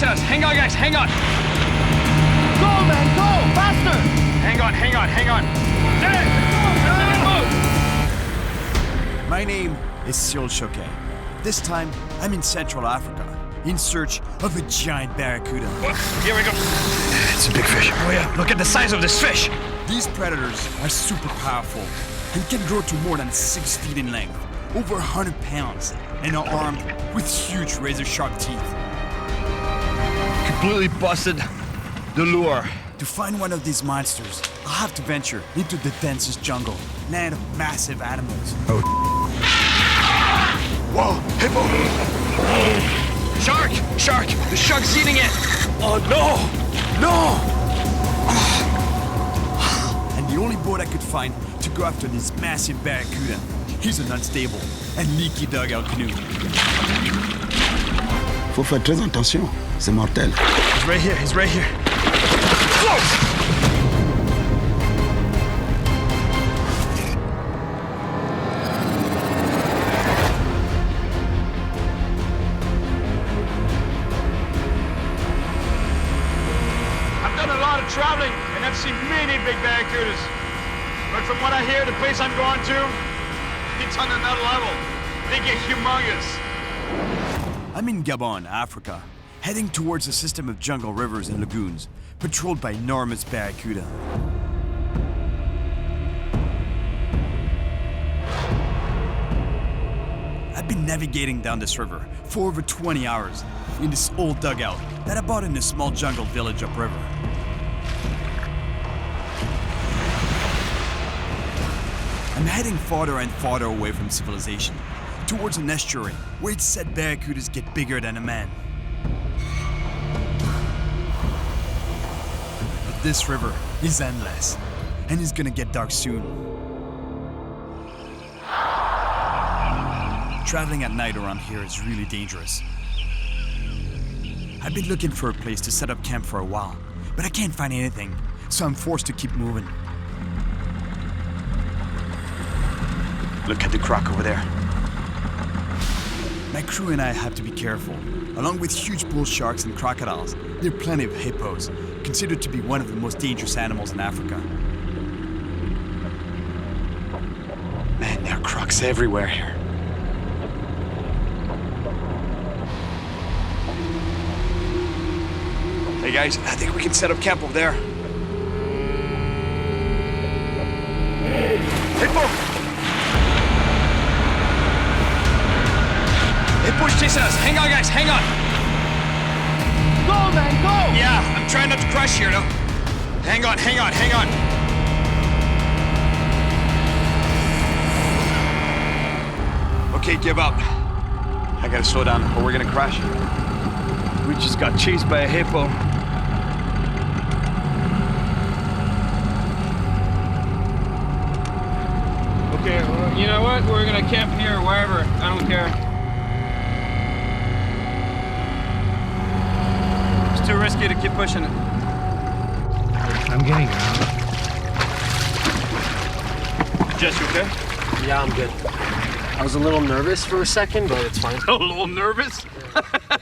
us. Hang on, guys, hang on. Go, man, go! Faster! Hang on. My name is Cyril Choquet. This time, I'm in Central Africa, in search of a giant barracuda. Here we go. It's a big fish. Oh yeah, look at the size of this fish. These predators are super powerful and can grow to more than 6 feet in length, over 100 pounds, and are armed with huge razor-sharp teeth. Completely busted the lure. To find one of these monsters, I'll have to venture into the densest jungle, land of massive animals. Oh. Whoa, hippo! Shark! The shark's eating it! Oh no! And the only boat I could find to go after this massive barracuda is an unstable and leaky dugout canoe. Faut faire très attention, c'est mortel. He's right here. Whoa! Traveling, and I've seen many big barracudas. But from what I hear, the place I'm going to, it's on another level. They get humongous. I'm in Gabon, Africa, heading towards a system of jungle rivers and lagoons, patrolled by enormous barracuda. I've been navigating down this river for over 20 hours in this old dugout that I bought in a small jungle village upriver. I'm heading farther and farther away from civilization, towards an estuary where it's said barracudas get bigger than a man. But this river is endless, and it's gonna get dark soon. Traveling at night around here is really dangerous. I've been looking for a place to set up camp for a while, but I can't find anything, so I'm forced to keep moving. Look at the croc over there. My crew and I have to be careful. Along with huge bull sharks and crocodiles, there are plenty of hippos, considered to be one of the most dangerous animals in Africa. Man, there are crocs everywhere here. Hey guys, I think we can set up camp over there. Hippo! Hippo's chasing us. Hang on, guys, hang on. Go, man, go! Yeah, I'm trying not to crush here, though. Hang on. Okay, give up. I gotta slow down, or we're gonna crash. We just got chased by a hippo. Okay, well, you know what? We're gonna camp here or wherever. I don't care. It's too risky to keep pushing it. I'm getting out. Jess, you okay? Yeah, I'm good. I was a little nervous for a second, but it's fine. A little nervous?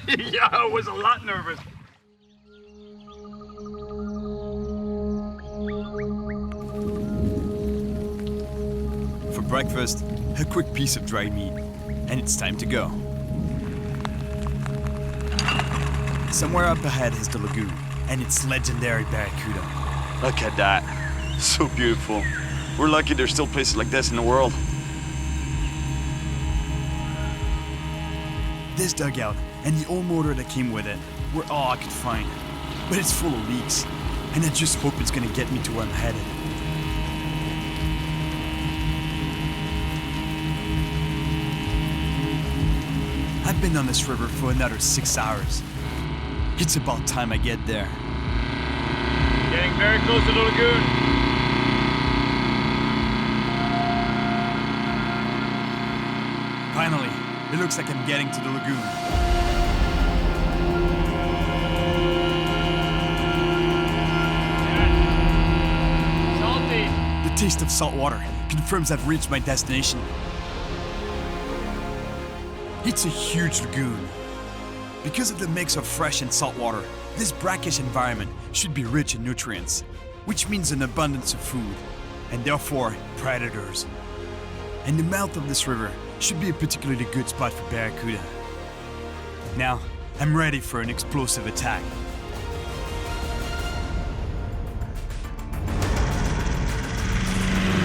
Yeah, I was a lot nervous. For breakfast, a quick piece of dried meat, and it's time to go. Somewhere up ahead is the lagoon, and its legendary barracuda. Look at that. So beautiful. We're lucky there's still places like this in the world. This dugout and the old motor that came with it were all I could find. But it's full of leaks, and I just hope it's gonna get me to where I'm headed. I've been on this river for another 6 hours. It's about time I get there. Getting very close to the lagoon. Finally, it looks like I'm getting to the lagoon. Salty. The taste of salt water confirms I've reached my destination. It's a huge lagoon. Because of the mix of fresh and salt water, this brackish environment should be rich in nutrients, which means an abundance of food, and therefore predators. And the mouth of this river should be a particularly good spot for Barracuda. Now, I'm ready for an explosive attack.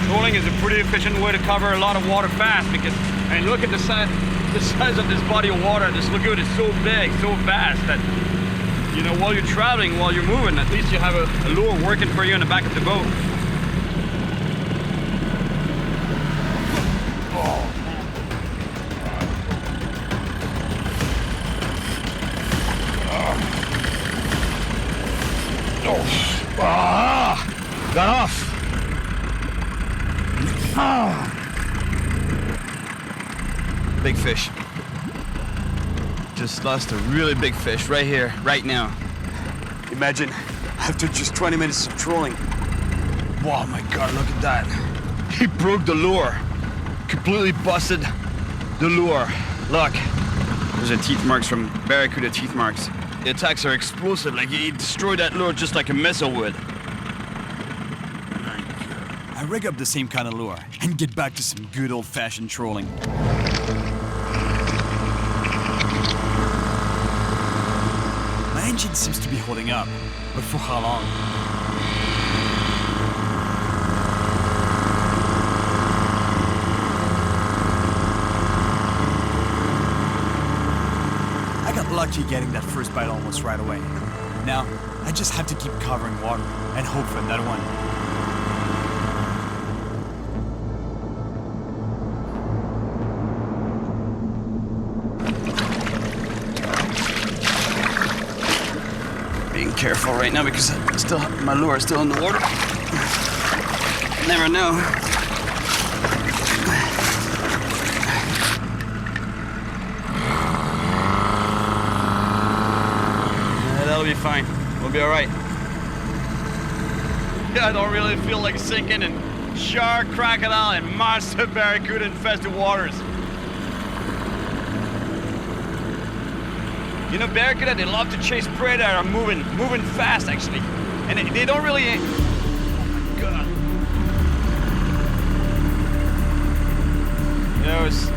Trolling is a pretty efficient way to cover a lot of water fast because, I mean, look at the size of this body of water. This lagoon is so big, so vast that, you know, while you're traveling, while you're moving, at least you have a lure working for you in the back of the boat. Got off. Big fish. Just lost a really big fish right here, right now. Imagine, after just 20 minutes of trolling. Wow, my God, look at that. He broke the lure. Completely busted the lure. Look, there's the teeth marks from Barracuda teeth marks. The attacks are explosive, like he destroyed that lure just like a missile would. I rig up the same kind of lure and get back to some good old-fashioned trolling. My engine seems to be holding up, but for how long? I got lucky getting that first bite almost right away. Now, I just have to keep covering water and hope for another one. Careful right now because my lure is still in the water. Never know. That'll be fine. We'll be all right. Yeah, I don't really feel like sinking in shark, crocodile, and monster barracuda infested waters. You know, Barracuda, they love to chase prey that are moving fast, actually. And they don't really... Oh, my God. You know, I was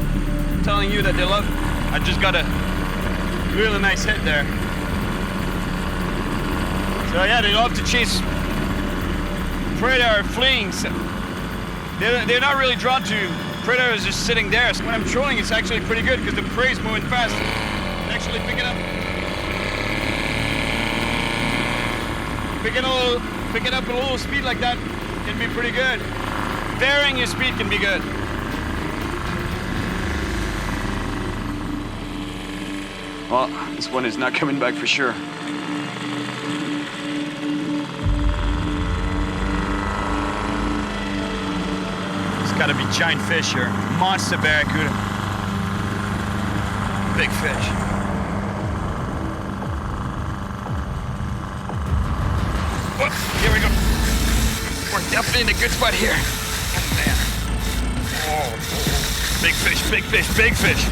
telling you that they love... I just got a really nice hit there. So, yeah, they love to chase prey that are fleeing. So they're not really drawn to predators just sitting there. So when I'm trolling, it's actually pretty good because the prey's moving fast. Actually picking up a little speed like that can be pretty good. Varying your speed can be good. Well, this one is not coming back for sure. It's gotta be giant fish here. Monster barracuda. Big fish. Here we go. We're definitely in a good spot here. Man. Oh, big fish, big fish, big fish.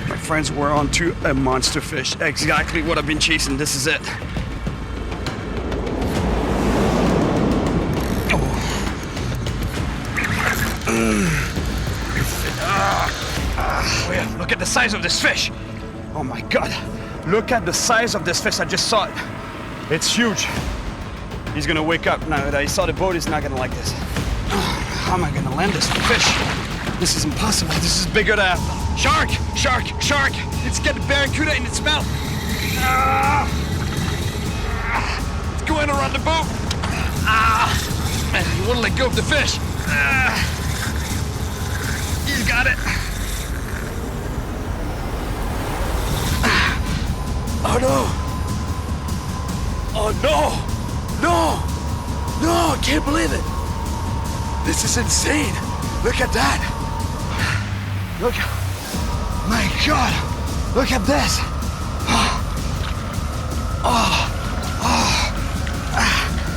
My friends, we're on to a monster fish. Exactly what I've been chasing. This is it. Oh yeah, look at the size of this fish. Oh my God. Look at the size of this fish. I just saw it. It's huge. He's gonna wake up now that he saw the boat. He's not gonna like this. How am I gonna land this fish? This is impossible. This is bigger than... Shark! Shark! Shark! It's got the barracuda in its mouth. It's going around the boat. Man, he wouldn't let go of the fish. He's got it. Oh no! Oh no! No! No! I can't believe it! This is insane! Look at that! Look! My God! Look at this!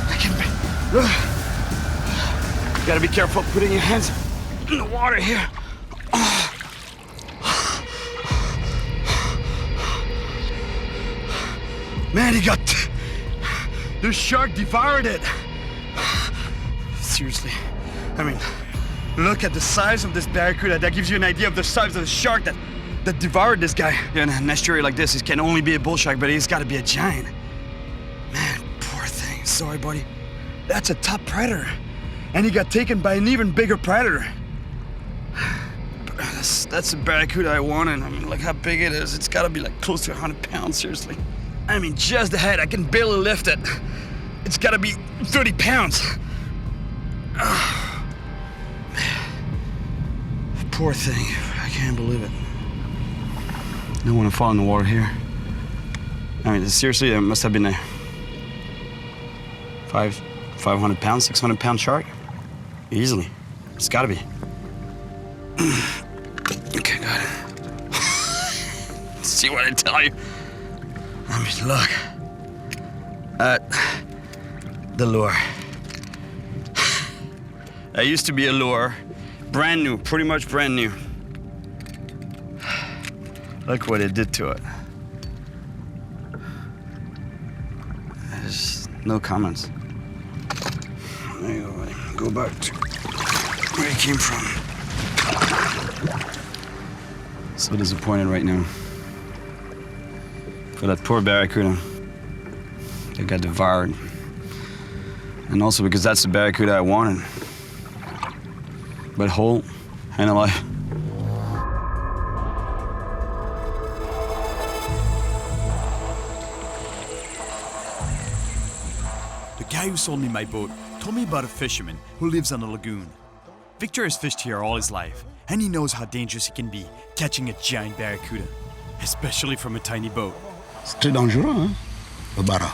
I can... You gotta be careful putting your hands in the water here. Man, the shark devoured it. Seriously, I mean, look at the size of this barracuda. That gives you an idea of the size of the shark that devoured this guy. In an estuary like this, it can only be a bull shark, but he's gotta be a giant. Man, poor thing. Sorry, buddy. That's a top predator. And he got taken by an even bigger predator. That's the barracuda I wanted. I mean, look how big it is. It's gotta be like close to 100 pounds, seriously. I mean, just the head, I can barely lift it. It's gotta be 30 pounds. Oh, poor thing, I can't believe it. Don't want to fall in the water here. I mean, seriously, it must have been a 500 pound, 600 pound shark. Easily, it's gotta be. Okay, got it. See what I tell you? I mean, look at the lure. That used to be a lure, brand new, pretty much brand new. Look what it did to it. There's no comments. There you go, buddy. Go back to where it came from. So disappointed right now. For that poor barracuda that got devoured. And also because that's the barracuda I wanted. But whole and alive. The guy who sold me my boat told me about a fisherman who lives on a lagoon. Victor has fished here all his life, and he knows how dangerous it can be catching a giant barracuda, especially from a tiny boat. C'est très dangereux, hein, le bara.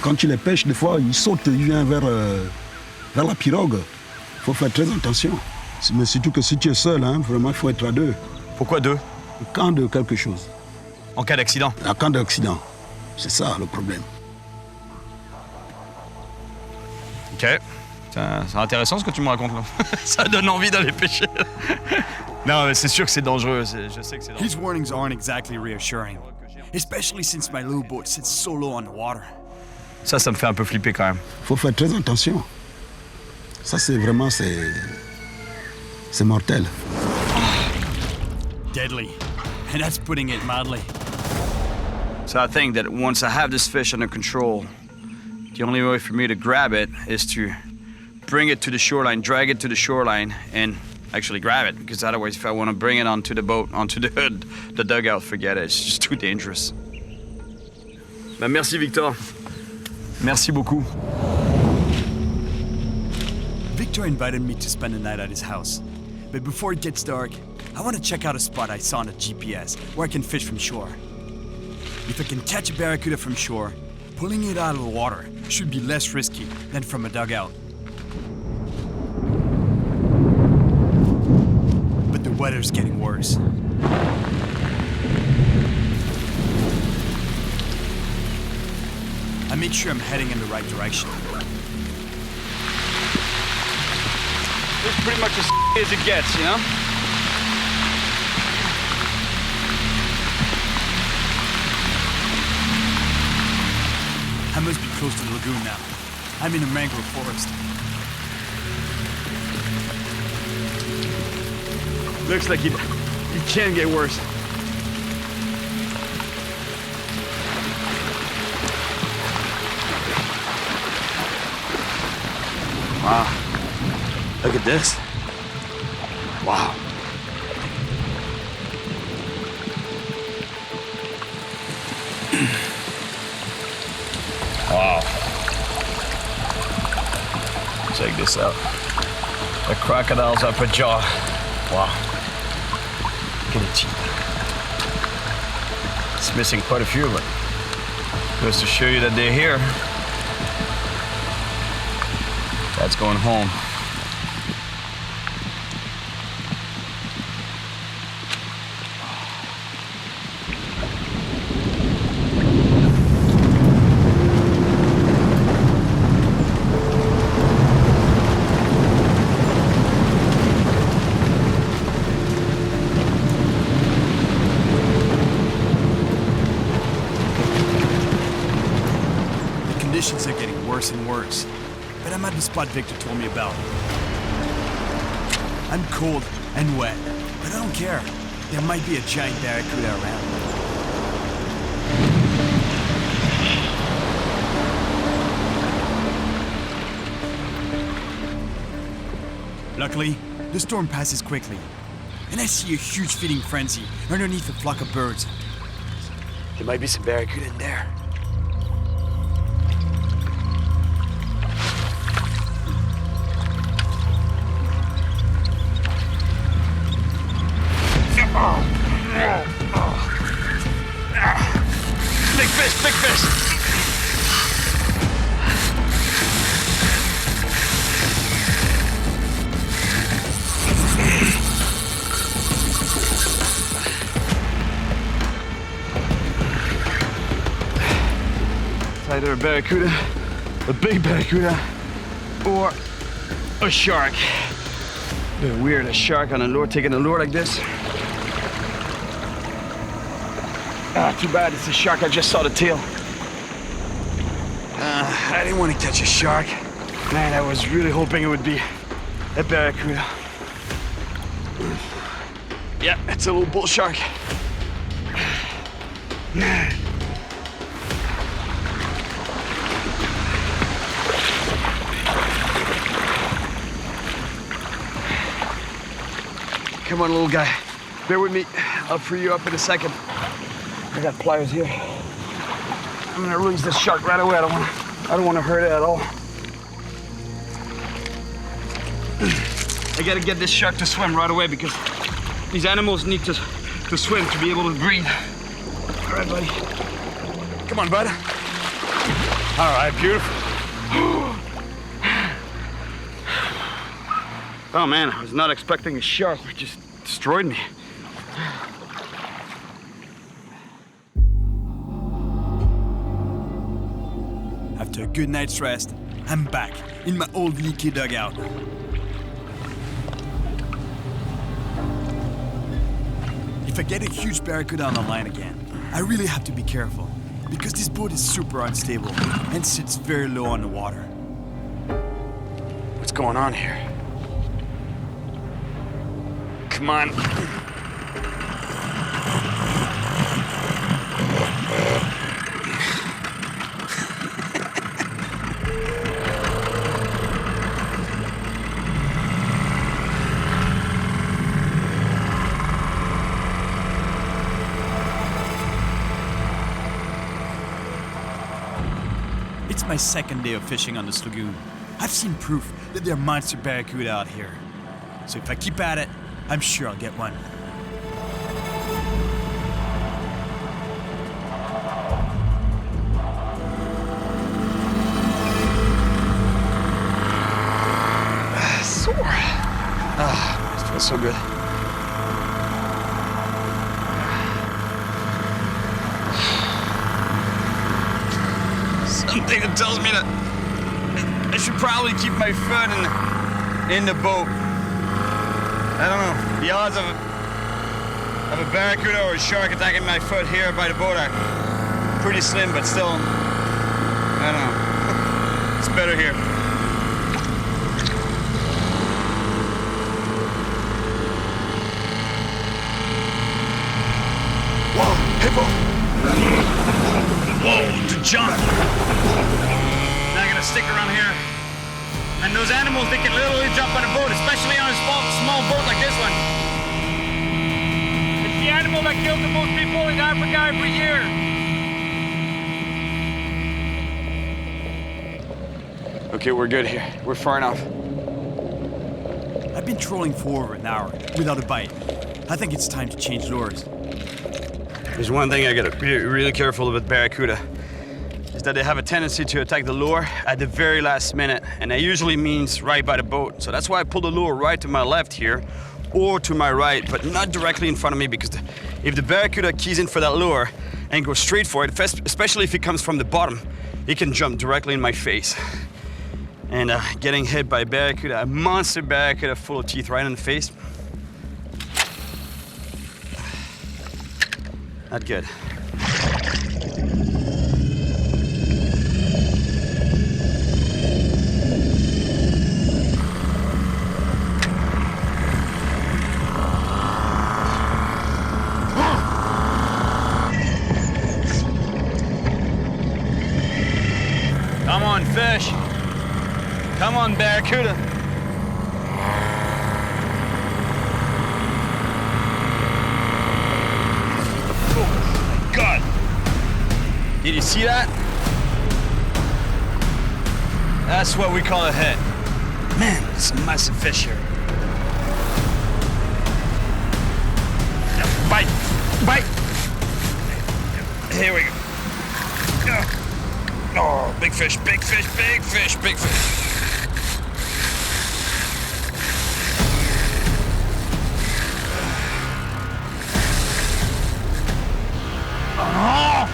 Quand tu les pêches, des fois, ils sautent, ils viennent vers la pirogue. Il faut faire très attention. Mais surtout que si tu es seul, hein, vraiment, il faut être à deux. Pourquoi deux? Au cas de quelque chose. En cas d'accident. En cas d'accident. C'est ça le problème. Ok. C'est intéressant ce que tu me racontes là. Ça donne envie d'aller pêcher. Non, mais c'est sûr que c'est dangereux. Je sais que c'est dangereux. His warnings aren't exactly reassuring, especially since my little boat sits so low on the water. Ça me fait un peu flipper quand même. Il faut faire très attention. Ça, c'est vraiment, c'est mortel. Deadly, and that's putting it mildly. So I think that once I have this fish under control, the only way for me to grab it is to bring it to the shoreline, drag it to the shoreline, and actually grab it. Because otherwise, if I want to bring it onto the boat, onto the dugout, forget it. It's just too dangerous. Bah, merci Victor. Merci beaucoup. Victor invited me to spend the night at his house. But before it gets dark, I want to check out a spot I saw on the GPS where I can fish from shore. If I can catch a barracuda from shore, pulling it out of the water should be less risky than from a dugout. But the weather's getting worse. I make sure I'm heading in the right direction. It's pretty much as it gets, you know? I must be close to the lagoon now. I'm in a mangrove forest. Looks like it can get worse. Wow. Look at this. Wow. Wow. Check this out. The crocodile's upper jaw. Wow. Look at the teeth. It's missing quite a few, but goes to show you that they're here. That's going home. conditions are getting worse and worse, but I'm at the spot Victor told me about. I'm cold and wet, but I don't care. There might be a giant barracuda around. Luckily, the storm passes quickly, and I see a huge feeding frenzy underneath a flock of birds. There might be some barracuda in there. Big fish, big fish! It's either a barracuda, a big barracuda, or a shark. A bit weird, a shark on a lure, taking a lure like this. Ah, too bad it's a shark. I just saw the tail. I didn't want to catch a shark. Man, I was really hoping it would be a barracuda. Yeah, it's a little bull shark. Come on, little guy. Bear with me. I'll free you up in a second. I got pliers here. I'm gonna release this shark right away. I don't want to hurt it at all. I gotta get this shark to swim right away because these animals need to swim to be able to breathe. All right, buddy. Come on, bud. All right, beautiful. Oh man, I was not expecting a shark. It just destroyed me. After a good night's rest, I'm back in my old leaky dugout. If I get a huge barracuda on the line again, I really have to be careful because this boat is super unstable and sits very low on the water. What's going on here? Come on. It's my second day of fishing on this lagoon. I've seen proof that there are monster barracuda out here. So if I keep at it, I'm sure I'll get one. Sore. Ah, it feels so good. Something that tells me that I should probably keep my foot in the boat. I don't know. The odds of a barracuda or a shark attacking my foot here by the boat are pretty slim, but still, I don't know. It's better here. Whoa, hippo! Whoa, to jump! Not gonna stick around here. And those animals, they can literally jump on a boat, especially on a small boat like this one. It's the animal that kills the most people in Africa every year. Okay, we're good here. We're far enough. I've been trolling for over an hour without a bite. I think it's time to change lures. There's one thing I gotta be really careful with barracuda, is that they have a tendency to attack the lure at the very last minute, and that usually means right by the boat. So that's why I pull the lure right to my left here, or to my right, but not directly in front of me, because if the barracuda keys in for that lure and goes straight for it, especially if it comes from the bottom, it can jump directly in my face. And getting hit by a barracuda, a monster barracuda full of teeth right in the face, not good. fish. Come on, Barracuda. Oh my God. Did you see that? That's what we call a head. Man, it's a massive fish here. Bite! Bite! Here we go. Oh, big fish, big fish, big fish, big fish. Oh!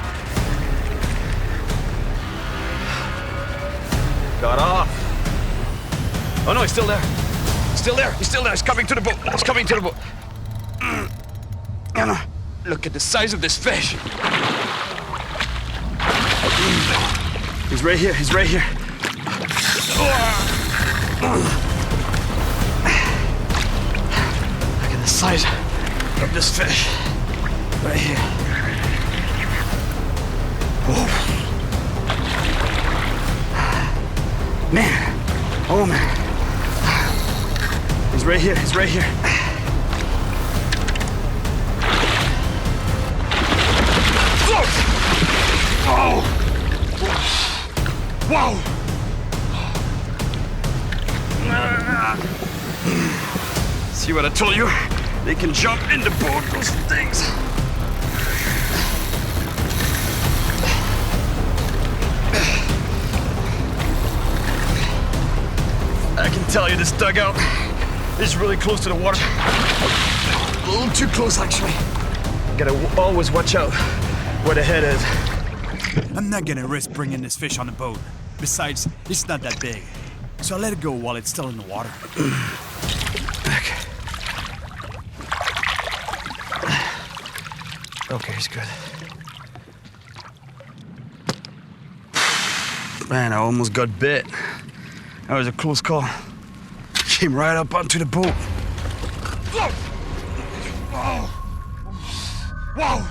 Got off. Oh no, he's still there. Still there, he's still there. He's coming to the boat. He's coming to the boat. Anna, look at the size of this fish. He's right here, he's right here. Look at the size of this fish. Right here. Whoa. Man, oh man. He's right here, he's right here. Oh! Whoa! See what I told you? They can jump in the boat, those things. I can tell you this dugout is really close to the water. A little too close, actually. Gotta always watch out where the head is. I'm not gonna risk bringing this fish on the boat. Besides, it's not that big. So I let it go while it's still in the water. Okay. Okay, he's good. Man, I almost got bit. That was a close call. Came right up onto the boat. Whoa! Whoa!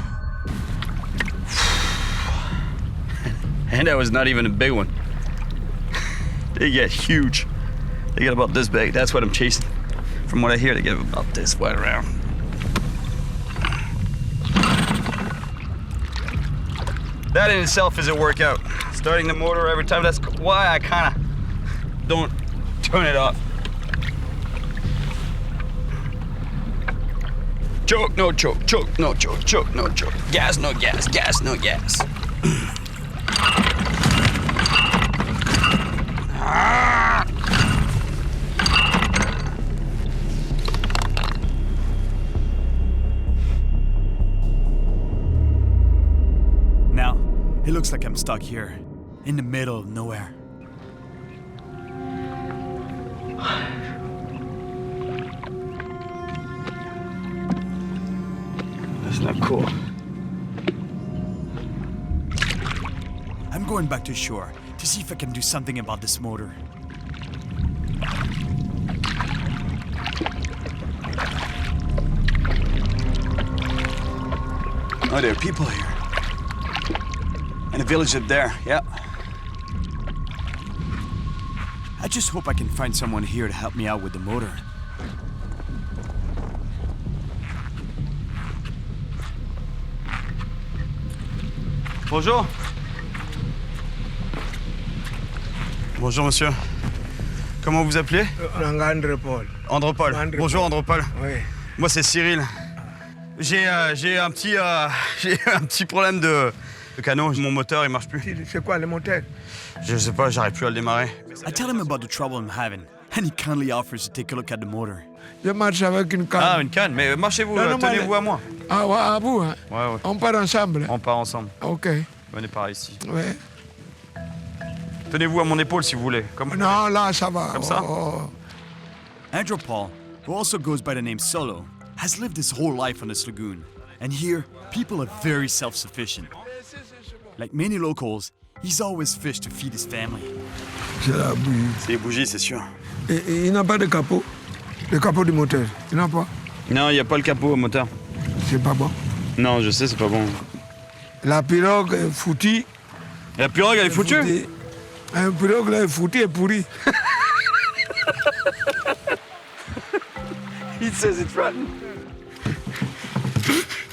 And that was not even a big one. They get huge. They get about this big. That's what I'm chasing. From what I hear, they get about this wide around. That in itself is a workout. Starting the motor every time. That's why I kind of don't turn it off. Choke, no choke, choke, no choke, choke, no choke. Gas, no gas, gas, no gas. Now, it looks like I'm stuck here, in the middle of nowhere. That's not cool. I'm going back to shore to see if I can do something about this motor. Oh, there are people here. And a village up there, yeah. I just hope I can find someone here to help me out with the motor. Bonjour. Bonjour, monsieur. Comment vous appelez? Andropole. Andropole. Andropole. Bonjour, Andropole. Oui. Moi, c'est Cyril. J'ai un petit problème de canoe. Mon moteur, il marche plus. C'est quoi le moteur? Je sais pas, j'arrive plus à le démarrer. I tell him about the trouble I'm having, and he kindly offers to take a look at the motor. Je marche avec une canne. Ah, une canne. Mais marchez-vous, Non, non, tenez-vous mais- à moi. Ah, ouais, à vous, hein? Ouais, ouais. On part ensemble. On part ensemble. Ok. Venez par ici. Ouais. Tenez-vous à mon épaule si vous voulez. Comme... Non, là, ça va. Comme ça? Oh. Andrew Paul, who also goes by the name Solo, has lived his whole life on this lagoon. And here, people are very self-sufficient. Like many locals, he's always fished to feed his family. C'est la bouillie. C'est les bougies, c'est sûr. Et il n'a pas de capot? Le capot du moteur, il n'a pas? Non, il n'y a pas le capot au moteur. C'est pas bon. Non, je sais, c'est pas bon. La pirogue est foutue. La pirogue, elle est foutue? Un pirogue là est foutu et pourri. He says it's rotten.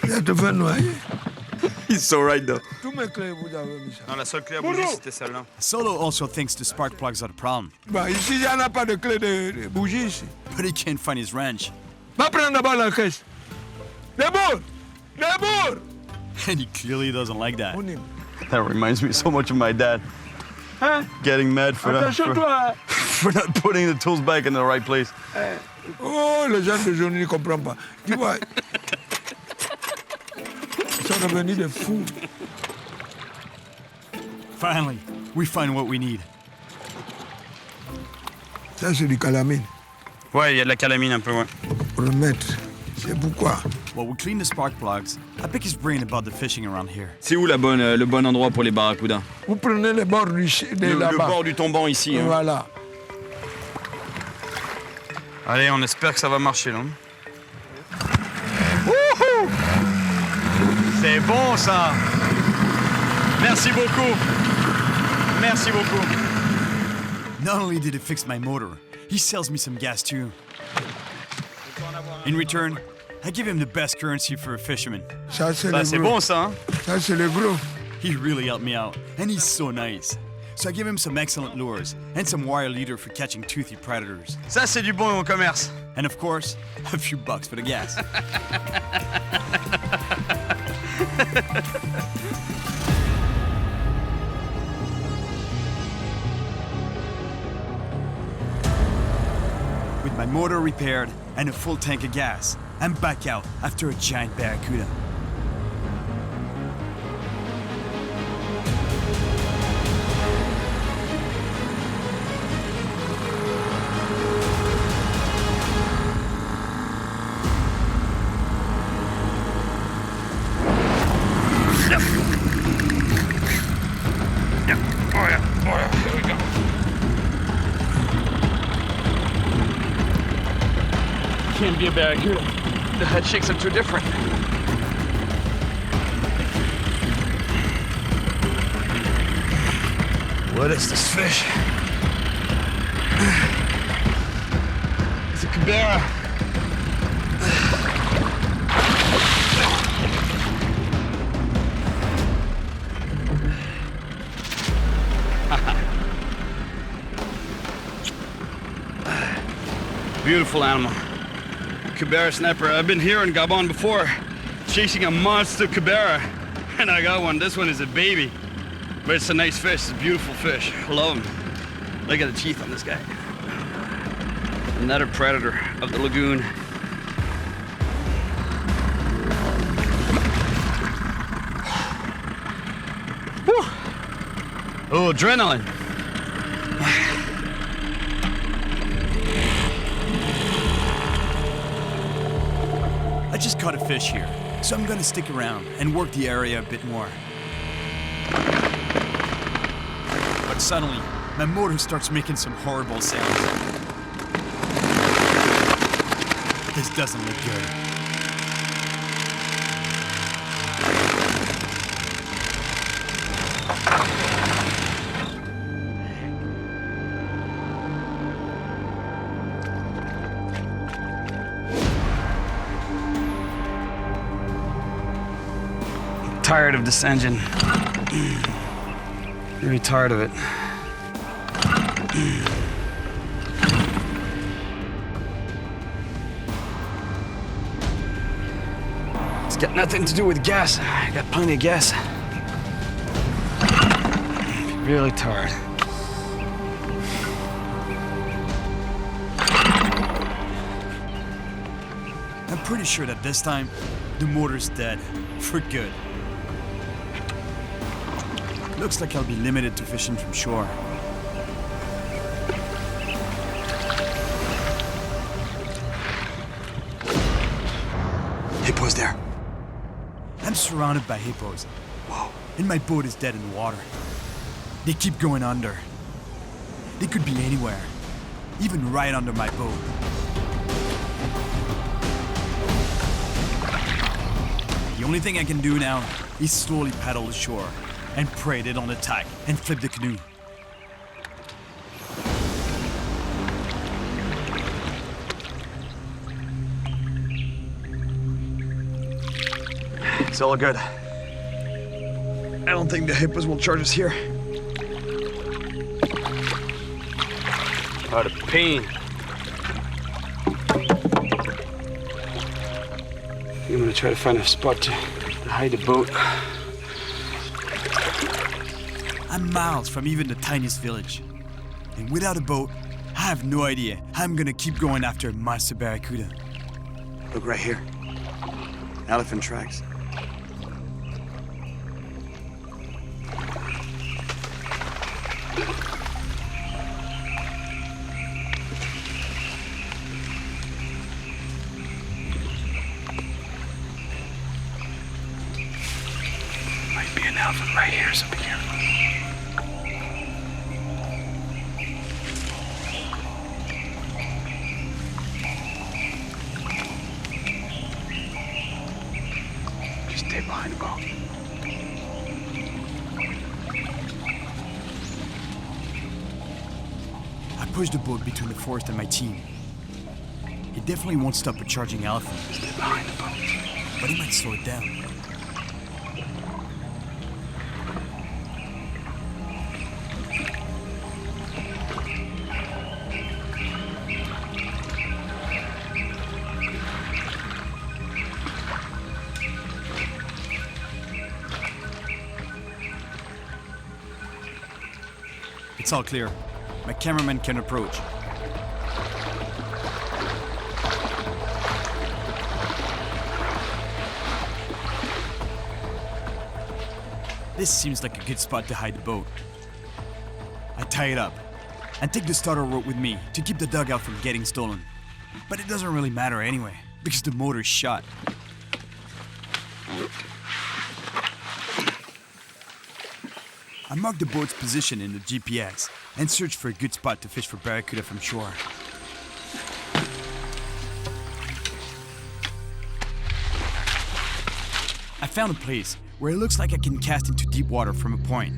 Il va te faire noyer. He's so right though. Tous mes clés, vous avez mis ça. Non, la seule clé à bouger, c'était celle-là. Solo also thinks the spark plugs are the problem, Bah, ici, il n'y en a pas de clé de bougie ici. but he can't find his wrench. Va prendre d'abord la caisse. Déboule! Déboule! And he clearly doesn't like that. On y va. That reminds me so much of my dad. Hein? Getting mad for Attention, toi! for not putting the tools back in the right place. Oh, les gens de journée ne comprennent pas. Tu vois, ils sont devenus des fous. Finally, we find what we need. Ça, c'est du calamine. Ouais, il y a de la calamine un peu, ouais. Pour le mettre. C'est pourquoi. While we clean the spark plugs, I pick his brain about the fishing around here. C'est où le bon endroit pour les barracudas? Vous prenez les bords de Le là-bas. bord du tombant ici. Hein. Voilà. Allez, on espère que ça va marcher, là. Wouhou! C'est bon, ça! Merci beaucoup! Merci beaucoup! Not only did it fix my motor, he sells me some gas too. In return, I give him the best currency for a fisherman. Ça, c'est Ça, le c'est gros. bon, ça, hein? Ça, c'est le gros. He really helped me out, and he's so nice. So I give him some excellent lures and some wire leader for catching toothy predators. Ça, c'est du bon commerce. And of course, a few bucks for the gas. With my motor repaired and a full tank of gas, I'm back out after a giant barracuda. Can't be a barracuda. The head shakes are too different. What is this fish? It's a cabera. Beautiful animal. Cabera snapper. I've been here in Gabon before, chasing a monster cabera, and I got one. This one is a baby, but it's a nice fish. It's a beautiful fish. I love him. Look at the teeth on this guy. Another predator of the lagoon. Whew. Oh, adrenaline. I just caught a fish here, so I'm gonna stick around and work the area a bit more. But suddenly, my motor starts making some horrible sounds. This doesn't look good. Tired of this engine. Really tired of it. It's got nothing to do with gas. I got plenty of gas. Really tired. I'm pretty sure that this time, the motor's dead. For good. Looks like I'll be limited to fishing from shore. Hippos there. I'm surrounded by hippos. Whoa. And my boat is dead in the water. They keep going under. They could be anywhere. Even right under my boat. The only thing I can do now is slowly paddle ashore and pray they don't attack and flip the canoe. It's all good. I don't think the hippos will charge us here. What a pain. I'm gonna try to find a spot to hide the boat. I'm miles from even the tiniest village. And without a boat, I have no idea how I'm gonna keep going after Master Barracuda. Look right here. Elephant tracks. Might be an elephant right here, so be careful. Stay behind the boat. I push the boat between the forest and my team. It definitely won't stop a charging elephant, Stay behind the boat. but it might slow it down. It's all clear. My cameraman can approach. This seems like a good spot to hide the boat. I tie it up and take the starter rope with me to keep the dugout from getting stolen. But it doesn't really matter anyway, because the motor's shot. I mark the boat's position in the GPS and search for a good spot to fish for barracuda from shore. I found a place where it looks like I can cast into deep water from a point.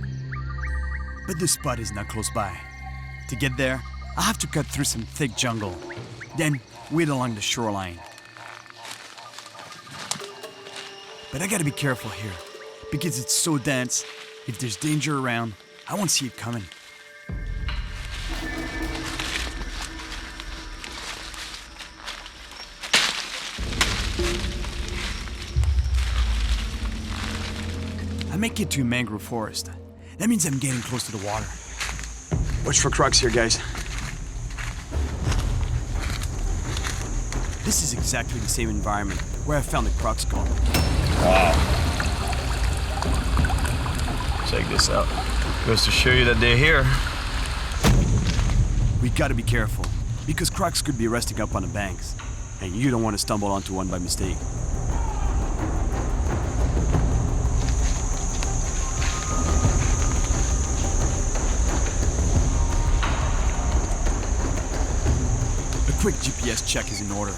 But the spot is not close by. To get there, I have to cut through some thick jungle, then wade along the shoreline. But I gotta be careful here, because it's so dense. If there's danger around, I won't see it coming. I make it to a mangrove forest. That means I'm getting close to the water. Watch for crocs here, guys. This is exactly the same environment where I found the croc skull. Wow. Check this out. Goes to show you that they're here. We gotta be careful, because crocs could be resting up on the banks, and you don't want to stumble onto one by mistake. A quick GPS check is in order,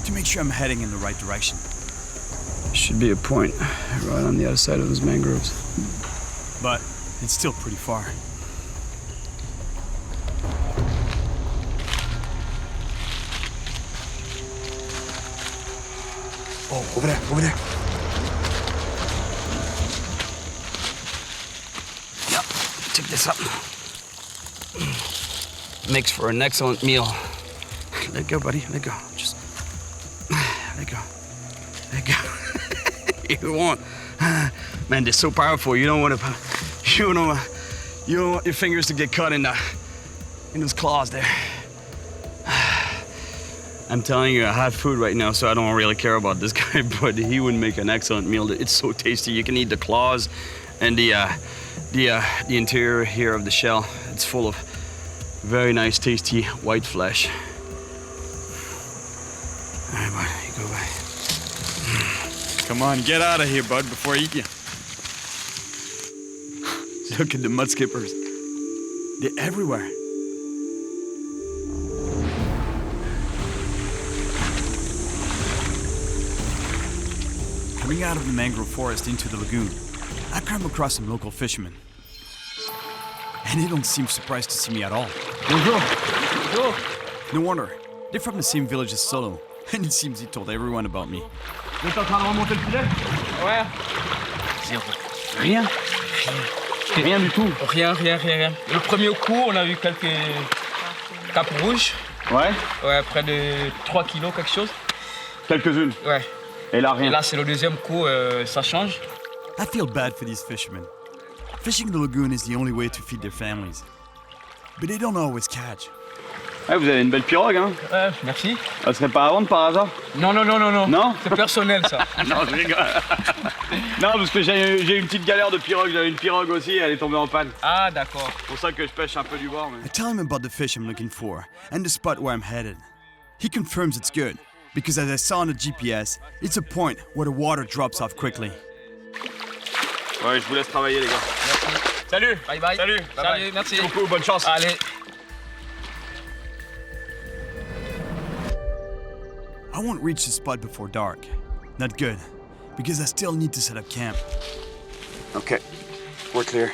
to make sure I'm heading in the right direction. Should be a point right on the other side of those mangroves. But it's still pretty far. Oh, over there, over there. Yep, check this out. Makes for an excellent meal. Let go, buddy, let go. Just let go. Let go. You won't. Man, they're so powerful. You don't want your fingers to get caught in those claws there. I'm telling you, I have food right now, so I don't really care about this guy, but he would make an excellent meal. It's so tasty. You can eat the claws and the interior here of the shell. It's full of very nice, tasty white flesh. All right, bud, you go by. Come on, get out of here, bud, before I eat you. Look at the mud skippers. They're everywhere. Coming out of the mangrove forest into the lagoon, I come across some local fishermen. And they don't seem surprised to see me at all. Bonjour. No wonder. They're from the same village as Solo, and it seems he told everyone about me. Vous êtes en train de remonter le filet? Ouais. Zéro. Rien. Rien du tout. Rien. Le premier coup, on a eu quelques capes rouges. Ouais. Ouais, près de 3 kilos, quelque chose. Quelques-unes. Ouais. Et là, Et rien. là, c'est le deuxième coup, ça change. I feel bad for these fishermen. Fishing the lagoon is the only way to feed their families. But they don't always catch. Ouais, vous avez une belle pirogue, hein? Ouais, merci. Elle serait pas à vendre par hasard? Non. Non? C'est personnel, ça. Non, je rigole. Non, parce que j'ai une petite galère de pirogue. J'avais une pirogue aussi, elle est tombée en panne. Ah, d'accord. C'est pour ça que je pêche un peu du bord. Mais... I tell him about the fish I'm looking for and the spot where I'm headed. He confirms it's good, because as I saw on the GPS, it's a point where the water drops off quickly. Ouais, je vous laisse travailler, les gars. Merci. Salut! Bye. Salut! Salut, merci. Merci beaucoup, bonne chance. Allez. I won't reach the spot before dark. Not good, because I still need to set up camp. Okay, we're clear.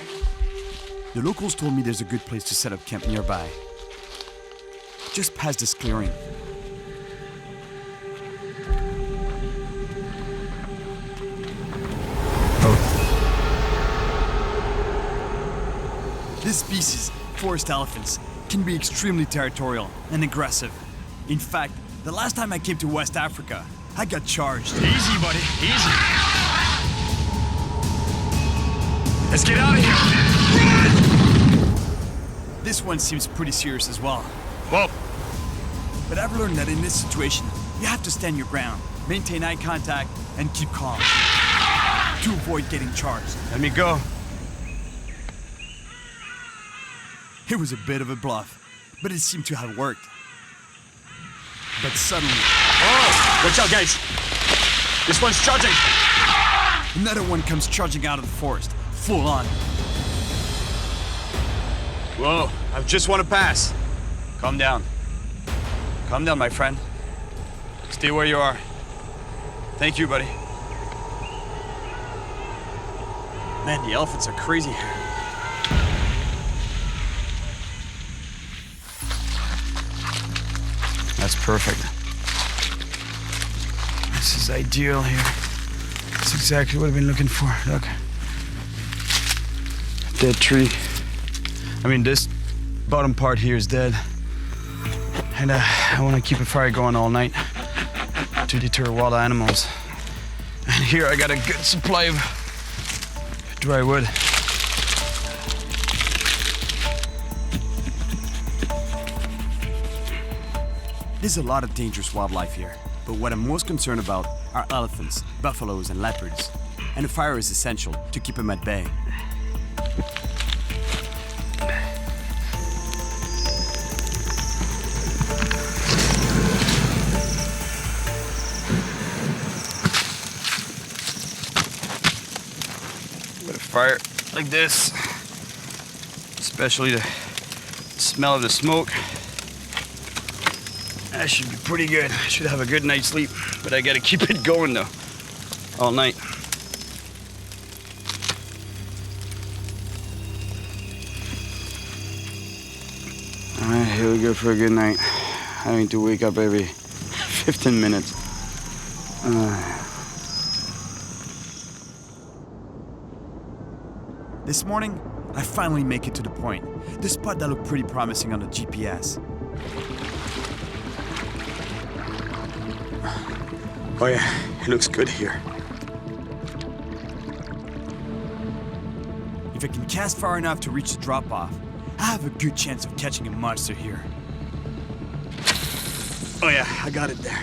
The locals told me there's a good place to set up camp nearby. Just past this clearing. This species, forest elephants, can be extremely territorial and aggressive. In fact, the last time I came to West Africa, I got charged. Easy, buddy, easy. Let's get out of here. This one seems pretty serious as well. Whoa. But I've learned that in this situation, you have to stand your ground, maintain eye contact, and keep calm to avoid getting charged. Let me go. It was a bit of a bluff, but it seemed to have worked. But suddenly, Oh, watch out, guys. This one's charging. another one comes charging out of the forest, full on. Whoa, I just want to pass. Calm down. Calm down, my friend. Stay where you are. Thank you, buddy. Man, the elephants are crazy here. That's perfect. This is ideal here. That's exactly what I've been looking for. Look. Dead tree. I mean, this bottom part here is dead. And I want to keep a fire going all night to deter wild animals. And here I got a good supply of dry wood. There's a lot of dangerous wildlife here, but what I'm most concerned about are elephants, buffaloes, and leopards. And a fire is essential to keep them at bay. With a fire like this, especially the smell of the smoke, that should be pretty good. I should have a good night's sleep, but I gotta keep it going though, all night. All right, here we go for a good night. Having to wake up every 15 minutes. This morning, I finally make it to the point, the spot that looked pretty promising on the GPS. Oh yeah, it looks good here. If I can cast far enough to reach the drop-off, I have a good chance of catching a monster here. Oh yeah, I got it there.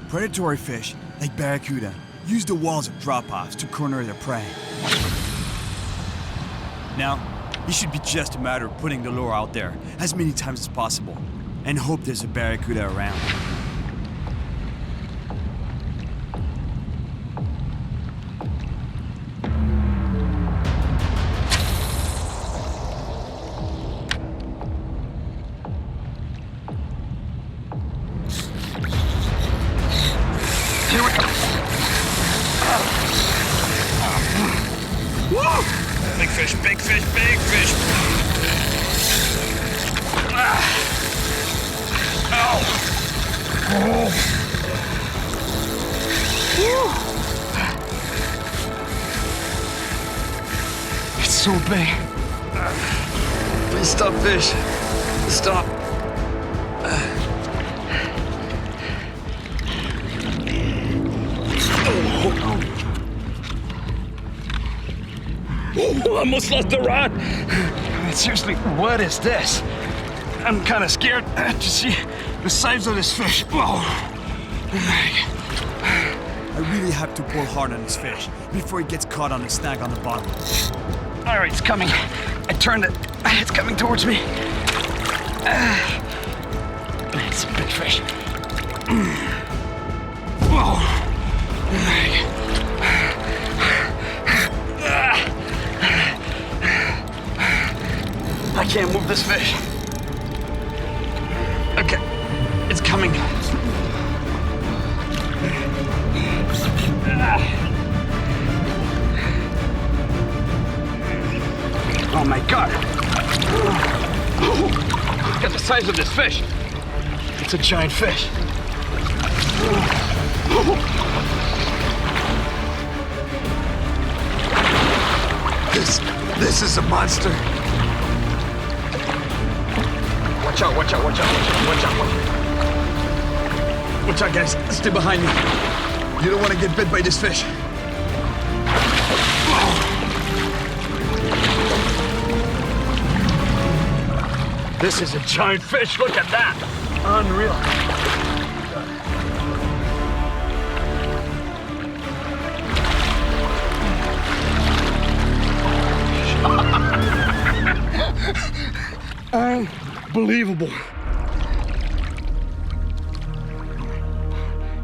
Predatory fish, like Barracuda, use the walls of drop-offs to corner their prey. Now, it should be just a matter of putting the lure out there as many times as possible and hope there's a Barracuda around. Big fish, big fish, big fish. Ah. Ow. Oh. so big. Please stop, fish. Stop. Oh, I almost lost the rod. Seriously, what is this? I'm kind of scared to see the size of this fish. Whoa. I really have to pull hard on this fish before it gets caught on the snag on the bottom. All right, it's coming. I turned it. It's coming towards me. It's a big fish. Whoa. I can't move this fish. Okay, it's coming. Oh my God. Look at the size of this fish. It's a giant fish. This is a monster. Watch out, watch out, watch out, watch out, watch out, watch out. Watch out, guys. Stay behind me. You don't want to get bit by this fish. This is a giant fish. Look at that. Unreal. Unbelievable.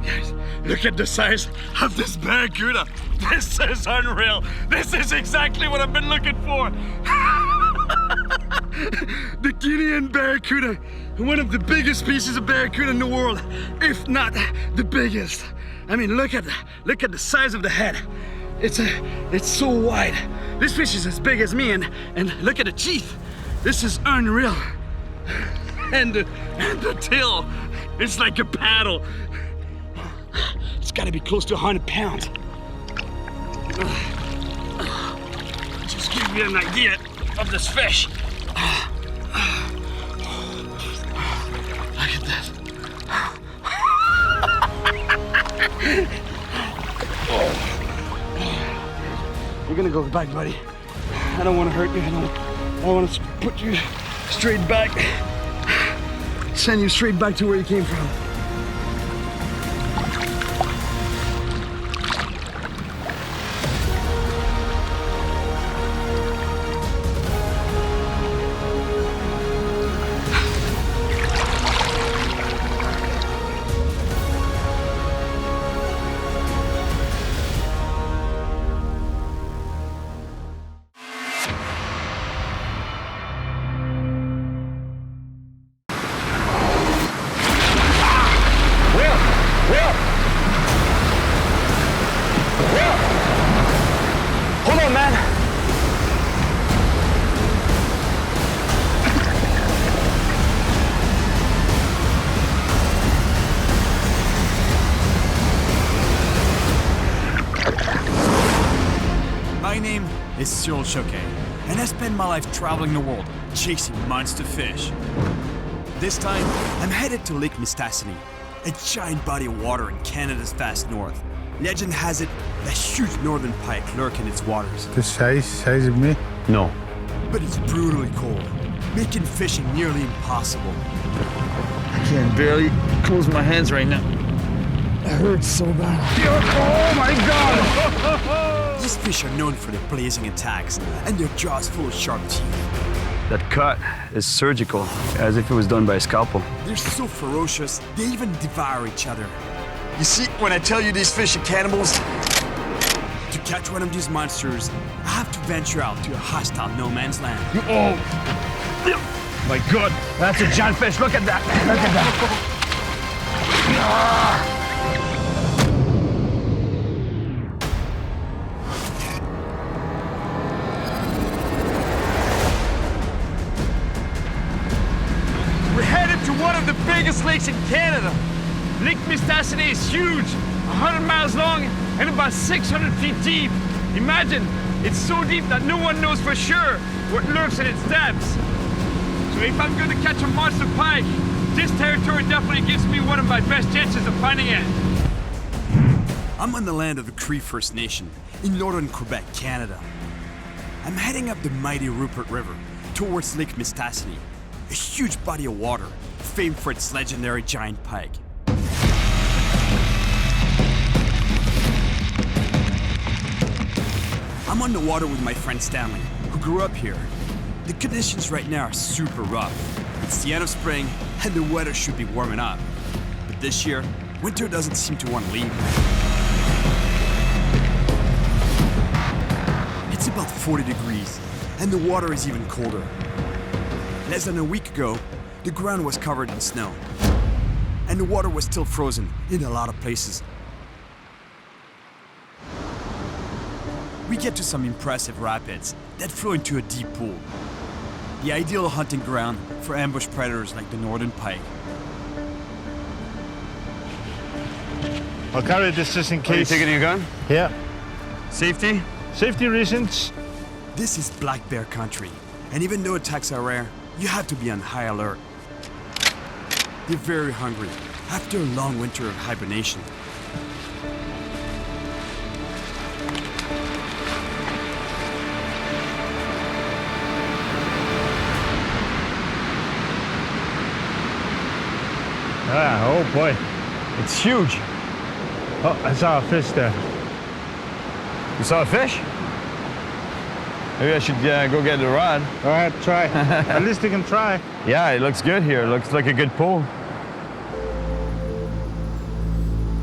Guys, look at the size of this barracuda. This is unreal. This is exactly what I've been looking for. The Guinean barracuda, one of the biggest species of barracuda in the world, if not the biggest. I mean, look at the size of the head. It's so wide. This fish is as big as me, and look at the teeth. This is unreal. And the tail, it's like a paddle. It's got to be close to 100 pounds. Just give you an idea of this fish. Look at this. You're gonna go back, buddy. I don't want to hurt you. I want to put you straight back. Send you straight back to where you came from. Hold on, man. My name is Cyril Choquet, and I spend my life traveling the world, chasing monster fish. This time, I'm headed to Lake Mistassini, a giant body of water in Canada's vast north. Legend has it that huge northern pike lurk in its waters. The size of me? No. But it's brutally cold, making fishing nearly impossible. I can barely close my hands right now. It hurts so bad. Oh my God! These fish are known for their blazing attacks and their jaws full of sharp teeth. That cut is surgical, as if it was done by a scalpel. They're so ferocious, they even devour each other. You see, when I tell you these fish are cannibals, To catch one of these monsters, I have to venture out to a hostile no man's land. oh my God, that's a giant fish. Look at that. Look at that. We're headed to one of the biggest lakes in Canada. Lake Mistassini is huge, 100 miles long and about 600 feet deep. Imagine It's so deep that no one knows for sure what lurks in its depths. So if I'm going to catch a monster pike, this territory definitely gives me one of my best chances of finding it. I'm on the land of the Cree First Nation in northern Quebec, Canada. I'm heading up the mighty Rupert River towards Lake Mistassini, a huge body of water famed for its legendary giant pike. I'm on the water with my friend Stanley, who grew up here. The conditions right now are super rough. It's the end of spring and the weather should be warming up. But this year, winter doesn't seem to want to leave. It's about 40 degrees, and the water is even colder. Less than a week ago, the ground was covered in snow, and the water was still frozen in a lot of places. We get to some impressive rapids that flow into a deep pool. The ideal hunting ground for ambush predators like the northern pike. I'll carry this just in case. Are you taking your gun? Yeah. Safety? Safety reasons. This is black bear country, and even though attacks are rare, you have to be on high alert. They're very hungry after a long winter of hibernation. Ah, oh boy. It's huge. Oh, I saw a fish there. You saw a fish? Maybe I should go get the rod. All right, try. At least you can try. Yeah, it looks good here. It looks like a good pull.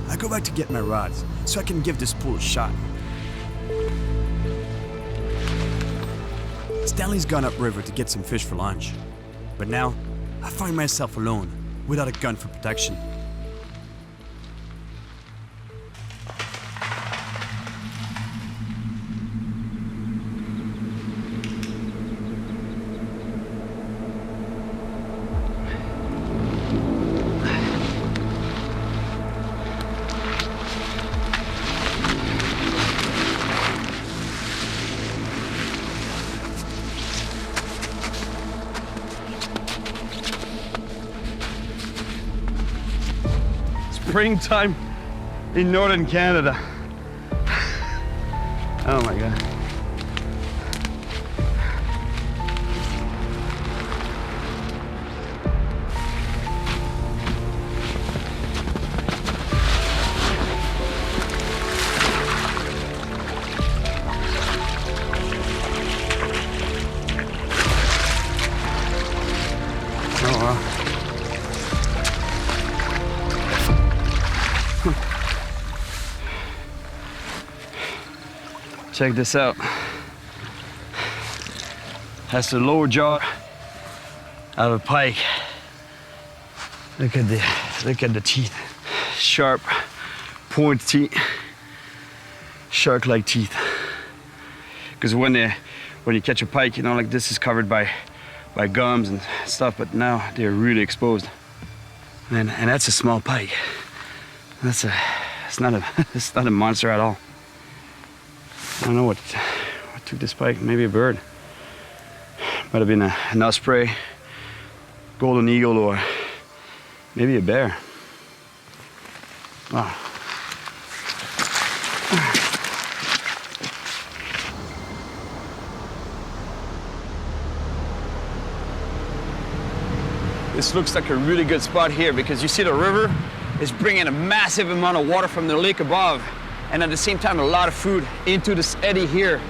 I go back to get my rods so I can give this pool a shot. Stanley's gone upriver to get some fish for lunch. But now, I find myself alone, without a gun for protection. Springtime in northern Canada. Oh my God. Oh wow. Check this out. That's the lower jaw of a pike. Look at the teeth. Sharp, pointed teeth. Shark-like teeth. Because when you catch a pike, you know, like this is covered by gums and stuff, but now they're really exposed. And that's a small pike. It's not a monster at all. I don't know what took this pike. Maybe a bird. Might have been an osprey, golden eagle, or maybe a bear. Wow. This looks like a really good spot here because you see the river is bringing a massive amount of water from the lake above, and at the same time a lot of food into this eddy here.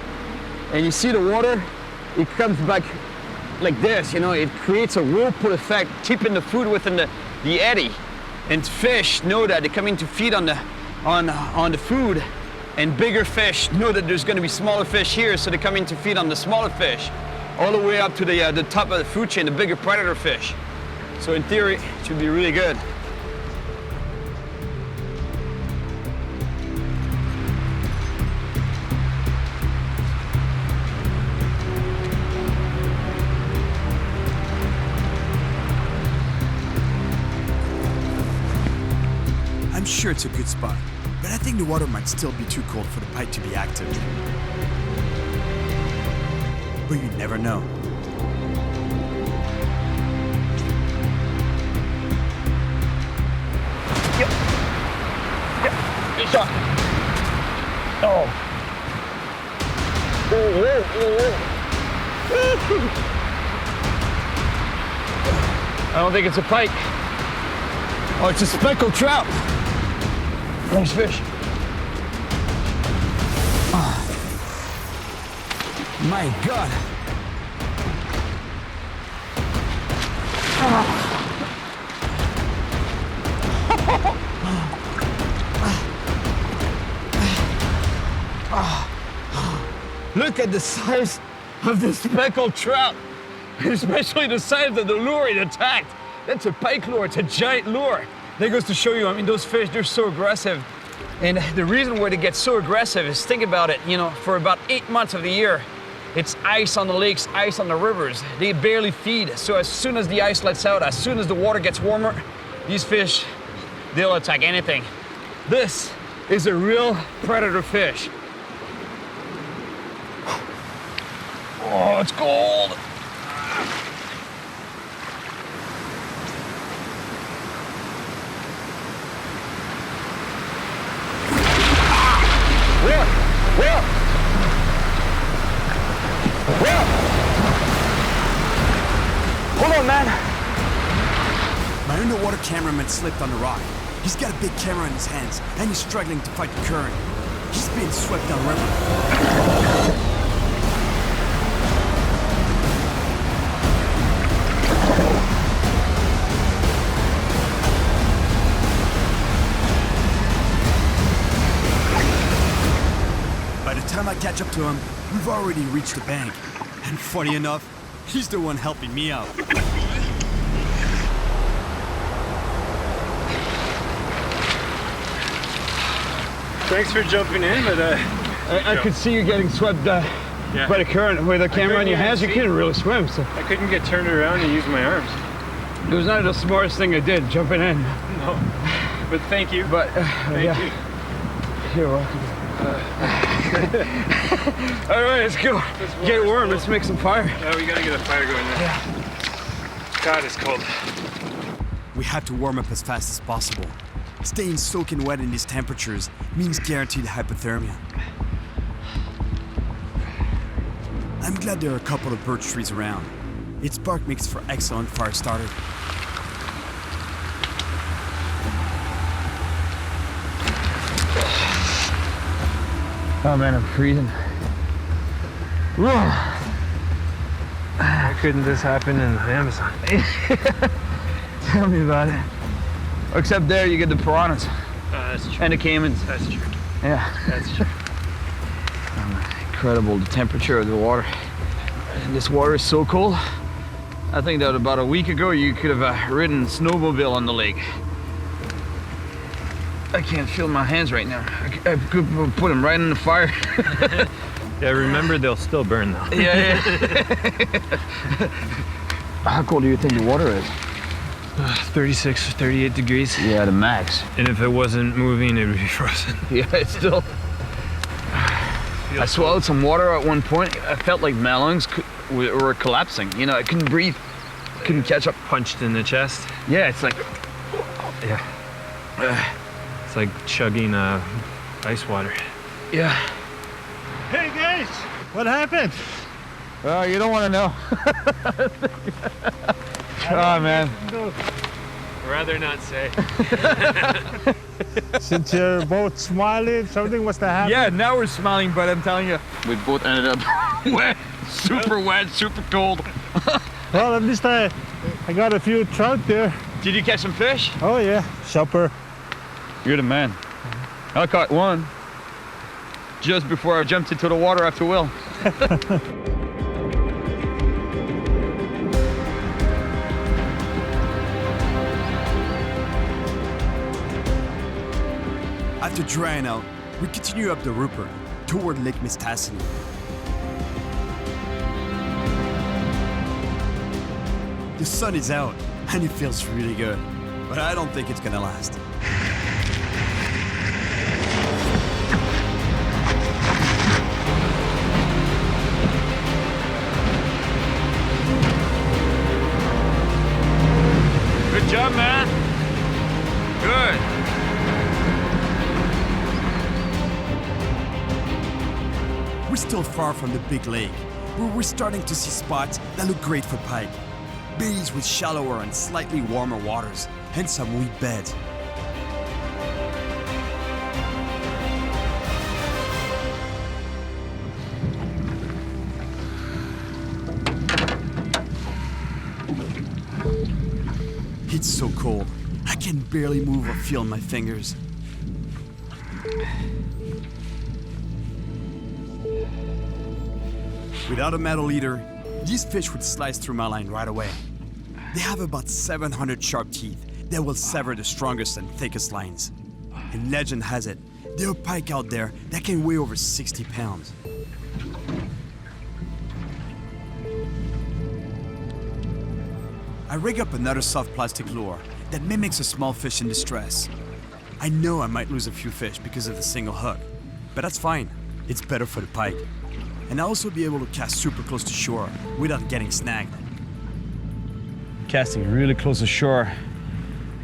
And you see the water, it comes back like this, you know, it creates a whirlpool effect, keeping the food within the eddy. And fish know that they're coming to feed on the food, and bigger fish know that there's going to be smaller fish here, so they're coming to feed on the smaller fish, all the way up to the top of the food chain, the bigger predator fish. So in theory, it should be really good. I'm sure it's a good spot, but I think the water might still be too cold for the pike to be active. but you never know. Good shot. Oh. I don't think it's a pike. Oh, it's a speckled trout. Nice fish. Oh. My God. Look at the size of the speckled trout, especially the size of the lure it attacked. That's a pike lure, it's a giant lure. That goes to show you, I mean, those fish, they're so aggressive. And the reason why they get so aggressive is, think about it, you know, for about 8 months of the year, it's ice on the lakes, ice on the rivers. They barely feed. So as soon as the ice lets out, as soon as the water gets warmer, these fish, they'll attack anything. This is a real predator fish. Oh, it's cold. Hold on, man. My underwater cameraman slipped on the rock. He's got a big camera in his hands, and he's struggling to fight the current. He's being swept downriver. By the time I catch up to him, we've already reached the bank. And funny enough, he's the one helping me out. Thanks for jumping in, but I could see you getting swept by the current. With a camera in your hands, you couldn't really swim. So I couldn't get turned around and use my arms. it was not the smartest thing I did, jumping in. No, but thank you. But Thank you. You're welcome. All right, let's go. Get warm. Let's make some fire. Yeah, we gotta get a fire going there. Yeah. God, it's cold. We have to warm up as fast as possible. Staying soaking wet in these temperatures means guaranteed hypothermia. I'm glad there are a couple of birch trees around. Its bark makes for excellent fire starter. Oh man, I'm freezing. Why couldn't this happen in the Amazon? Tell me about it. Except there, you get the piranhas That's true. and the caimans. That's true. Yeah. That's true. Incredible, the temperature of the water. And this water is so cold. I think that about a week ago you could have ridden a snowmobile on the lake. I can't feel my hands right now. I could put them right in the fire. Yeah, remember they'll still burn though. Yeah. How cold do you think the water is? 36 or 38 degrees. Yeah, the max. And if it wasn't moving, it would be frozen. Yeah, it's still. I swallowed some water at one point. I felt like my lungs were collapsing. You know, I couldn't breathe. Couldn't catch up. Punched in the chest. Yeah, it's like. Yeah. It's like chugging ice water. Yeah. Hey guys, what happened? Oh, you don't want to know. Oh man. Rather not say. Since you're both smiling, something must have happened. Yeah, now we're smiling, but I'm telling you, we both ended up wet, super cold. Well, at least I got a few trout there. Did you catch some fish? Oh yeah, shopper. You're the man. I caught one just before I jumped into the water after Will. After drying out, we continue up the Rupert toward Lake Mistassini. The sun is out and it feels really good, but I don't think it's gonna last. little far from the big lake, where we're starting to see spots that look great for pike. Bays with shallower and slightly warmer waters, and some weed beds. It's so cold, I can barely move or feel my fingers. Without a metal eater, these fish would slice through my line right away. They have about 700 sharp teeth that will sever the strongest and thickest lines. And legend has it, there are pike out there that can weigh over 60 pounds. I rig up another soft plastic lure that mimics a small fish in distress. I know I might lose a few fish because of the single hook, but that's fine. It's better for the pike. And I'll also be able to cast super close to shore without getting snagged. Casting really close to shore,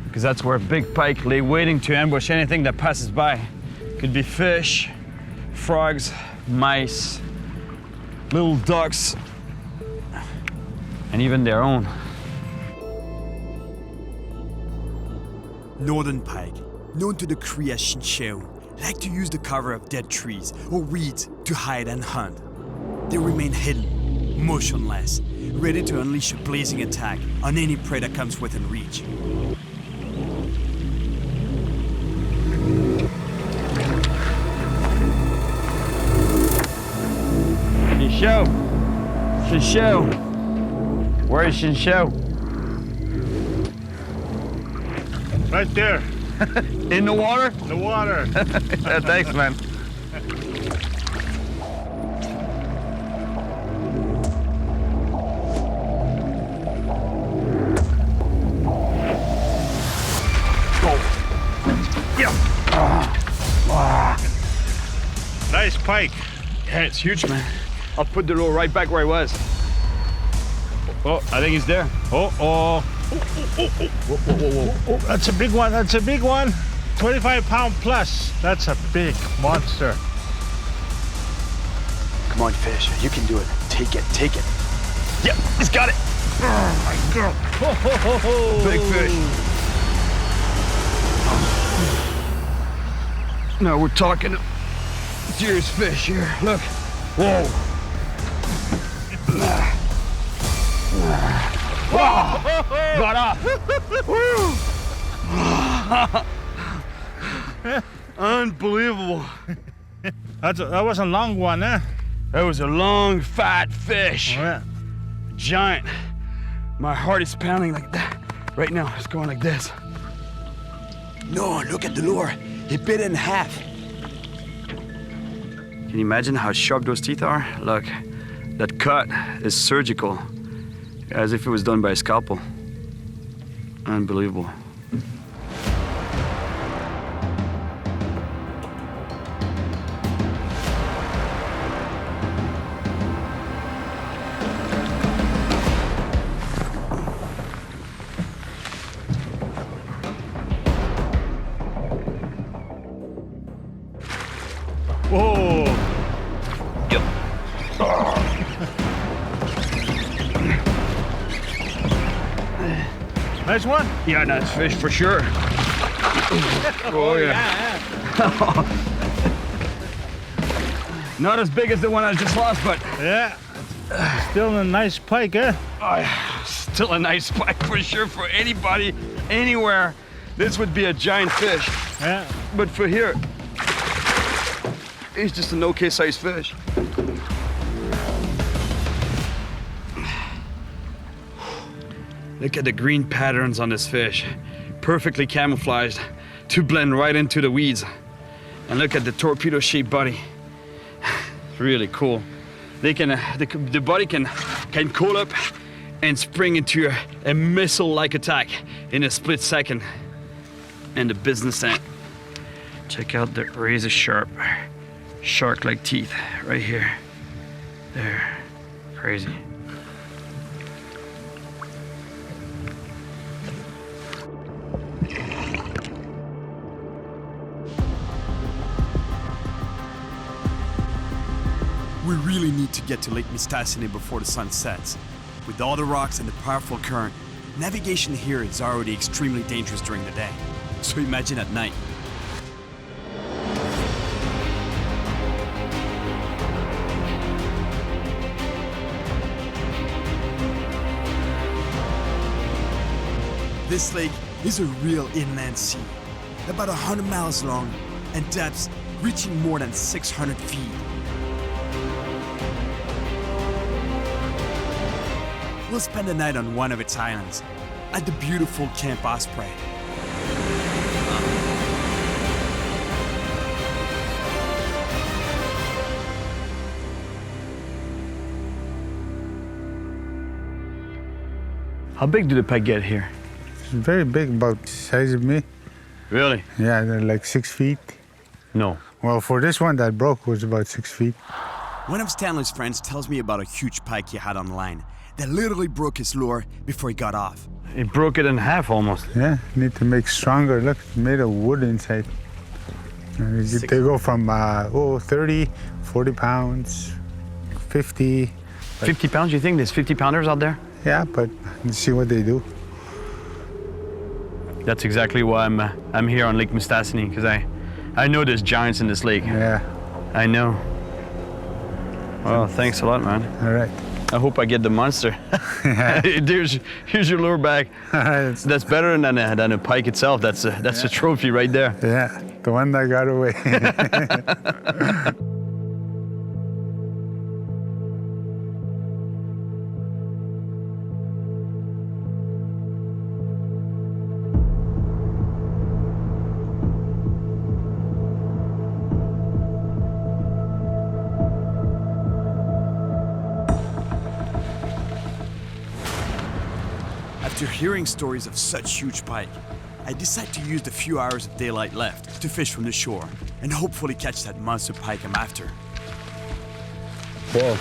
because that's where big pike lay waiting to ambush anything that passes by. Could be fish, frogs, mice, little ducks, and even their own. Northern pike, known to the Cree as chinchou, like to use the cover of dead trees or weeds to hide and hunt. They remain hidden, motionless, ready to unleash a blazing attack on any prey that comes within reach. Chinchou! Chinchou! Where is Chinchou? Right there, In the water? the water. Yeah, thanks, man. Nice pike. Yeah, it's huge, man. I'll put the lure right back where I was. Oh, I think he's there. Oh, that's a big one. That's a big one. 25-pound plus. That's a big monster. Come on, fish, you can do it. Take it, take it. Yep, he's got it. Oh my God. Big fish. No, we're talking serious fish here. Look. Whoa. Got off. Unbelievable. That was a long one, eh? That was a long, fat fish. Yeah. Giant. My heart is pounding like that. Right now, it's going like this. No, look at the lure. He bit it in half. Can you imagine how sharp those teeth are? Look, that cut is surgical, as if it was done by a scalpel. Unbelievable. Whoa. Yep. Nice one. Yeah, nice fish for sure. Oh, yeah. Not as big as the one I just lost, but Yeah. Still a nice pike, eh? still a nice pike for sure for anybody, anywhere. This would be a giant fish. Yeah. But for here, he's just an okay sized fish. Look at the green patterns on this fish. Perfectly camouflaged to blend right into the weeds. And look at the torpedo-shaped body. Really cool. They can, the body can curl up and spring into a missile-like attack in a split second. And the business end. Check out the razor-sharp, shark-like teeth right here. There, crazy. We really need to get to Lake Mistassini before the sun sets. With all the rocks and the powerful current, navigation here is already extremely dangerous during the day. So imagine at night. This lake is a real inland sea, about 100 miles long and depths reaching more than 600 feet. We'll spend the night on one of its islands, at the beautiful Camp Osprey. How big do the pike get here? It's very big, about the size of me. Really? Yeah, they're like 6 feet. No. Well, for this one that broke was about 6 feet. One of Stanley's friends tells me about a huge pike he had on the line that literally broke his lure before he got off. It broke it in half almost. Yeah, need to make stronger. Look, it's made of wood inside. They go from 30, 40 pounds, 50. 50 pounds? You think there's 50 pounders out there? Yeah, but let's see what they do. That's exactly why I'm here on Lake Mistassini, because I know there's giants in this lake. Yeah. I know. Well, thanks a lot, man. All right. I hope I get the monster. Here's your lure bag. That's better than a pike itself. That's a trophy right there. Yeah, the one that got away. After hearing stories of such huge pike, I decide to use the few hours of daylight left to fish from the shore and hopefully catch that monster pike I'm after. Whoa.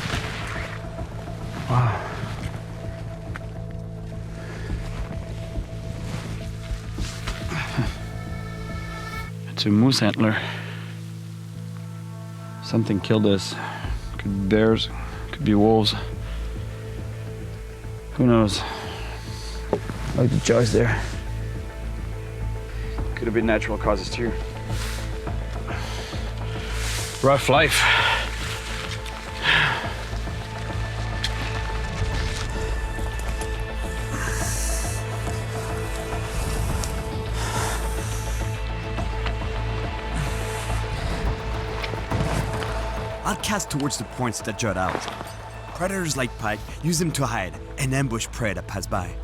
Wow. It's a moose antler. Something killed us. Could be bears, could be wolves. Who knows? Like the jaws there. Could have been natural causes too. Rough life. I'll cast towards the points that jut out. Predators like pike use them to hide and ambush prey that pass by.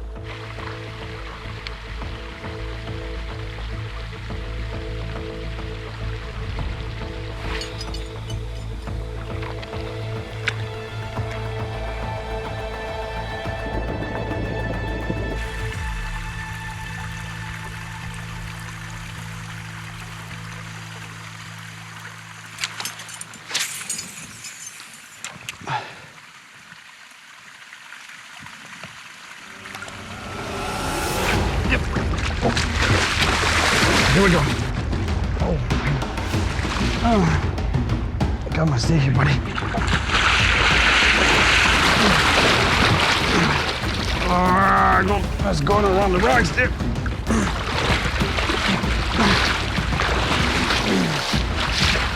Here we go. Oh, I got my stay here, buddy. That's going around the rocks there.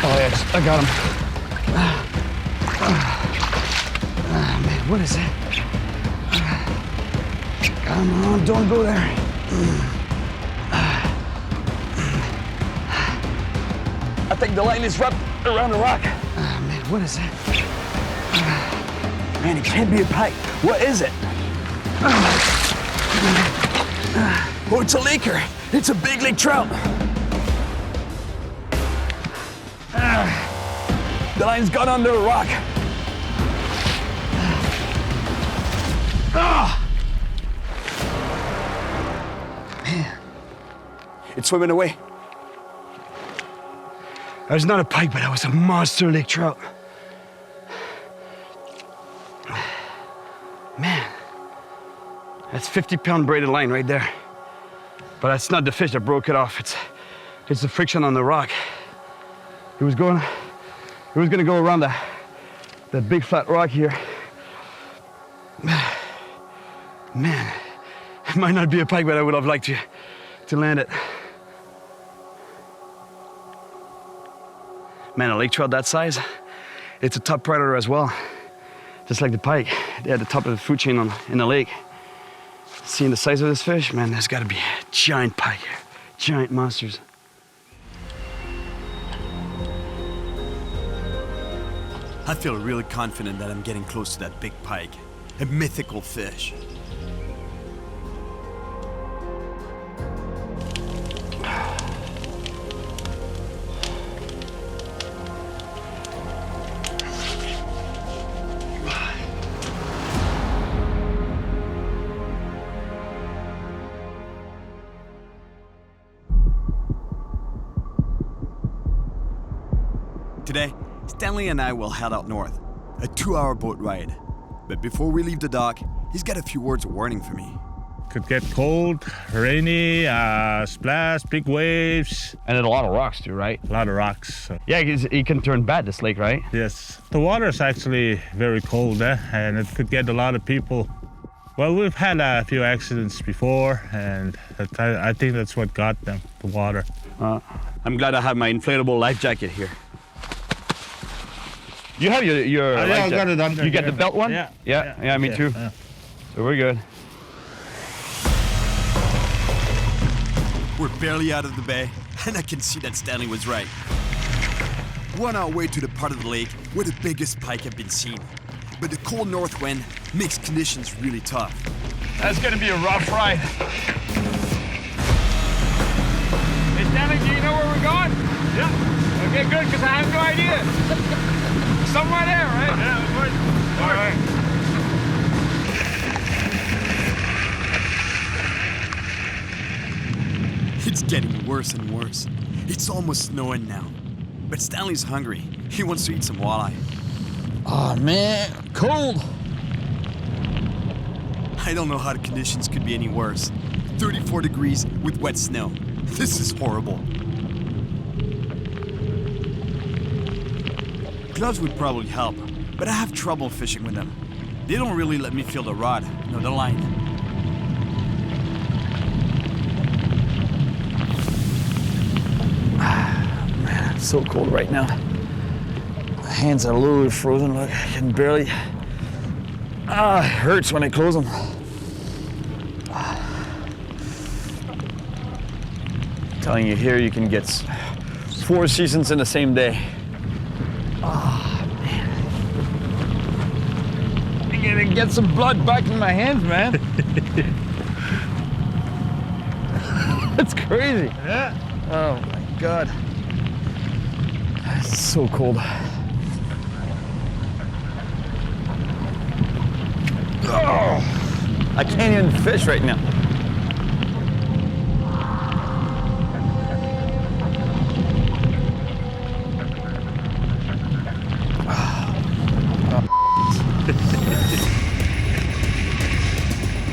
Oh yes, I got him. Man, what is that? Come on, don't go there. I think the line is wrapped around the rock. Man, what is that? Man, it can't be a pike. What is it? Oh, it's a laker. It's a big lake trout. The line's got under a rock. Man, it's swimming away. That was not a pike, but that was a monster lake trout. Man, that's 50-pound braided line right there. But that's not the fish that broke it off. It's the friction on the rock. It was gonna go around that big flat rock here. Man, it might not be a pike, but I would have liked to land it. Man, a lake trout that size, it's a top predator as well. Just like the pike, they're at the top of the food chain in the lake. Seeing the size of this fish, man, there's gotta be a giant pike here, giant monsters. I feel really confident that I'm getting close to that big pike, a mythical fish. Today, Stanley and I will head out north, a 2-hour boat ride. But before we leave the dock, he's got a few words of warning for me. Could get cold, rainy, splash, big waves. And then a lot of rocks too, right? A lot of rocks. So. Yeah, it can turn bad, this lake, right? Yes. The water is actually very cold, and it could get a lot of people. Well, we've had a few accidents before, and I think that's what got them, the water. I'm glad I have my inflatable life jacket here. You have your life I got jacket. it under You get here. the belt one? Yeah, me too. Yeah. So we're good. We're barely out of the bay, and I can see that Stanley was right. We're on our way to the part of the lake where the biggest pike have been seen. But the cold north wind makes conditions really tough. That's gonna be a rough ride. Hey, Stanley, do you know where we're going? Yeah. Okay, good, because I have no idea. Somewhere there, right? Yeah, all right. It's getting worse and worse. It's almost snowing now. But Stanley's hungry. He wants to eat some walleye. Oh man, cold. I don't know how the conditions could be any worse. 34 degrees with wet snow. This is horrible. Gloves would probably help, but I have trouble fishing with them. They don't really let me feel the rod, nor the line. Man, it's so cold right now. My hands are literally frozen. Look, I can barely. It hurts when I close them. I'm telling you, here you can get 4 seasons in the same day. I'm gonna get some blood back in my hands, man. That's crazy. Yeah. Oh my God. It's so cold. Oh, I can't even fish right now.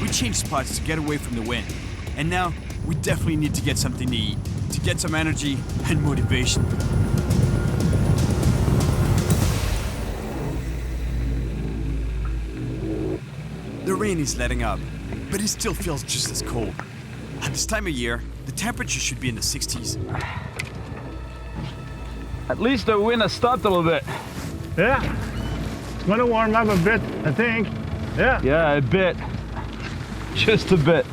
We changed spots to get away from the wind. And now, we definitely need to get something to eat, to get some energy and motivation. The rain is letting up, but it still feels just as cold. At this time of year, the temperature should be in the 60s. At least the wind has stopped a little bit. Yeah. It's gonna warm up a bit, I think. Yeah. Yeah, a bit. Just a bit.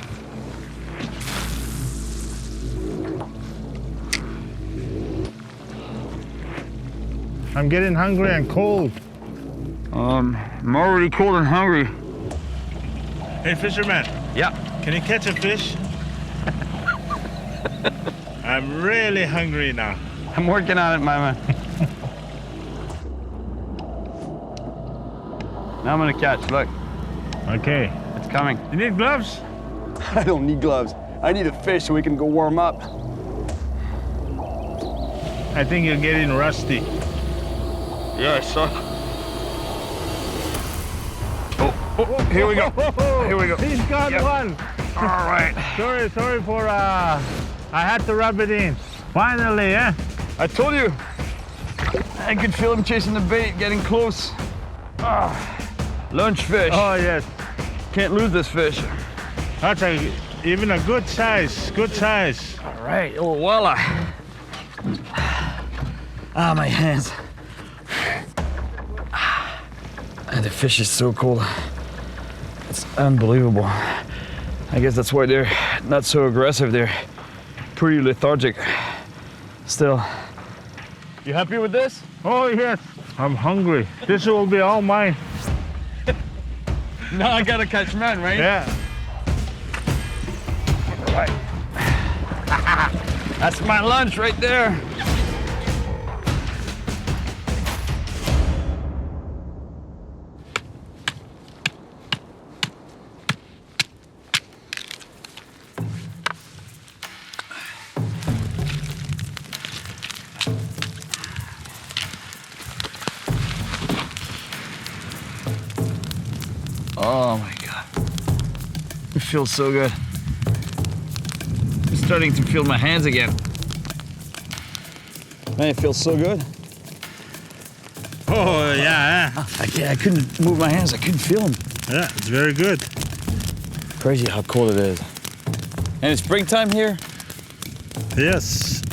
I'm getting hungry and cold. I'm already cold and hungry. Hey, fisherman. Yeah. Can you catch a fish? I'm really hungry now. I'm working on it, my man. Now I'm gonna catch, look. Okay. It's coming. You need gloves? I don't need gloves. I need a fish so we can go warm up. I think you're getting rusty. Yeah, I suck. Oh, here we go. Here we go. He's got one. All right. Sorry for, I had to rub it in. Finally, eh? I told you. I could feel him chasing the bait, getting close. Lunch fish. Oh yes, Can't lose this fish. that's even a good size. Good size. All right, oh walleye. Ah, my hands. And the fish is so cold. It's unbelievable. I guess that's why they're not so aggressive. They're pretty lethargic still. You happy with this? Oh yes, I'm hungry. This will be all mine. Now I gotta catch mine, right? Yeah. Right. That's my lunch right there. Oh my God. It feels so good. I'm starting to feel my hands again. Man, it feels so good. Oh yeah, I couldn't move my hands. I couldn't feel them. yeah. It's very good. Crazy how cold it is. And it's springtime here? Yes.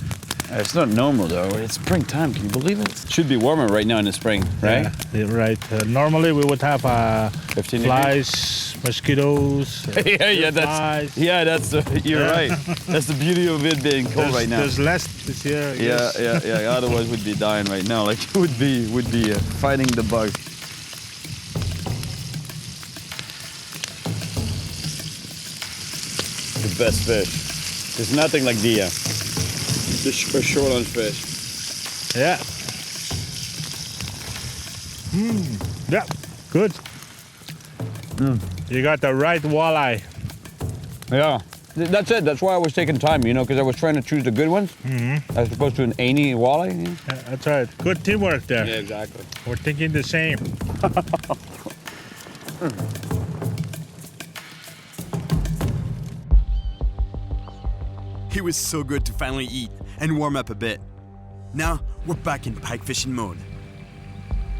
It's not normal though. It's springtime. Can you believe it? It should be warmer right now in the spring, right? Yeah, right. Normally we would have 15 flies, mosquitoes. That's you're right. That's the beauty of it being cold right now. There's less this year. Yeah. Otherwise, we'd be dying right now. Like would be fighting the bug. The best fish. There's nothing like the shoreline fish. Yeah. Yeah. Good. You got the right walleye. Yeah. That's it. That's why I was taking time, because I was trying to choose the good ones, as opposed to an any walleye. Yeah, that's right. Good teamwork there. Yeah, exactly. We're thinking the same. It was so good to finally eat and warm up a bit. Now, we're back in pike fishing mode.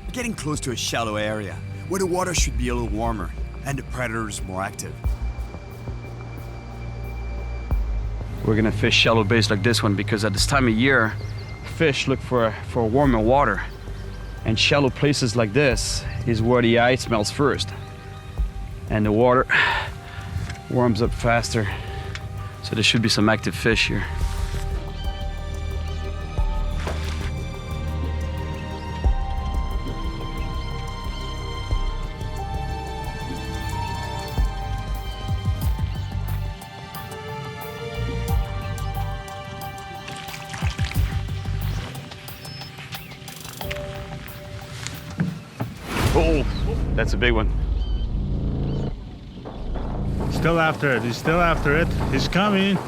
We're getting close to a shallow area where the water should be a little warmer and the predators more active. We're gonna fish shallow bays like this one because at this time of year, fish look for warmer water. And shallow places like this is where the ice melts first. And the water warms up faster. So there should be some active fish here. Oh, that's a big one. Still after it. He's still after it. He's coming.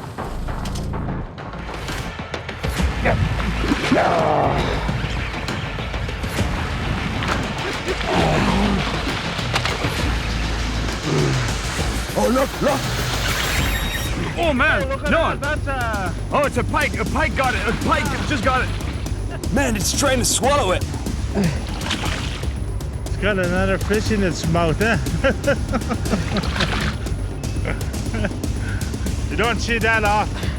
Oh, look! Oh, man! No! That's Oh, it's a pike! A pike got it! A pike just got it! Man, it's trying to swallow it! It's got another fish in its mouth, eh? You don't see that often.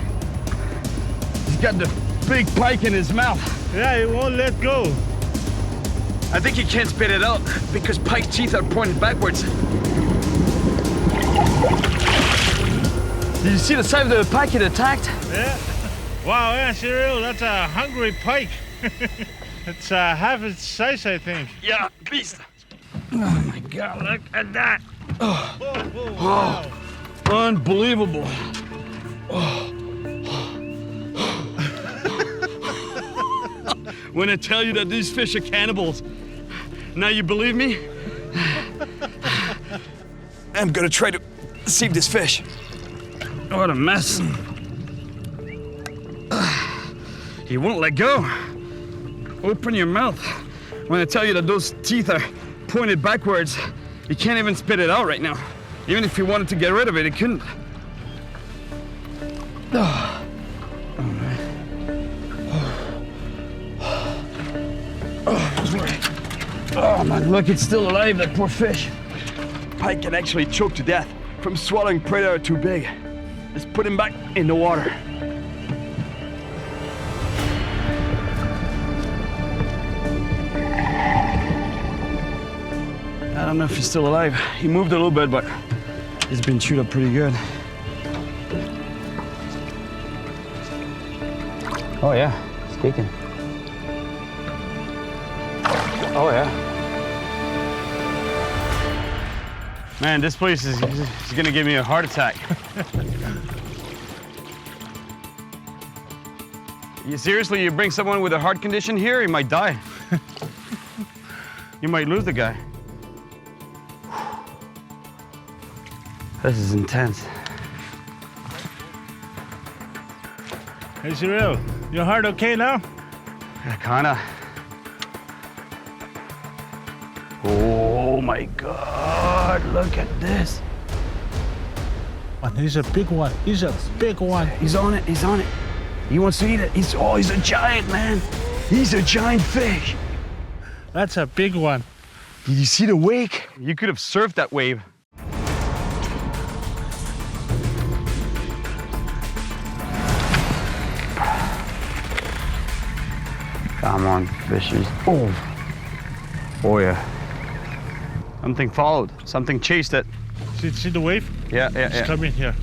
He's got the big pike in his mouth. Yeah, he won't let go. I think he can't spit it out because pike's teeth are pointed backwards. Did you see the size of the pike it attacked? Yeah. Wow, yeah, Cyril, that's a hungry pike. It's half its size, I think. Yeah, beast. Oh my God, look at that. Oh, wow. Unbelievable. When I tell you that these fish are cannibals, now you believe me? I'm gonna try to save this fish. What a mess. He won't let go. Open your mouth. When I tell you that those teeth are pointed backwards, you can't even spit it out right now. Even if you wanted to get rid of it, it couldn't. Oh, man. Oh, it's working. Oh. Oh man, look, it's still alive, that poor fish. Pike can actually choke to death from swallowing predator too big. Let's put him back in the water. I don't know if he's still alive. He moved a little bit, but he's been chewed up pretty good. Oh yeah, it's kicking. Oh yeah. Man, this place is gonna give me a heart attack. You bring someone with a heart condition here, he might die. You might lose the guy. This is intense. Hey, Cyril, your heart okay now? Yeah, kinda. Oh my God, look at this. He's a big one. He's a big one. He's on it, he's on it. He wants to eat it. He's a giant, man. He's a giant fish. That's a big one. Did you see the wake? You could have surfed that wave. Come on, fishies. Oh yeah. Something followed. Something chased it. See the wave? Yeah. It's coming here.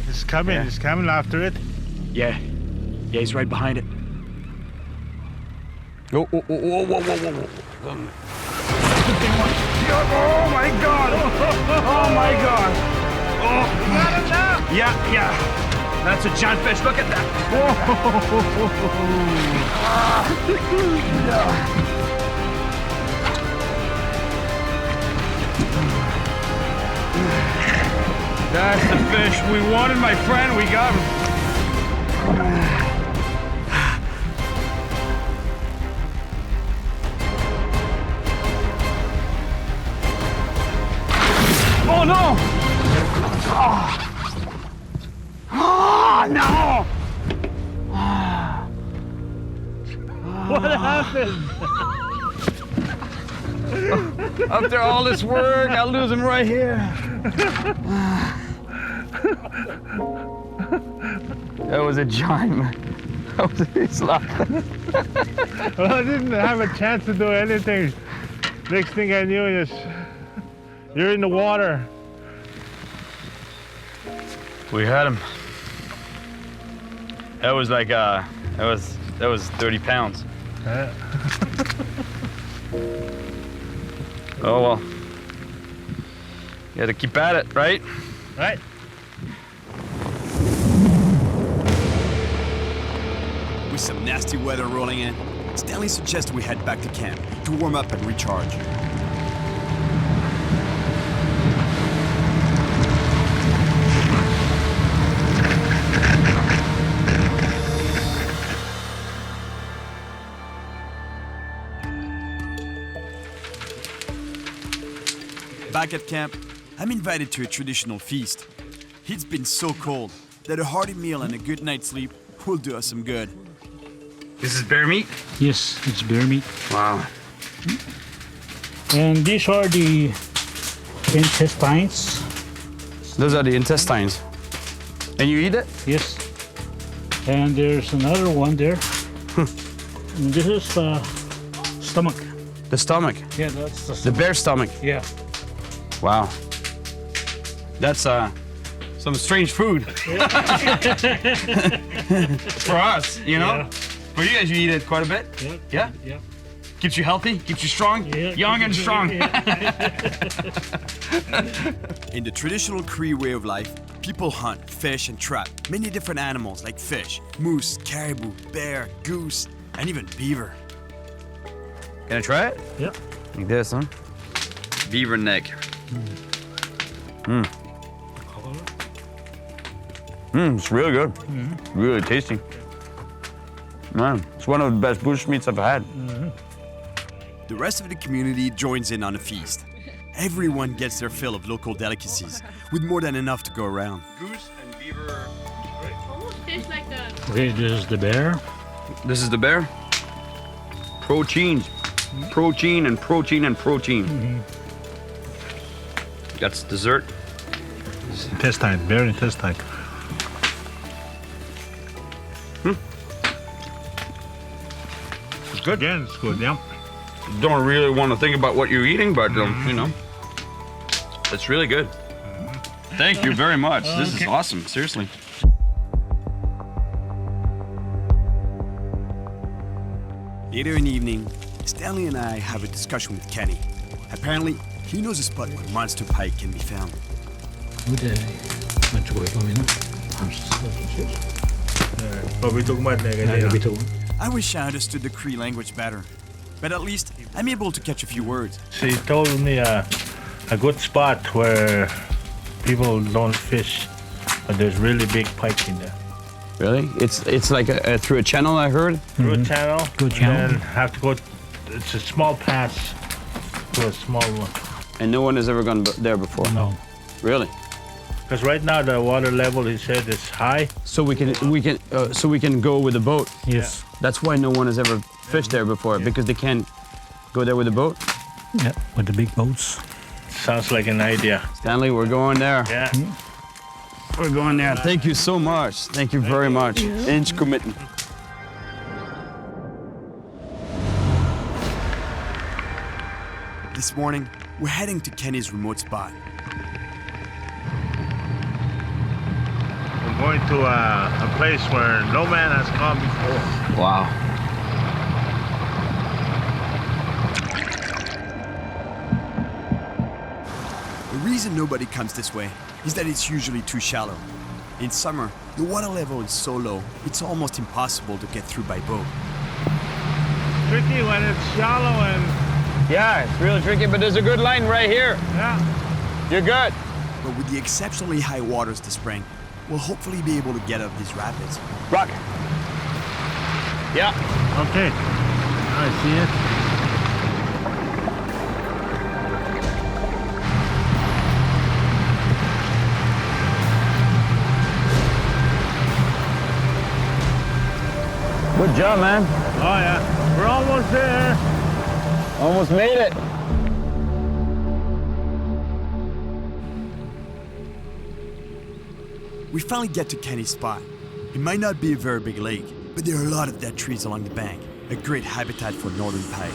It's coming. Yeah. It's coming after it. Yeah, he's right behind it. Oh my God! Oh my God! Oh. You got it now? Yeah. That's a giant fish. Look at that. That's the fish we wanted, my friend. We got him. Oh no! Oh no! What happened? After all this work, I'll lose him right here. That was a giant, man. That was a big slap. Well, I didn't have a chance to do anything. Next thing I knew is you're in the water. We had him. That was like that was 30 pounds. Yeah. Oh well. You had to keep at it, right? Right. With some nasty weather rolling in, Stanley suggests we head back to camp to warm up and recharge. Back at camp, I'm invited to a traditional feast. It's been so cold that a hearty meal and a good night's sleep will do us some good. This is bear meat? Yes, it's bear meat. Wow. And these are the intestines. Those are the intestines. And you eat it? Yes. And there's another one there. And this is the stomach. The stomach? Yeah, that's the The stomach. bear stomach? Yeah. Wow. That's some strange food. For us, you know? Yeah. For you guys, you eat it quite a bit? Yeah. Yeah? Yeah. Keeps you healthy, keeps you strong, Yeah, young and strong. In the traditional Cree way of life, people hunt, fish, and trap many different animals like fish, moose, caribou, bear, goose, and even beaver. Can I try it? Yeah. Like this, huh? Beaver neck. It's really good. Really tasty. Man, it's one of the best bush meats I've had. The rest of the community joins in on the feast. Everyone gets their fill of local delicacies, with more than enough to go around. Goose and beaver. Almost tastes like the... Okay, this is the bear. This is the bear. Proteins. Protein and protein and protein. That's dessert. Intestine, bare intestine. It's good. Again, it's good, yeah. Don't really want to think about what you're eating, but you know, it's really good. Thank you very much. This is awesome, seriously. Later in the evening, Stanley and I have a discussion with Kenny. Apparently, he knows a spot where monster pike can be found. I wish I understood the Cree language better, but at least I'm able to catch a few words. She told me a good spot where people don't fish, but there's really big pike in there. Really? It's like through a channel, I heard? Through a channel. Through a channel. And have to go, it's a small pass to a small one. And no one has ever gone there before? No. Really? Because right now the water level, he said, is high. So we can go with a boat? Yes. That's why no one has ever fished there before, because they can't go there with a boat? Yeah, with the big boats. Sounds like an idea. Stanley, we're going there. Yeah. We're going there. Thank you so much. Thank you very much. Inch commitment. This morning, we're heading to Kenny's remote spot. We're going to a place where no man has gone before. Wow. The reason nobody comes this way is that it's usually too shallow. In summer, the water level is so low, it's almost impossible to get through by boat. Tricky when it's shallow and... Yeah, it's really tricky, but there's a good line right here. Yeah. You're good. But with the exceptionally high waters this spring, we'll hopefully be able to get up these rapids. Rock. Yeah. Okay. I see it. Good job, man. Oh yeah, we're almost there. Almost made it. We finally get to Kenny's spot. It might not be a very big lake, but there are a lot of dead trees along the bank, a great habitat for northern pike.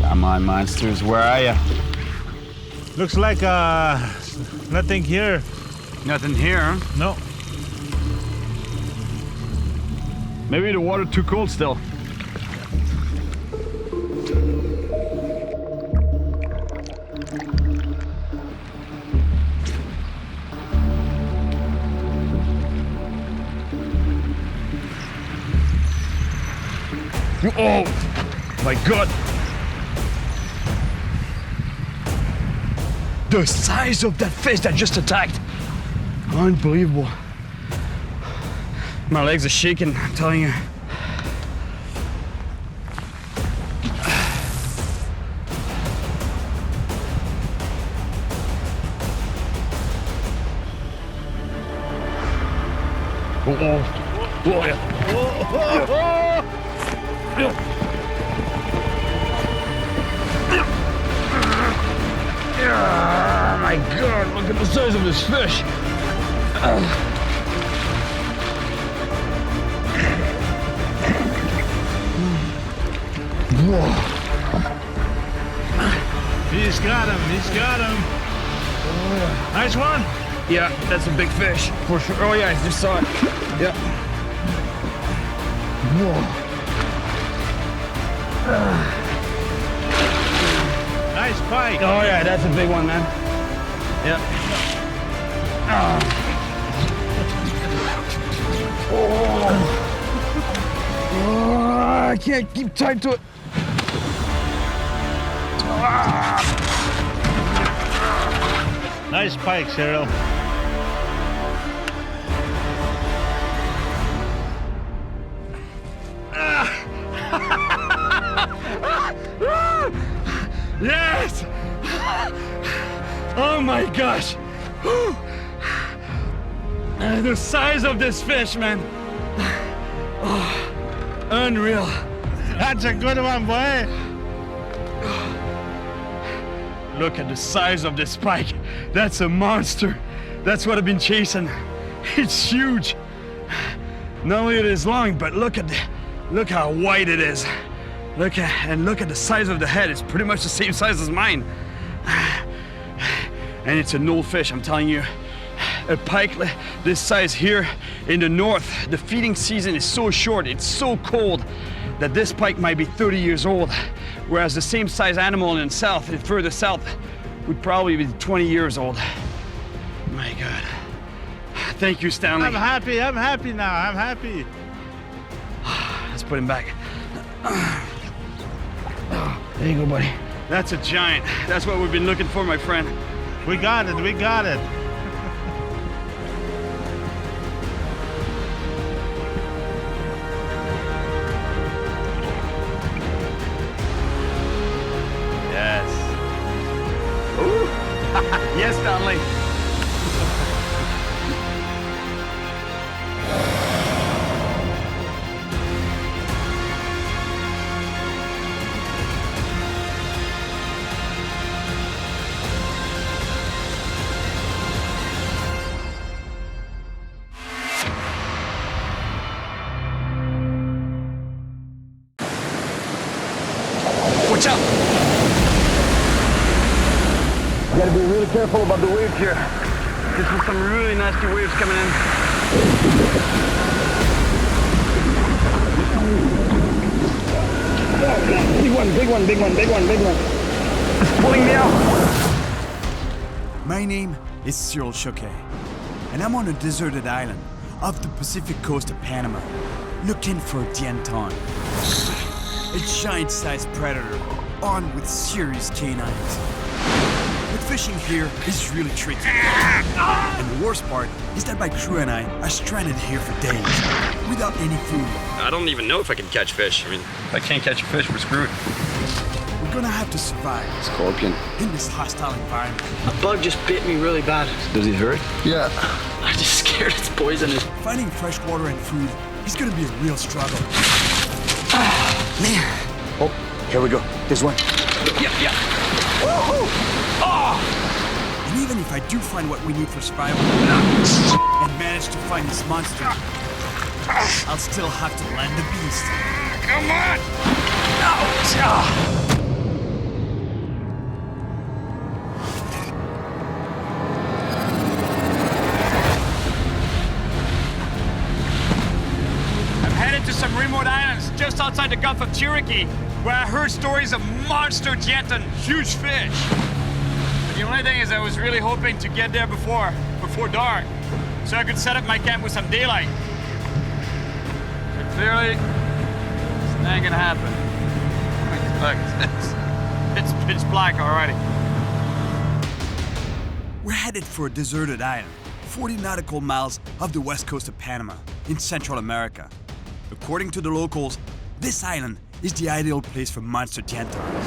Come on, monsters, where are you? Looks like nothing here. Nothing here, huh? No. Maybe the water too cold still. Oh my God! The size of that fish that just attacked! Unbelievable. My legs are shaking, I'm telling you. Oh my God, look at the size of this fish. Whoa. He's got him, he's got him. Nice one. Yeah, that's a big fish, for sure. Oh yeah, I just saw it. Yeah. Whoa. Nice pike. Oh yeah, that's a big one, man. Yeah. Oh, I can't keep tight to it. Nice pike, Cyril. Yes! Oh my gosh! The size of this fish, man. Oh, unreal. That's a good one, boy. Look at the size of this pike. That's a monster. That's what I've been chasing. It's huge. Not only it is long, but look how wide it is. Look at the size of the head. It's pretty much the same size as mine. And it's an old fish, I'm telling you. A pike this size here in the north, the feeding season is so short, it's so cold that this pike might be 30 years old, whereas the same size animal in the south, further south, would probably be 20 years old. My God. Thank you, Stanley. I'm happy now, I'm happy. Let's put him back. There you go, buddy. That's a giant. That's what we've been looking for, my friend. We got it, we got it. Yes. Ooh. Yes, Stanley. Watch out! You gotta be really careful about the waves here. There's some really nasty waves coming in. Big one. It's pulling me out. My name is Cyril Choquet, and I'm on a deserted island off the Pacific coast of Panama, looking for a dienton. A giant-sized predator armed with serious canines. But fishing here is really tricky. And the worst part is that my crew and I are stranded here for days, without any food. I don't even know if I can catch fish. I mean, if I can't catch a fish, we're screwed. We're gonna have to survive. Scorpion. In this hostile environment. A bug just bit me really bad. Does it hurt? Yeah. I'm just scared it's poisonous. Finding fresh water and food is gonna be a real struggle. Man. Oh, here we go. This one. Yeah. Woohoo! Oh! And even if I do find what we need for survival, and manage to find this monster, I'll still have to land the beast. Come on! Ouch! I'm headed to some remote islands just outside the Gulf of Cherokee, where I heard stories of monster dienton, huge fish. But the only thing is I was really hoping to get there before dark, so I could set up my camp with some daylight. But clearly, it's not gonna happen. Look, it's pitch black already. We're headed for a deserted island, 40 nautical miles off the west coast of Panama, in Central America. According to the locals, this island is the ideal place for monster dientons.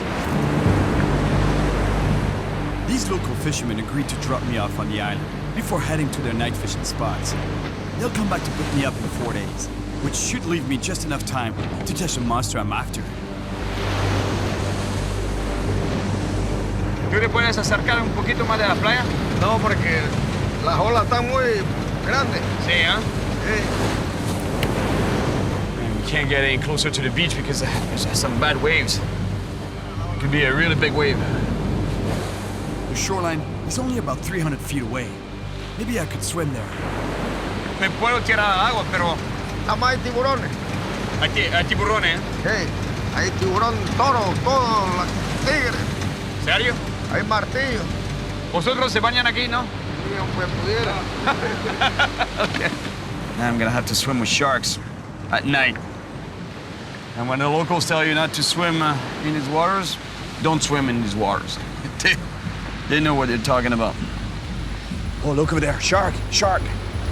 These local fishermen agreed to drop me off on the island before heading to their night fishing spots. They'll come back to pick me up in 4 days, which should leave me just enough time to catch the monster I'm after. ¿Tú te puedes acercar un poquito más de la playa? No, porque las olas están muy grandes. Sí, ¿eh? Sí. We can't get any closer to the beach because there's some bad waves. It could be a really big wave. The shoreline is only about 300 feet away. Maybe I could swim there. Me puedo tirar al agua, pero Además hay tiburones. hay tiburones, ¿eh? Sí. Hay tiburón, toro, todo, tigres. ¿Serio? Hay martillos. Vosotros se bañan aquí, ¿no? Sí, aunque pudiera. Okay. Now I'm gonna have to swim with sharks at night. And when the locals tell you not to swim in these waters, don't swim in these waters. They know what they're talking about. Oh, look over there. Shark. Shark.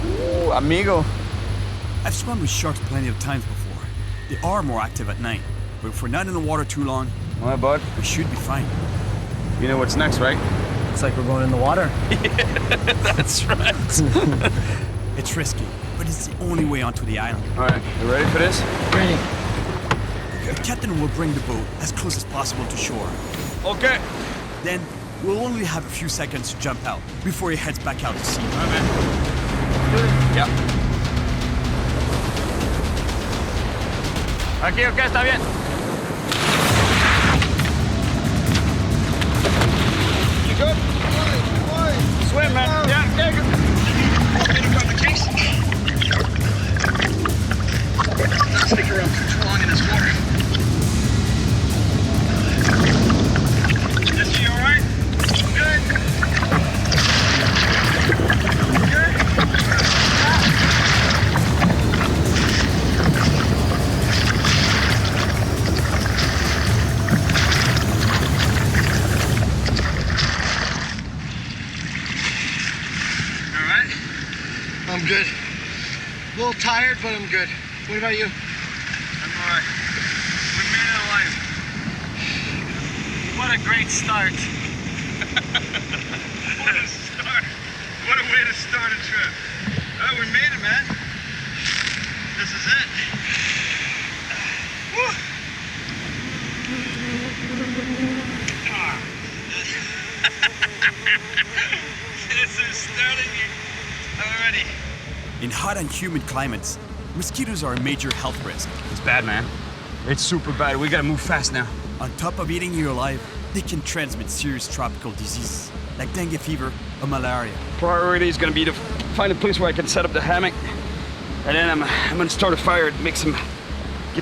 Oh, amigo. I've swum with sharks plenty of times before. They are more active at night, but if we're not in the water too long, All right, bud. we should be fine. You know what's next, right? Looks like we're going in the water. That's right. It's risky, but it's the only way onto the island. All right, you ready for this? Ready. The captain will bring the boat as close as possible to shore. Okay. Then, we'll only have a few seconds to jump out before he heads back out to sea. All right, man. Yeah. Aquí, ok, está bien. You good? Swim, man. Yeah, yeah, good. Not stick around too long in this water. Is she all right? Good. Good. All right. I'm good. A little tired, but I'm good. What about you? I'm all right. We made it alive. What a great start. What a start. What a way to start a trip. Oh, we made it, man. This is it. Woo. This is starting already. In hot and humid climates, mosquitoes are a major health risk. It's bad, man. It's super bad. We gotta move fast now. On top of eating you alive, they can transmit serious tropical diseases like dengue fever or malaria. Priority is gonna be to find a place where I can set up the hammock, and then I'm gonna start a fire to get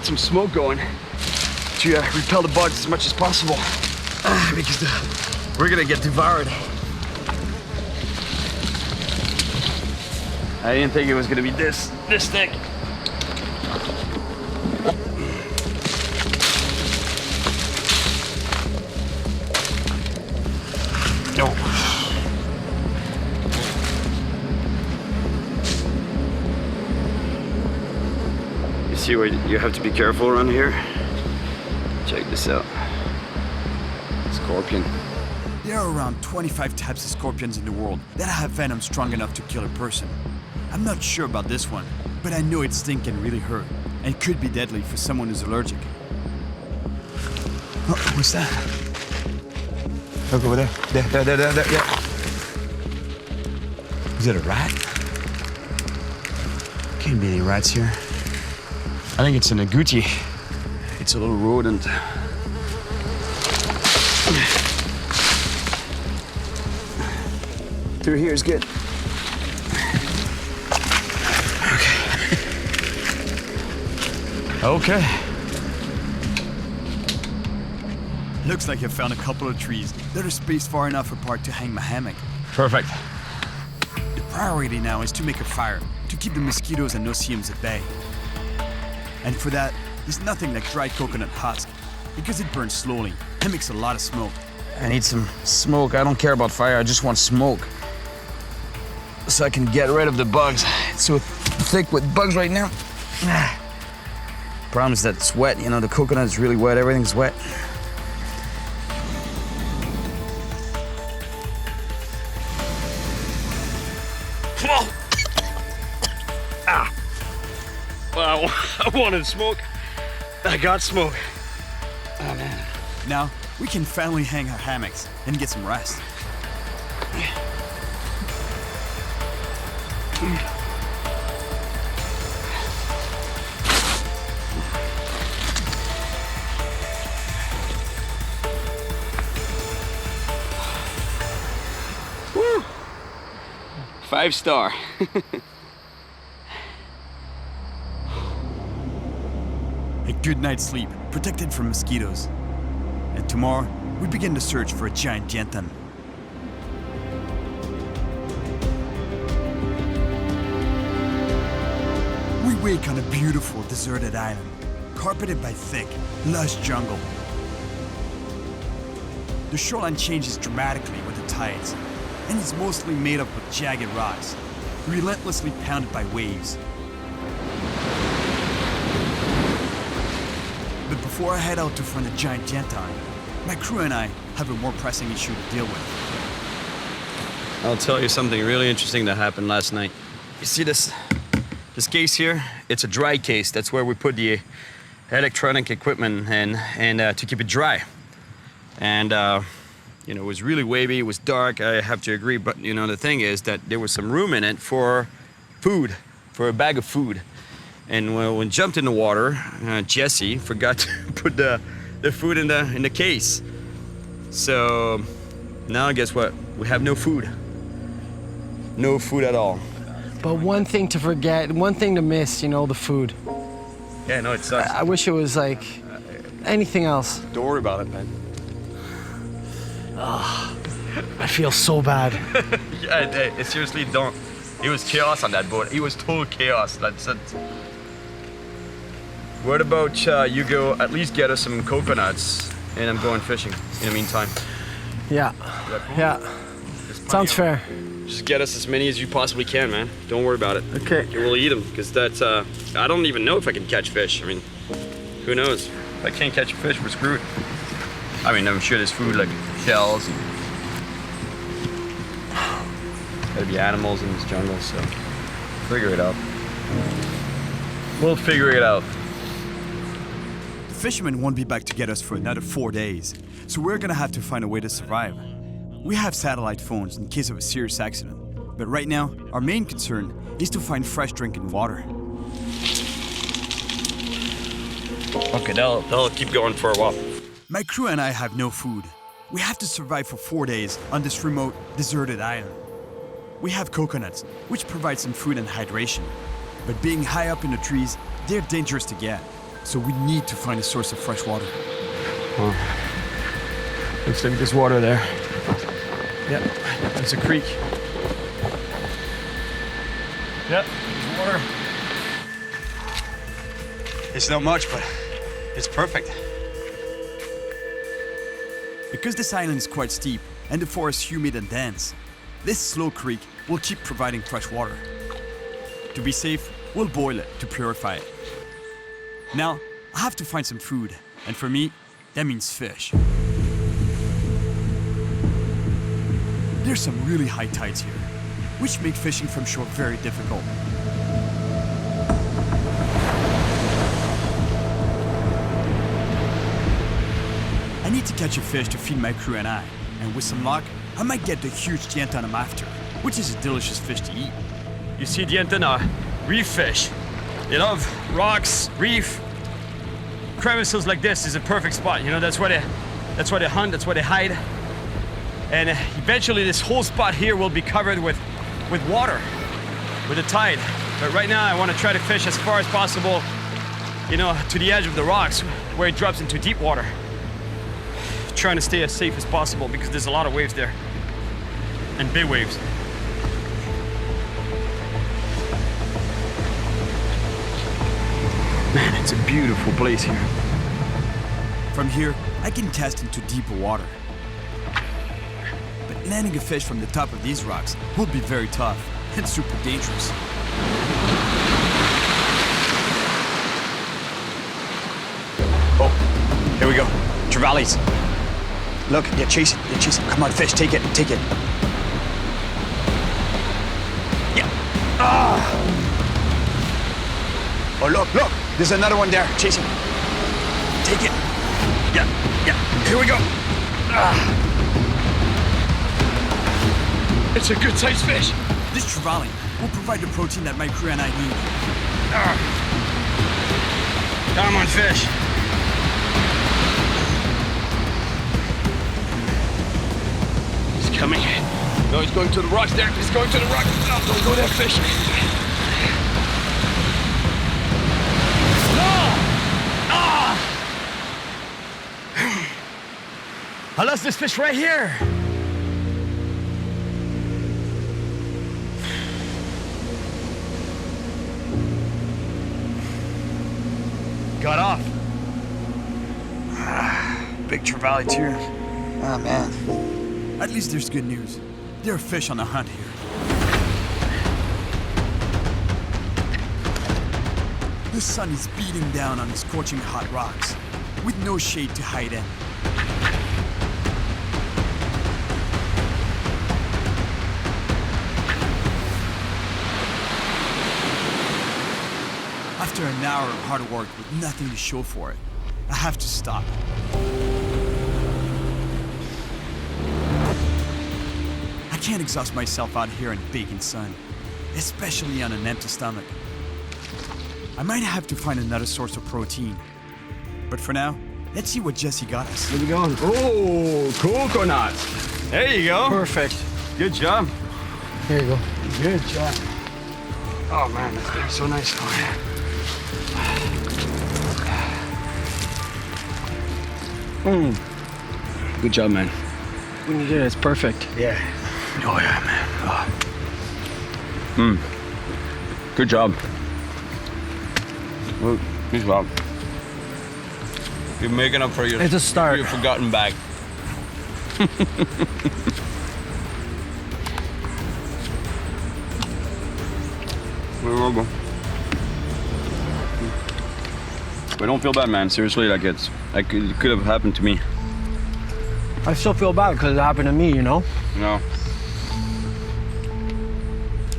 some smoke going to repel the bugs as much as possible, because we're gonna get devoured. I didn't think it was gonna be this thick. No. You see where you have to be careful around here? Check this out. Scorpion. There are around 25 types of scorpions in the world that have venom strong enough to kill a person. I'm not sure about this one, but I know its sting can really hurt and could be deadly for someone who's allergic. Oh, what's that? Look over there. There, yeah. Is it a rat? Can't be any rats here. I think it's an agouti. It's a little rodent. Through here is good. Okay. Looks like I found a couple of trees that are spaced far enough apart to hang my hammock. Perfect. The priority now is to make a fire to keep the mosquitoes and no-see-ums at bay. And for that, there's nothing like dry coconut husk because it burns slowly and makes a lot of smoke. I need some smoke. I don't care about fire. I just want smoke, so I can get rid of the bugs. It's so thick with bugs right now. Problem is that it's wet. You know, the coconut is really wet. Everything's wet. Ah. Well, I wanted smoke. I got smoke. Oh, man. Now, we can finally hang our hammocks and get some rest. Woo! 5-star. A good night's sleep, protected from mosquitoes. And tomorrow, we begin the search for a giant jantan. We wake on a beautiful deserted island, carpeted by thick, lush jungle. The shoreline changes dramatically with the tides, and it's mostly made up of jagged rocks, relentlessly pounded by waves. But before I head out to find the giant jantan, my crew and I have a more pressing issue to deal with. I'll tell you something really interesting that happened last night. You see this case here? It's a dry case. That's where we put the electronic equipment and to keep it dry. And you know, it was really wavy, it was dark, I have to agree, but you know, the thing is that there was some room in it for food, for a bag of food. And when we jumped in the water, Jesse forgot to put the food in the case. So now guess what? We have no food. No food at all. But one thing to forget, one thing to miss, you know, the food. Yeah, no, it sucks. I wish it was like anything else. Don't worry about it, man. Oh, I feel so bad. Yeah, seriously, don't. It was chaos on that boat. It was total chaos. That's it. What about you go at least get us some coconuts, and I'm going fishing in the meantime. Yeah, yeah. Sounds fair. Just get us as many as you possibly can, man. Don't worry about it. Okay. And we'll eat them, because that's, I don't even know if I can catch fish. I mean, who knows? If I can't catch a fish, we're screwed. I mean, I'm sure there's food like shells. And gotta be animals in this jungle, so figure it out. We'll figure it out. The fishermen won't be back to get us for another 4 days, so we're gonna have to find a way to survive. We have satellite phones in case of a serious accident, but right now, our main concern is to find fresh drinking water. Okay, that'll keep going for a while. My crew and I have no food. We have to survive for 4 days on this remote, deserted island. We have coconuts, which provide some food and hydration, but being high up in the trees, they're dangerous to get, so we need to find a source of fresh water. Oh. Looks like there's water there. Yep, it's a creek. Yep, there's water. It's not much, but it's perfect. Because this island is quite steep and the forest humid and dense, this slow creek will keep providing fresh water. To be safe, we'll boil it to purify it. Now, I have to find some food, and for me, that means fish. There's some really high tides here, which make fishing from shore very difficult. I need to catch a fish to feed my crew and I, and with some luck, I might get the huge jantan I'm after, which is a delicious fish to eat. You see, jantan are reef fish. They love rocks, reef. Crevices like this is a perfect spot. You know, that's where they hunt, that's where they hide. And eventually this whole spot here will be covered with water, with the tide. But right now I want to try to fish as far as possible, you know, to the edge of the rocks where it drops into deep water. Trying to stay as safe as possible because there's a lot of waves there. And big waves. Man, it's a beautiful place here. From here, I can cast into deeper water. But landing a fish from the top of these rocks will be very tough and super dangerous. Oh, here we go. Trevallies. Look, they're chasing. Come on, fish, take it. Yeah. Ah. Oh, look, there's another one there, chasing. Take it. Yeah, here we go. Ah. It's a good sized fish. This trevally will provide the protein that my crew and I need. Ah. Come on, fish. Coming. No, he's going to the rocks there. He's going to the rocks. No, don't go there, fish. No! Ah! I lost this fish right here. Got off. Big trevally too. Oh, man. At least there's good news. There are fish on the hunt here. The sun is beating down on the scorching hot rocks, with no shade to hide in. After an hour of hard work with nothing to show for it, I have to stop. I can't exhaust myself out here in the baking sun, especially on an empty stomach. I might have to find another source of protein. But for now, let's see what Jesse got us. Where we going? Oh, coconut. There you go. Perfect. Good job. Here you go. Good job. Oh man, that's gonna be so nice. Oh, yeah. Good job, man. When you did it, it's perfect. Yeah. Oh yeah, man. Good job. Good job. You're making up for your. It's a start. Your forgotten bag. But don't feel bad, man. Seriously, like it could have happened to me. I still feel bad because it happened to me, you know? No.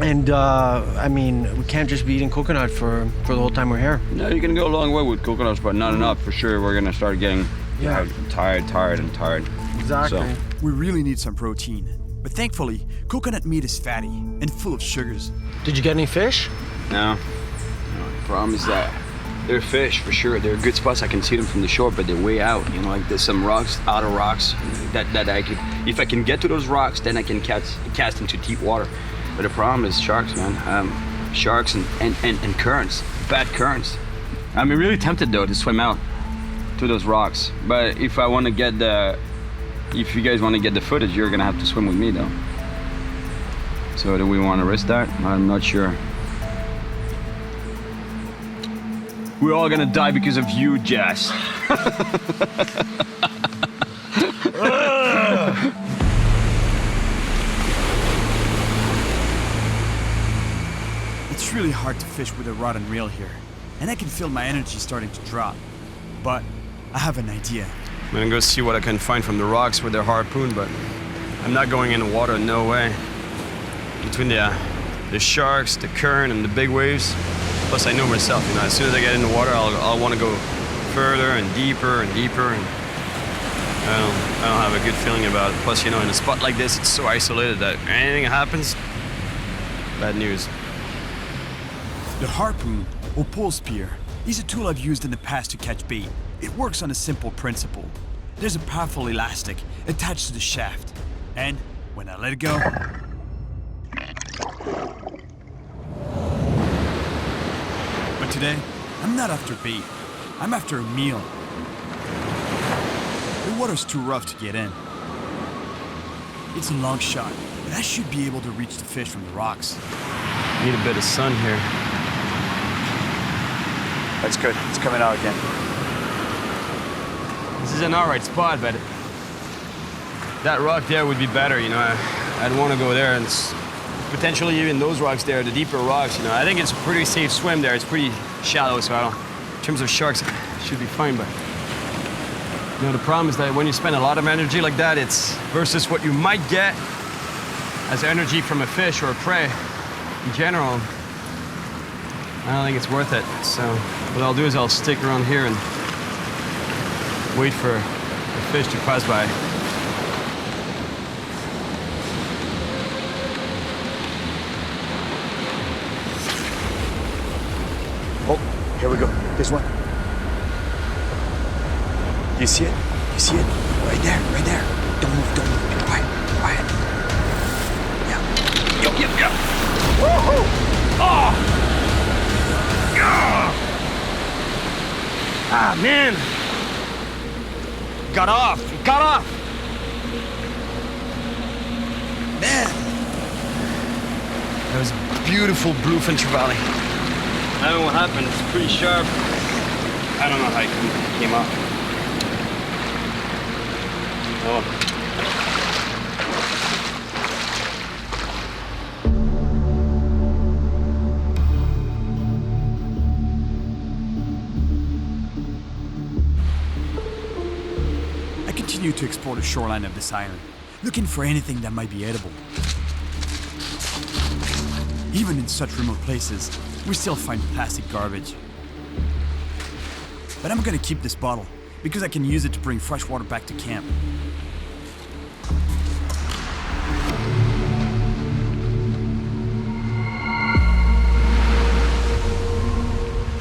And, I mean, we can't just be eating coconut for the whole time we're here. No, you can go a long way with coconuts, but not enough for sure. We're gonna start getting tired. Exactly. So. We really need some protein. But thankfully, coconut meat is fatty and full of sugars. Did you get any fish? No. The problem is that they're fish for sure. They're good spots. I can see them from the shore, but they're way out. You know, like there's some rocks, outer rocks, that I could. If I can get to those rocks, then I can cast into deep water. But the problem is sharks, man. Sharks and currents, bad currents. I'm really tempted though to swim out to those rocks. But if you guys want to get the footage, you're gonna have to swim with me though. So do we want to risk that? I'm not sure. We're all gonna die because of you, Jess. It's really hard to fish with a rod and reel here, and I can feel my energy starting to drop. But I have an idea. I'm gonna go see what I can find from the rocks with the harpoon, but I'm not going in the water, no way. Between the sharks, the current, and the big waves, plus I know myself, you know, as soon as I get in the water, I'll want to go further and deeper, and I don't have a good feeling about it. Plus, you know, in a spot like this, it's so isolated that anything happens, bad news. The harpoon, or pole spear, is a tool I've used in the past to catch bait. It works on a simple principle. There's a powerful elastic attached to the shaft, and when I let it go, but today, I'm not after bait. I'm after a meal. The water's too rough to get in. It's a long shot, but I should be able to reach the fish from the rocks. Need a bit of sun here. That's good. It's coming out again. This is an alright spot, but that rock there would be better, you know. I'd want to go there, and potentially even those rocks there, the deeper rocks, you know. I think it's a pretty safe swim there. It's pretty shallow, so in terms of sharks, it should be fine, but you know, the problem is that when you spend a lot of energy like that, it's versus what you might get as energy from a fish or a prey in general. I don't think it's worth it. So what I'll do is I'll stick around here and wait for the fish to pass by. Oh, here we go. This one. You see it? You see it? Right there, right there. Don't move, don't move. Be quiet, quiet. Yeah. Yep. Woohoo! Oh! Ah, man! Got off! Man! That was a beautiful bluefin trevally. I don't know what happened. It's pretty sharp. I don't know how it came up. Oh. continue to explore the shoreline of this island, looking for anything that might be edible. Even in such remote places, we still find plastic garbage. But I'm gonna keep this bottle, because I can use it to bring fresh water back to camp.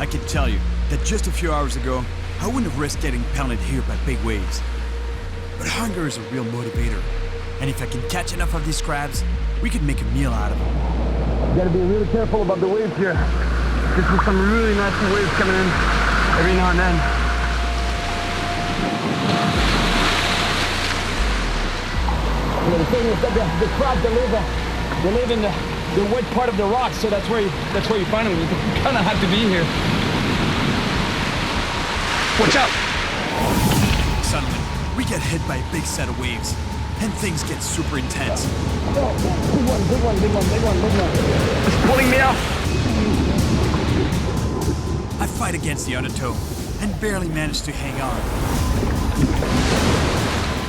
I can tell you that just a few hours ago, I wouldn't have risked getting pounded here by big waves. But hunger is a real motivator, and if I can catch enough of these crabs, we could make a meal out of them. You gotta be really careful about the waves here. There's some really nasty waves coming in every now and then. Yeah, the thing is that the crabs, they live in the wet part of the rocks, so that's where you find them. You kind of have to be here. Watch out! Suddenly, we get hit by a big set of waves, and things get super intense. Oh, big one. It's pulling me out. I fight against the undertow, and barely manage to hang on.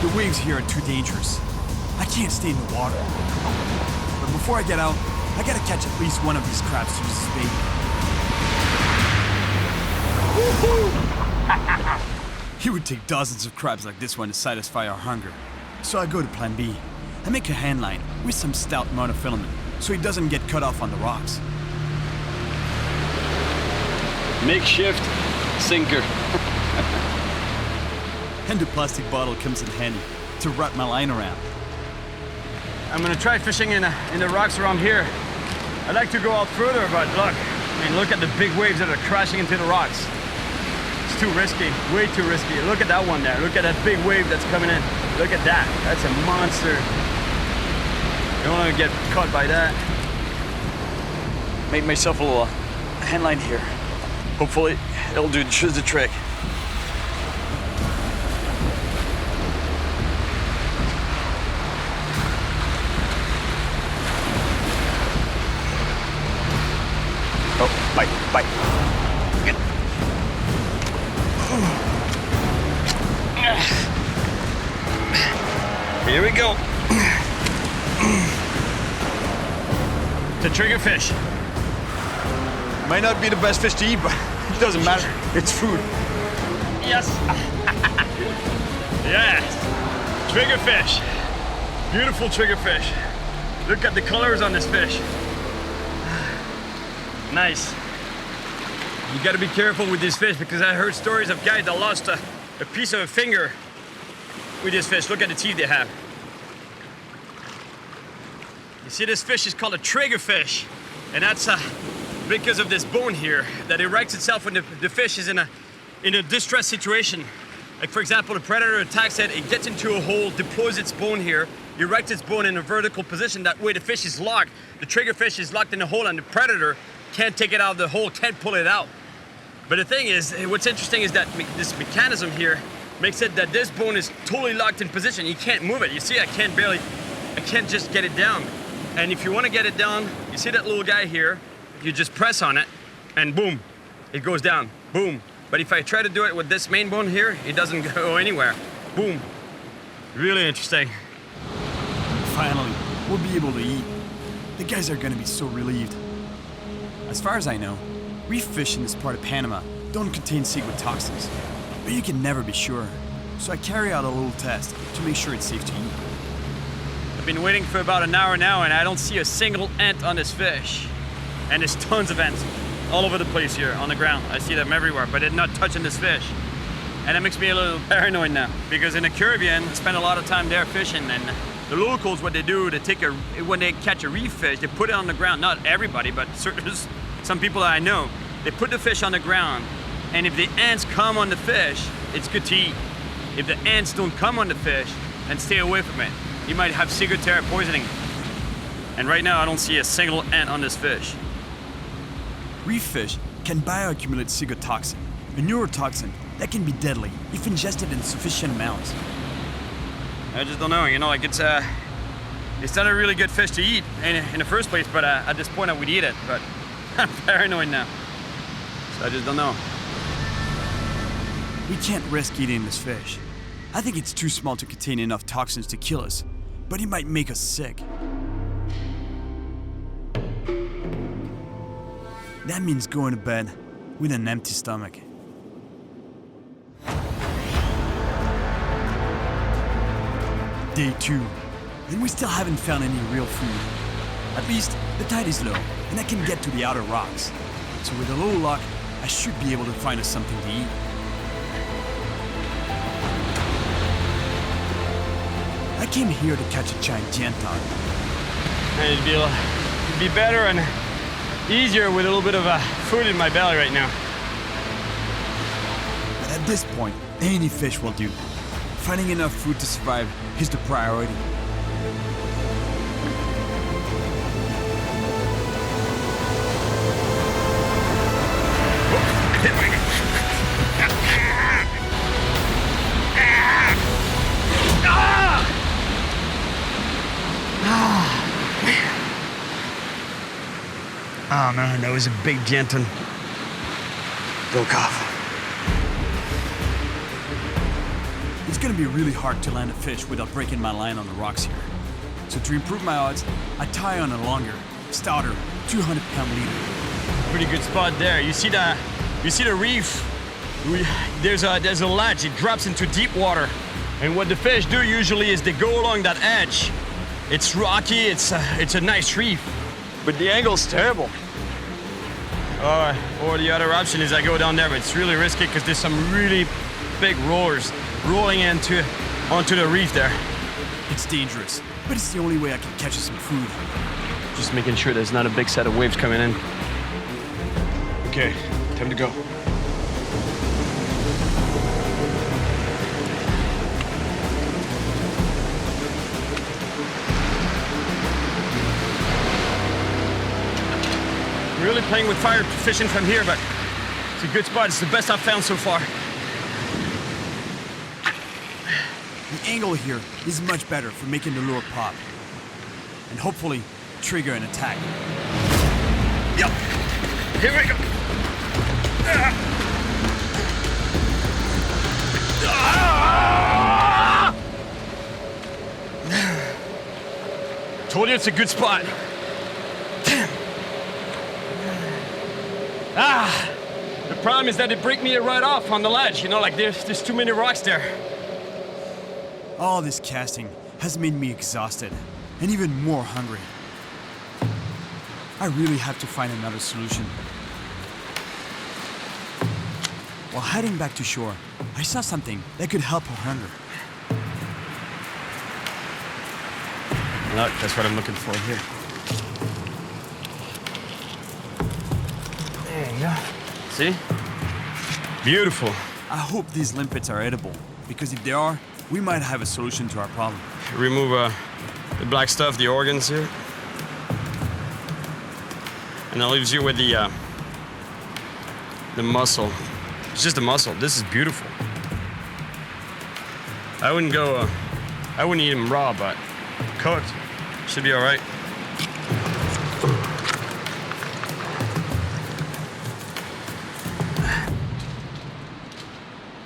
The waves here are too dangerous. I can't stay in the water. But before I get out, I gotta catch at least one of these crabs to use as bait. It would take dozens of crabs like this one to satisfy our hunger. So I go to plan B. I make a hand line with some stout monofilament so it doesn't get cut off on the rocks. Makeshift sinker. And the plastic bottle comes in handy to wrap my line around. I'm gonna try fishing in the rocks around here. I'd like to go out further, but look at the big waves that are crashing into the rocks. It's too risky, way too risky. Look at that one there. Look at that big wave that's coming in. Look at that. That's a monster. You don't want to get caught by that. Made myself a little hand line here. Hopefully, it'll do just the trick. Oh, bite. Good. Here we go. It's a triggerfish. Might not be the best fish to eat, but it doesn't matter. It's food. Yes. Yes. Triggerfish. Beautiful triggerfish. Look at the colors on this fish. Nice. You gotta be careful with this fish because I heard stories of guys that lost a piece of a finger with this fish. Look at the teeth they have. You see, this fish is called a triggerfish, and that's because of this bone here that erects itself when the fish is in a distressed situation. Like, for example, a predator attacks it, it gets into a hole, deploys its bone here, erects its bone in a vertical position. That way the fish is locked. The triggerfish is locked in a hole, and the predator can't take it out of the hole, can't pull it out. But the thing is, what's interesting is that this mechanism here makes it that this bone is totally locked in position. You can't move it. You see, I can't just get it down. And if you want to get it down, you see that little guy here, you just press on it, and boom, it goes down, boom. But if I try to do it with this main bone here, it doesn't go anywhere. Boom. Really interesting. Finally, we'll be able to eat. The guys are gonna be so relieved. As far as I know, reef fish in this part of Panama don't contain ciguat toxins, but you can never be sure. So I carry out a little test to make sure it's safe to eat. I've been waiting for about an hour now, and I don't see a single ant on this fish. And there's tons of ants all over the place here on the ground. I see them everywhere, but they're not touching this fish. And that makes me a little paranoid now, because in the Caribbean, I spend a lot of time there fishing, and the locals, what they do, when they catch a reef fish, they put it on the ground. Not everybody, but some people that I know. They put the fish on the ground, and if the ants come on the fish, it's good to eat. If the ants don't come on the fish, then stay away from it. You might have ciguatera poisoning. And right now, I don't see a single ant on this fish. Reef fish can bioaccumulate ciguat toxin, a neurotoxin that can be deadly if ingested in sufficient amounts. I just don't know, like it's not a really good fish to eat in the first place, but at this point I would eat it, but I'm paranoid now. So I just don't know. We can't risk eating this fish. I think it's too small to contain enough toxins to kill us, but it might make us sick. That means going to bed with an empty stomach. Day 2, and we still haven't found any real food. At least, the tide is low, and I can get to the outer rocks. So with a little luck, I should be able to find us something to eat. I came here to catch a giant jantar. It'd be better and easier with a little bit of food in my belly right now. But at this point, any fish will do. Finding enough food to survive is the priority. Oh man, that was a big jantan. Go cough. It's gonna be really hard to land a fish without breaking my line on the rocks here. So to improve my odds, I tie on a longer, stouter, 200-pound leader. Pretty good spot there. You see the reef? There's a ledge. It drops into deep water. And what the fish do usually is they go along that edge. It's rocky. It's a nice reef, but the angle's terrible. Or the other option is I go down there, but it's really risky because there's some really big rollers rolling onto the reef there. It's dangerous, but it's the only way I can catch us some food. Just making sure there's not a big set of waves coming in. Okay, time to go. Really playing with fire fishing from here, but it's a good spot. It's the best I've found so far. The angle here is much better for making the lure pop. And hopefully, trigger an attack. Yep. Here we go. Told you it's a good spot. Damn. The problem is that it break me right off on the ledge. You know, like there's too many rocks there. All this casting has made me exhausted and even more hungry. I really have to find another solution. While heading back to shore, I saw something that could help our hunger. Look, that's what I'm looking for here. There you go. See? Beautiful. I hope these limpets are edible, because if they are, we might have a solution to our problem. Remove the black stuff, the organs here. And that leaves you with the muscle. It's just the muscle. This is beautiful. I wouldn't eat them raw, but cooked should be all right.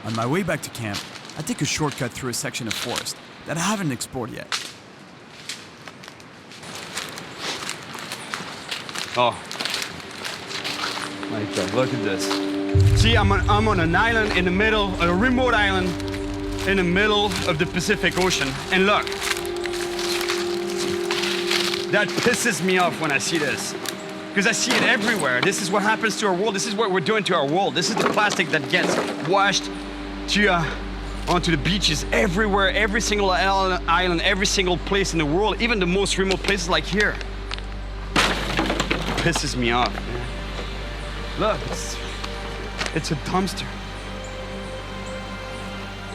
On my way back to camp, I take a shortcut through a section of forest that I haven't explored yet. Oh, my God, look at this. See, I'm on an island in the middle, a remote island in the middle of the Pacific Ocean. And look, that pisses me off when I see this. Because I see it everywhere. This is what happens to our world. This is what we're doing to our world. This is the plastic that gets washed onto the beaches everywhere, every single island, every single place in the world, even the most remote places like here. Pisses me off. Look, it's a dumpster.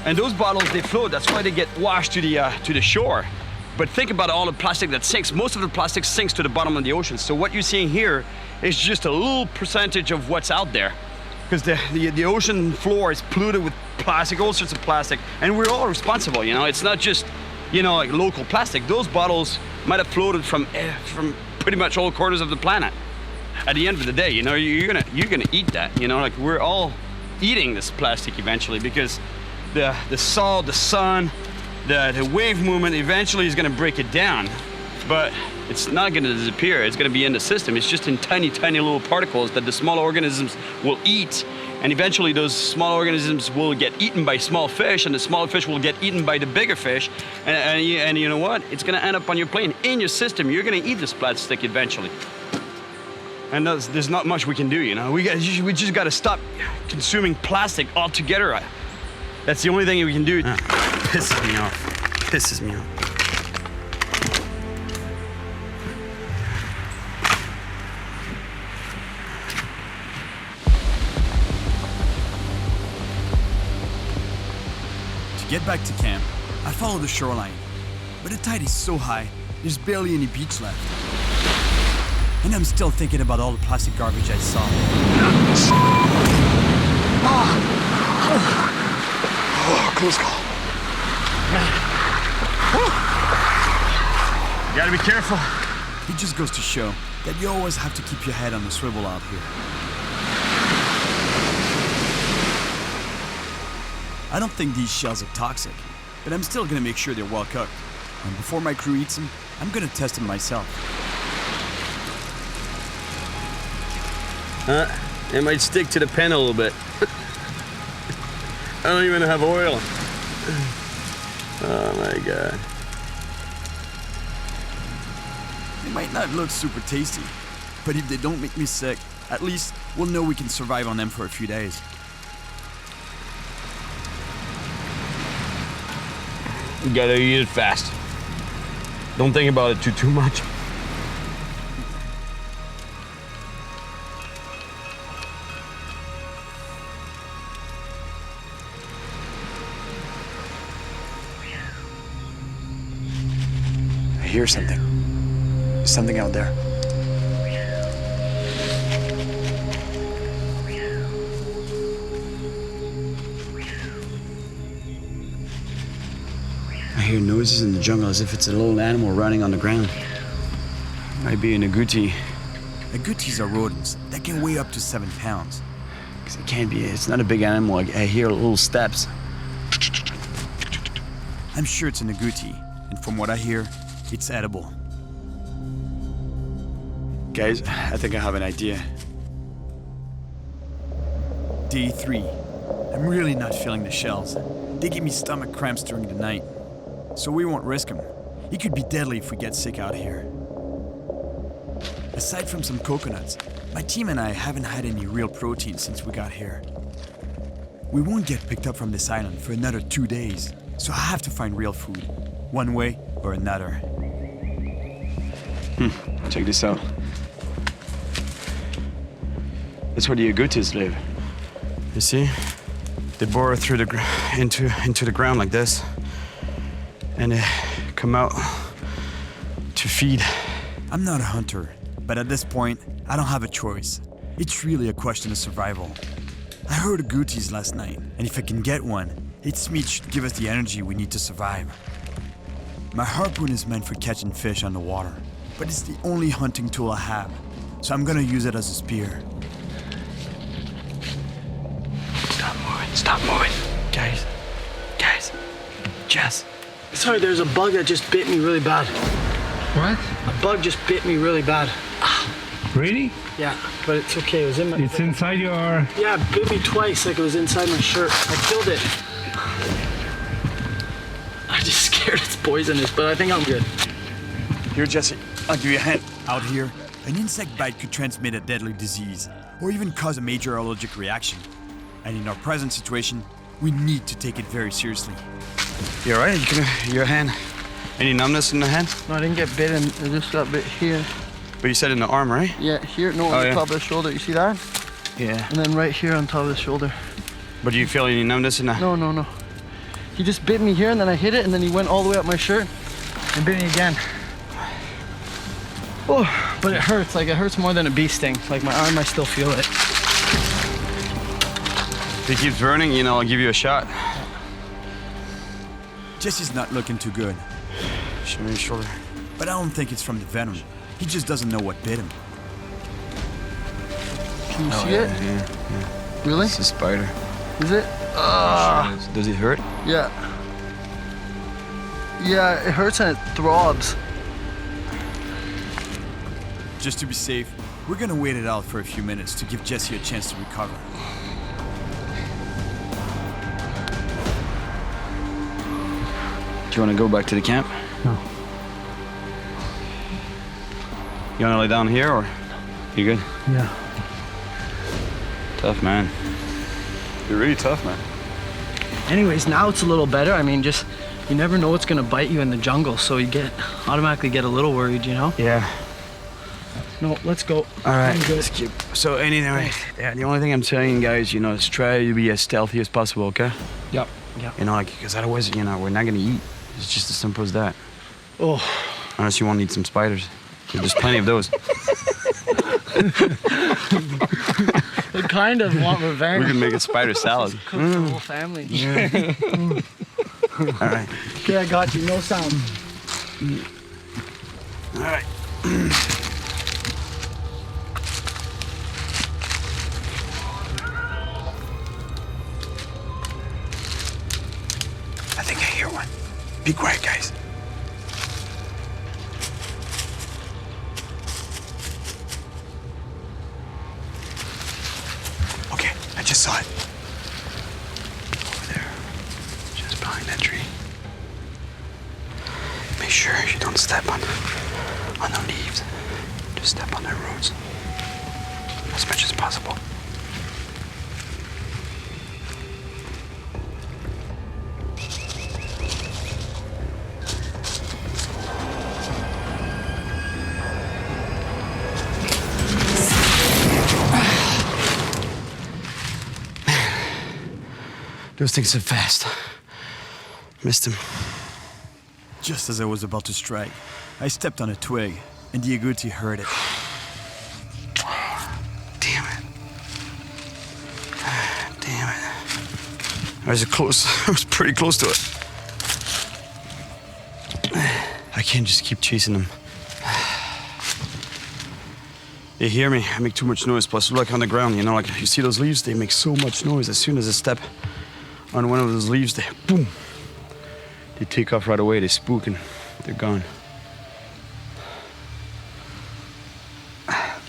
And those bottles, they float. That's why they get washed to the shore. But think about all the plastic that sinks. Most of the plastic sinks to the bottom of the ocean. So what you're seeing here is just a little percentage of what's out there. Because the ocean floor is polluted with plastic, all sorts of plastic. And we're all responsible, you know? It's not just, you know, like local plastic. Those bottles might have floated from pretty much all corners of the planet. At the end of the day, you know, you're gonna eat that, you know? Like, we're all eating this plastic eventually because the salt, the sun, the wave movement eventually is gonna break it down. But it's not gonna disappear. It's gonna be in the system. It's just in tiny, tiny little particles that the small organisms will eat. And eventually those small organisms will get eaten by small fish, and the small fish will get eaten by the bigger fish. And you know what? It's gonna end up on your plane, in your system. You're gonna eat this plastic eventually. And there's not much we can do, you know? We just gotta stop consuming plastic altogether. That's the only thing we can do. Pisses me off. Pisses me off. To get back to camp, I follow the shoreline, but the tide is so high, there's barely any beach left. And I'm still thinking about all the plastic garbage I saw. Close call. You gotta be careful. It just goes to show that you always have to keep your head on the swivel out here. I don't think these shells are toxic, but I'm still gonna make sure they're well cooked. And before my crew eats them, I'm gonna test them myself. It might stick to the pen a little bit. I don't even have oil. Oh my God. They might not look super tasty, but if they don't make me sick, at least we'll know we can survive on them for a few days. You gotta eat it fast. Don't think about it too much. I hear something. There's something out there. I hear noises in the jungle as if it's a little animal running on the ground. Might be an agouti. Agoutis are rodents that can weigh up to 7 pounds. Because it can't be, it's not a big animal. I hear little steps. I'm sure it's an agouti, and from what I hear, it's edible. Guys, I think I have an idea. Day 3. I'm really not feeling the shells. They give me stomach cramps during the night. So we won't risk them. It could be deadly if we get sick out here. Aside from some coconuts, my team and I haven't had any real protein since we got here. We won't get picked up from this island for another 2 days, so I have to find real food, one way or another. Check this out. That's where the agoutis live. You see? They bore through into the ground like this, and they come out to feed. I'm not a hunter, but at this point, I don't have a choice. It's really a question of survival. I heard agoutis last night, and if I can get one, its meat should give us the energy we need to survive. My harpoon is meant for catching fish on the water, but it's the only hunting tool I have, so I'm gonna use it as a spear. Stop moving. Guys, Jess. Sorry, there's a bug that just bit me really bad. What? A bug just bit me really bad. Really? Yeah, but it's okay. It was in my... It's inside your... Yeah, it bit me twice, like it was inside my shirt. I killed it. I'm just scared it's poisonous, but I think I'm good. Here, Jesse, I'll give you a hand. Out here, an insect bite could transmit a deadly disease, or even cause a major allergic reaction. And in our present situation, we need to take it very seriously. You all right? Your hand? Any numbness in the hand? No, I didn't get bitten. I just got bit here. But you said in the arm, right? Yeah, here. No, on the top of the shoulder. You see that? Yeah. And then right here on top of the shoulder. But do you feel any numbness in the... No. He just bit me here, and then I hit it, and then he went all the way up my shirt and bit me again. Oh, but it hurts. Like, it hurts more than a bee sting. Like, my arm, I still feel it. If it keeps burning, you know, I'll give you a shot. Jesse's not looking too good. Show me his shoulder. But I don't think it's from the venom. He just doesn't know what bit him. Can you see it? Yeah. Really? It's a spider. Is it? Does it hurt? Yeah. Yeah, it hurts and it throbs. Just to be safe, we're gonna wait it out for a few minutes to give Jesse a chance to recover. Do you want to go back to the camp? No. You want to lay down here or you good? Yeah. Tough, man. You're really tough, man. Anyways, now it's a little better. I mean, just, you never know what's gonna bite you in the jungle, so you automatically get a little worried, you know? Yeah. No, let's go. All right, I'm good. let's keep. So anyway, yeah, the only thing I'm telling you guys, you know, is try to be as stealthy as possible, okay? Yep. Yep. You know, like, because otherwise, you know, we're not gonna eat. It's just as simple as that. Oh. Unless you want to eat some spiders. There's plenty of those. I kind of want revenge. We can make a spider salad. Cook the whole family. Yeah. All right. Okay, I got you. No sound. All right. I think I hear one. Be quiet, guys. Okay, I just saw it. Over there, just behind that tree. Make sure you don't step on the leaves. Just step on the roots as much as possible. Those things are fast. Missed him. Just as I was about to strike, I stepped on a twig, and the agouti heard it. Damn it. Damn it. I was close. I was pretty close to it. I can't just keep chasing them. You hear me? I make too much noise. Plus, look on the ground, you know, like you see those leaves? They make so much noise. As soon as I step on one of those leaves, they boom. They take off right away. They spook and they're gone.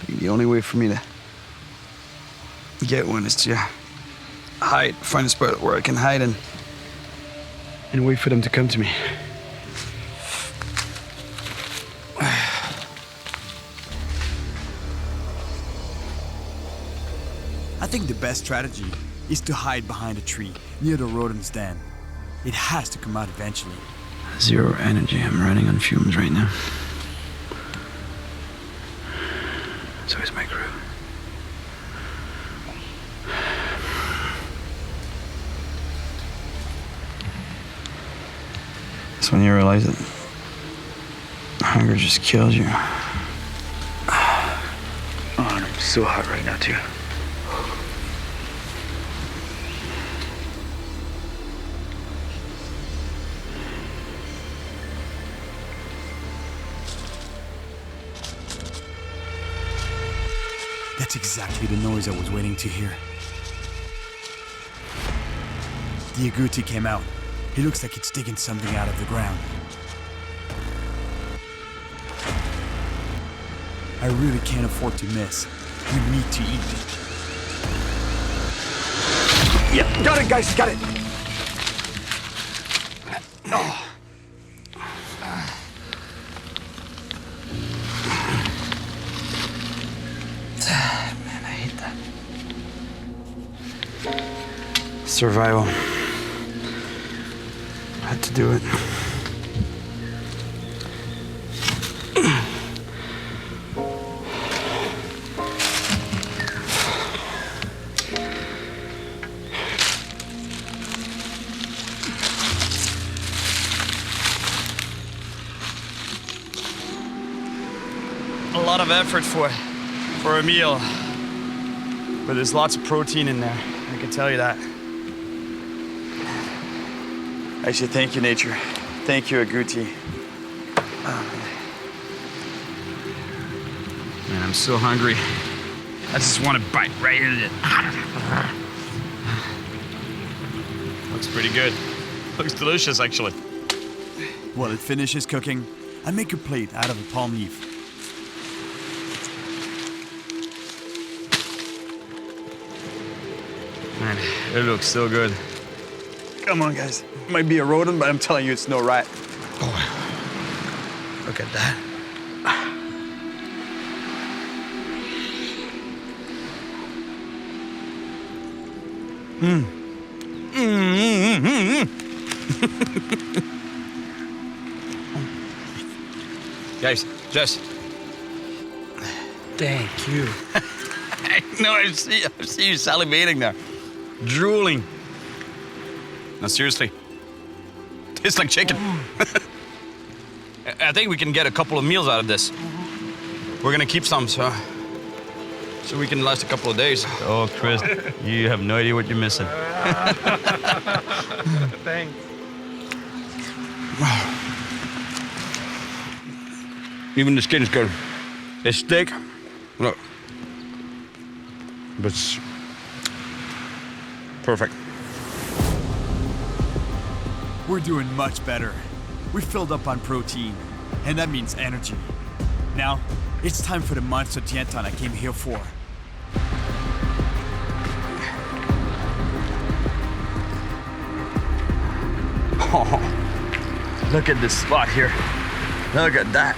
The only way for me to get one is to hide, find a spot where I can hide and wait for them to come to me. I think the best strategy is to hide behind a tree near the rodent's den. It has to come out eventually. Zero energy. I'm running on fumes right now. So is my crew. That's when you realize that hunger just kills you. Oh, and I'm so hot right now too. That's exactly the noise I was waiting to hear. The agouti came out. It looks like it's digging something out of the ground. I really can't afford to miss. We need to eat. Yeah, got it, guys, got it. Oh. Man, I hate that. Survival. Had to do it. A lot of effort for a meal, but there's lots of protein in there. I can tell you that. Actually, thank you, nature. Thank you, agouti. Oh, man, I'm so hungry. I just want to bite right into it. pretty good. Looks delicious, actually. While it finishes cooking, I make a plate out of a palm leaf. Man, it looks so good. Come on, guys. It might be a rodent, but I'm telling you, it's no rat. Oh, look at that. Guys, Jess. Thank you. No, I see you salivating there. Drooling. No, seriously. Tastes like chicken. I think we can get a couple of meals out of this. We're gonna keep some, so we can last a couple of days. Oh, Chris, you have no idea what you're missing. Thanks. Even the skin is good. It's thick. Look. But it's perfect. We're doing much better. We filled up on protein, and that means energy. Now, it's time for the monster tientan I came here for. Oh, look at this spot here. Look at that.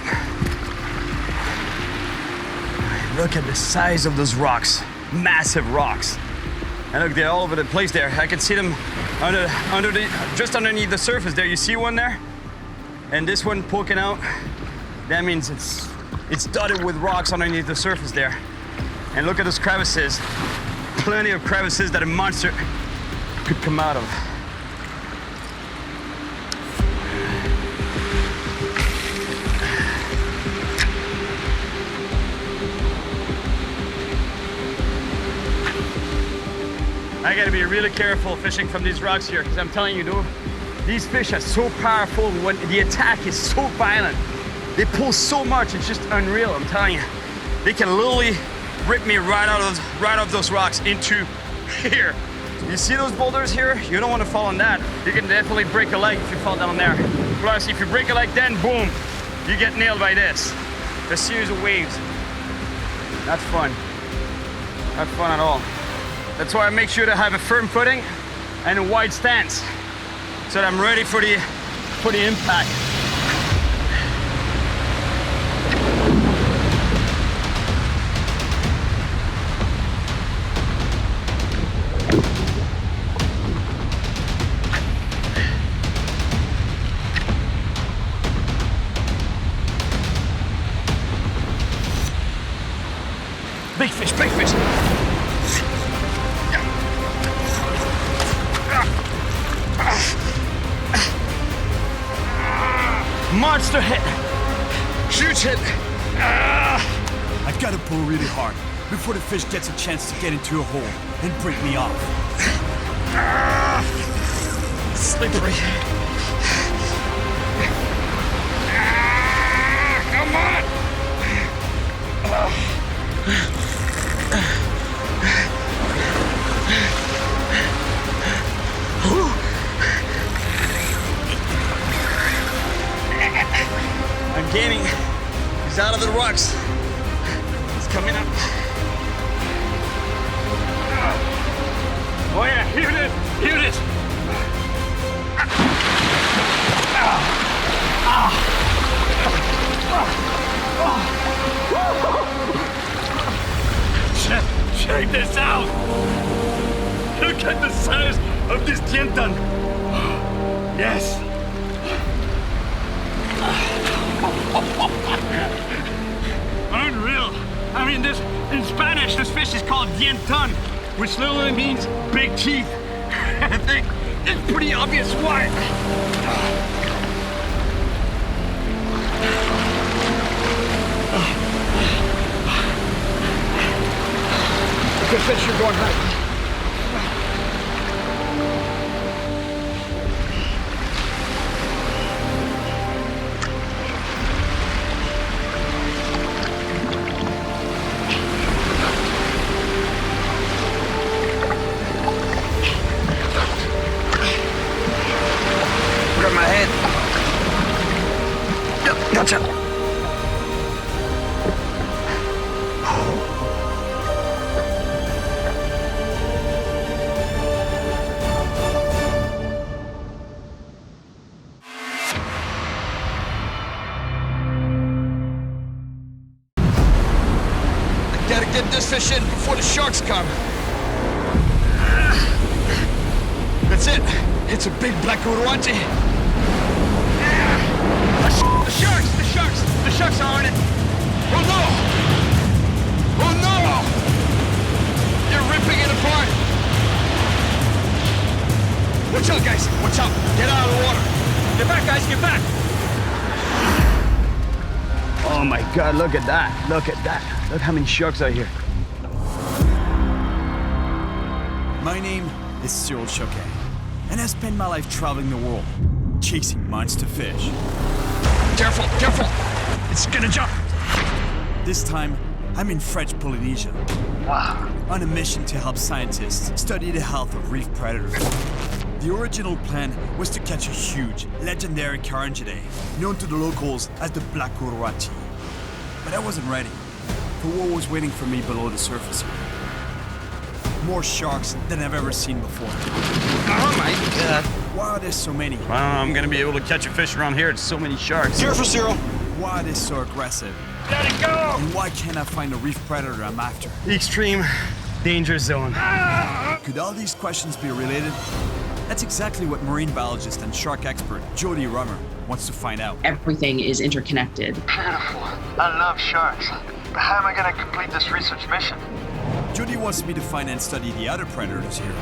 Look at the size of those rocks. Massive rocks. And look, they're all over the place there. I can see them just underneath the surface there. You see one there? And this one poking out. That means it's dotted with rocks underneath the surface there. And look at those crevices. Plenty of crevices that a monster could come out of. I gotta be really careful fishing from these rocks here, because I'm telling you, dude, these fish are so powerful. When the attack is so violent, they pull so much, it's just unreal, I'm telling you. They can literally rip me right out of those rocks into here. You see those boulders here? You don't want to fall on that. You can definitely break a leg if you fall down there. Plus, if you break a leg, then boom, you get nailed by this. A series of waves. Not fun. Not fun at all. That's why I make sure to have a firm footing and a wide stance so that I'm ready for the impact. Big fish, big fish. Monster hit! Huge hit! I gotta pull really hard before the fish gets a chance to get into a hole and break me off. Slippery. Come on! I'm gaining. He's out of the rocks. He's coming up. Oh yeah, here it is. Here it is. Check this out. Look at the size of this tientan. Yes. Unreal. I mean, this in Spanish, this fish is called dientan, which literally means big teeth. I think it's pretty obvious why. Good fish, you're going right. Watch out. Gotta get this fish in before the sharks come. That's it. It's a big black uruati. The sharks! The sharks! The sharks are on it. Oh no! Oh no! You're ripping it apart. Watch out, guys. Watch out. Get out of the water. Get back, guys, get back! Oh my God, look at that. Look at that. Look how many sharks are here. My name is Cyril Choquet, and I spend my life traveling the world, chasing monster fish. Careful, careful. It's gonna jump. This time, I'm in French Polynesia. Wow. On a mission to help scientists study the health of reef predators. The original plan was to catch a huge, legendary Karati, known to the locals as the black uruati. But I wasn't ready for what was waiting for me below the surface. More sharks than I've ever seen before. Oh my God. Why are there so many? I don't know, I'm gonna be able to catch a fish around here. It's so many sharks. Careful, Cyril. Why are they so aggressive? Let it go! And why can't I find the reef predator I'm after? The extreme danger zone. Could all these questions be related? That's exactly what marine biologist and shark expert Jody Rummer wants to find out. Everything is interconnected. Beautiful. I love sharks. But how am I going to complete this research mission? Jody wants me to find and study the other predators here.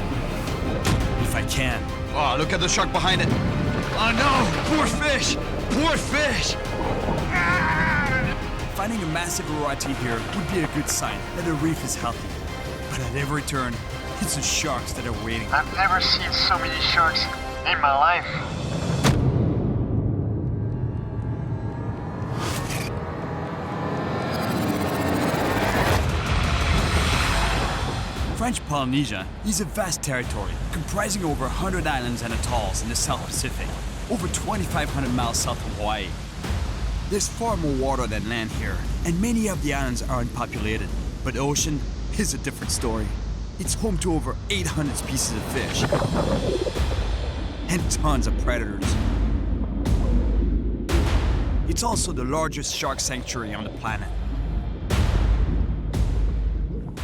If I can. Oh, look at the shark behind it. Oh no, poor fish, poor fish. Finding a massive uruati here would be a good sign that the reef is healthy. But at every turn, it's the sharks that are waiting. I've never seen so many sharks in my life. French Polynesia is a vast territory comprising over 100 islands and atolls in the South Pacific, over 2,500 miles south of Hawaii. There's far more water than land here, and many of the islands are unpopulated. But the ocean is a different story. It's home to over 800 species of fish and tons of predators. It's also the largest shark sanctuary on the planet.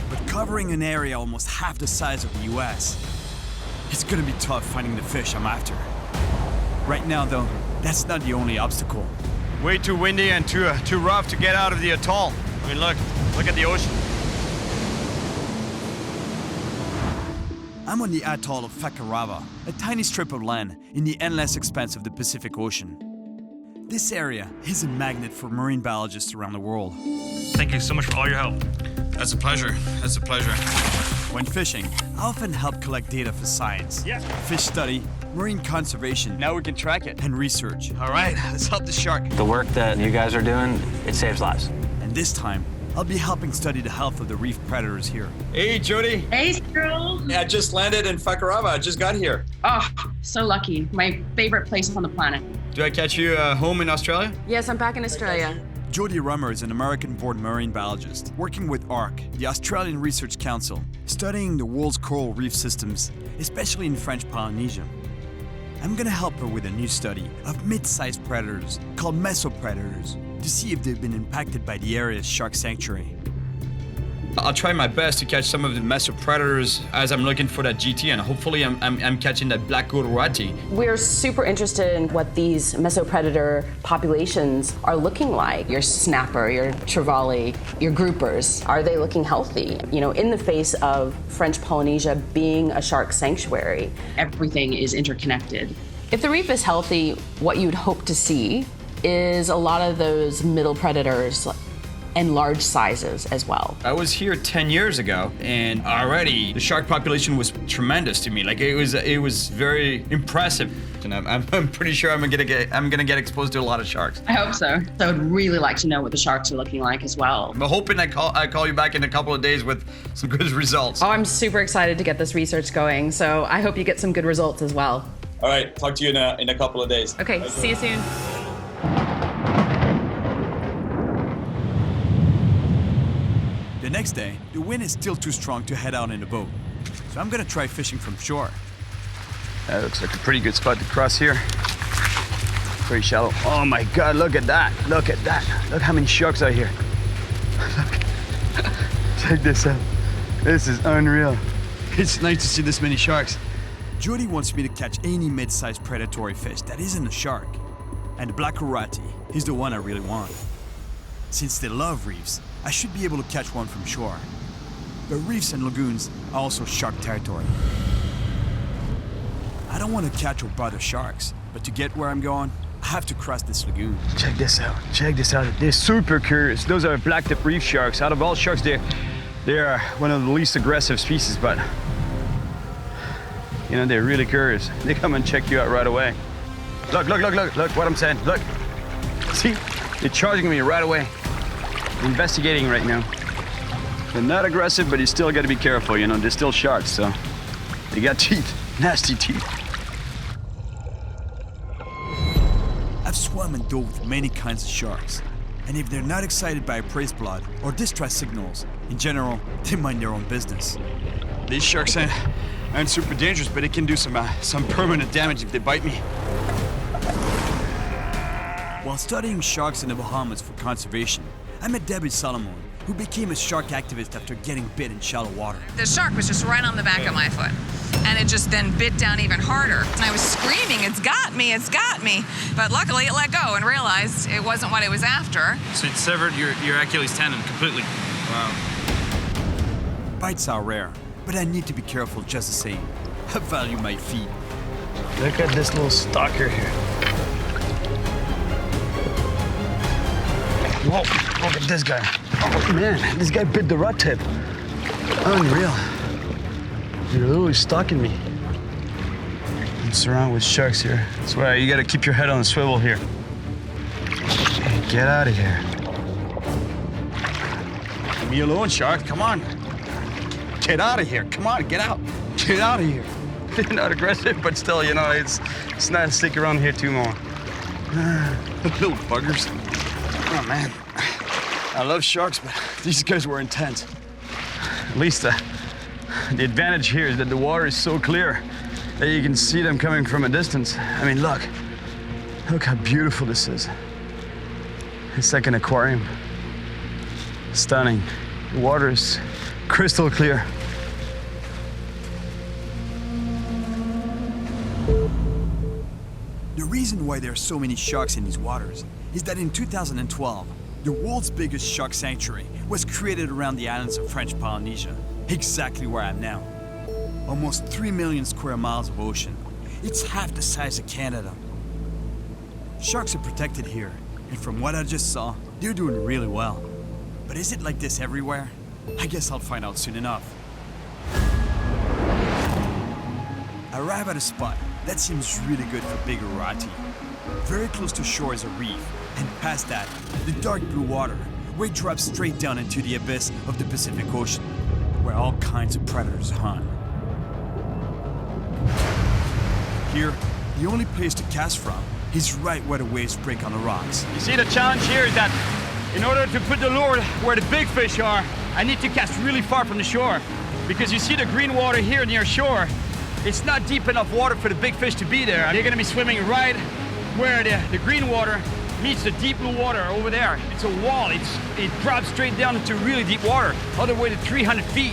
But covering an area almost half the size of the US, it's gonna be tough finding the fish I'm after. Right now, though, that's not the only obstacle. Way too windy and too rough to get out of the atoll. I mean, look at the ocean. I'm on the atoll of Fakarava, a tiny strip of land in the endless expanse of the Pacific Ocean. This area is a magnet for marine biologists around the world. Thank you so much for all your help. That's a pleasure. That's a pleasure. When fishing, I often help collect data for science, fish study, marine conservation. Now we can track it. And research. All right, let's help the shark. The work that you guys are doing, it saves lives. And this time, I'll be helping study the health of the reef predators here. Hey, Jody. Hey, Cyril. Yeah, I just landed in Fakarava. I just got here. Oh, so lucky. My favorite place on the planet. Do I catch you home in Australia? Yes, I'm back in Australia. Jody Rummer is an American-born marine biologist working with ARC, the Australian Research Council, studying the world's coral reef systems, especially in French Polynesia. I'm gonna help her with a new study of mid-sized predators called mesopredators to see if they've been impacted by the area's shark sanctuary. I'll try my best to catch some of the mesopredators as I'm looking for that GT, and hopefully I'm catching that black uruati. We're super interested in what these mesopredator populations are looking like. Your snapper, your trevally, your groupers. Are they looking healthy? You know, in the face of French Polynesia being a shark sanctuary. Everything is interconnected. If the reef is healthy, what you'd hope to see is a lot of those middle predators and large sizes as well. I was here 10 years ago, and already the shark population was tremendous to me. Like it was very impressive, and I'm pretty sure I'm gonna get exposed to a lot of sharks. I hope so. So I'd really like to know what the sharks are looking like as well. I'm hoping I call you back in a couple of days with some good results. Oh, I'm super excited to get this research going, so I hope you get some good results as well. All right, talk to you in a couple of days. Okay, see you soon. next day, the wind is still too strong to head out in the boat. So I'm gonna try fishing from shore. That looks like a pretty good spot to cross here. Very shallow. Oh my God, look at that. Look at that. Look how many sharks are here. Look. Check this out. This is unreal. It's nice to see this many sharks. Jody wants me to catch any mid-sized predatory fish that isn't a shark. And the black Karati is the one I really want. Since they love reefs, I should be able to catch one from shore. But reefs and lagoons are also shark territory. I don't want to catch or bother sharks, but to get where I'm going, I have to cross this lagoon. Check this out. Check this out. They're super curious. Those are black-tip reef sharks. Out of all sharks, they are one of the least aggressive species, but you know, they're really curious. They come and check you out right away. Look, look, look, look, look what I'm saying. Look. See? They're charging me right away. Investigating right now. They're not aggressive, but you still got to be careful, you know. They're still sharks, so they got teeth. Nasty teeth. I've swum and dove with many kinds of sharks. And if they're not excited by appraised blood or distress signals, in general, they mind their own business. These sharks aren't super dangerous, but it can do some permanent damage if they bite me. While studying sharks in the Bahamas for conservation, I met Debbie Solomon, who became a shark activist after getting bit in shallow water. The shark was just right on the back of my foot, and it just then bit down even harder. And I was screaming, "It's got me, it's got me." But luckily it let go and realized it wasn't what it was after. So it severed your Achilles tendon completely. Wow. Bites are rare, but I need to be careful just the same. I value my feet. Look at this little stalker here. Whoa, look at this guy. Oh man, this guy bit the rod tip. Unreal. You're literally stalking me. I'm surrounded with sharks here. That's why you gotta keep your head on the swivel here. Hey, get out of here. Leave me alone, shark, come on. Get out of here, come on, get out. Get out of here. They're not aggressive, but still, you know, it's nice to stick around here too long. Little buggers. Oh man, I love sharks, but these guys were intense. At least the advantage here is that the water is so clear that you can see them coming from a distance. I mean, look how beautiful this is. It's like an aquarium. Stunning. The water is crystal clear. The reason why there are so many sharks in these waters is that in 2012, the world's biggest shark sanctuary was created around the islands of French Polynesia, exactly where I am now. Almost 3 million square miles of ocean. It's half the size of Canada. Sharks are protected here, and from what I just saw, they're doing really well. But is it like this everywhere? I guess I'll find out soon enough. I arrive at a spot that seems really good for big Karati. Very close to shore is a reef, and past that, the dark blue water, where it drops straight down into the abyss of the Pacific Ocean, where all kinds of predators hunt. Here, the only place to cast from is right where the waves break on the rocks. You see, the challenge here is that in order to put the lure where the big fish are, I need to cast really far from the shore. Because you see the green water here near shore, it's not deep enough water for the big fish to be there. They're gonna be swimming right where the green water meets the deep blue water over there. It's a wall, it drops straight down into really deep water, all the way to 300 feet.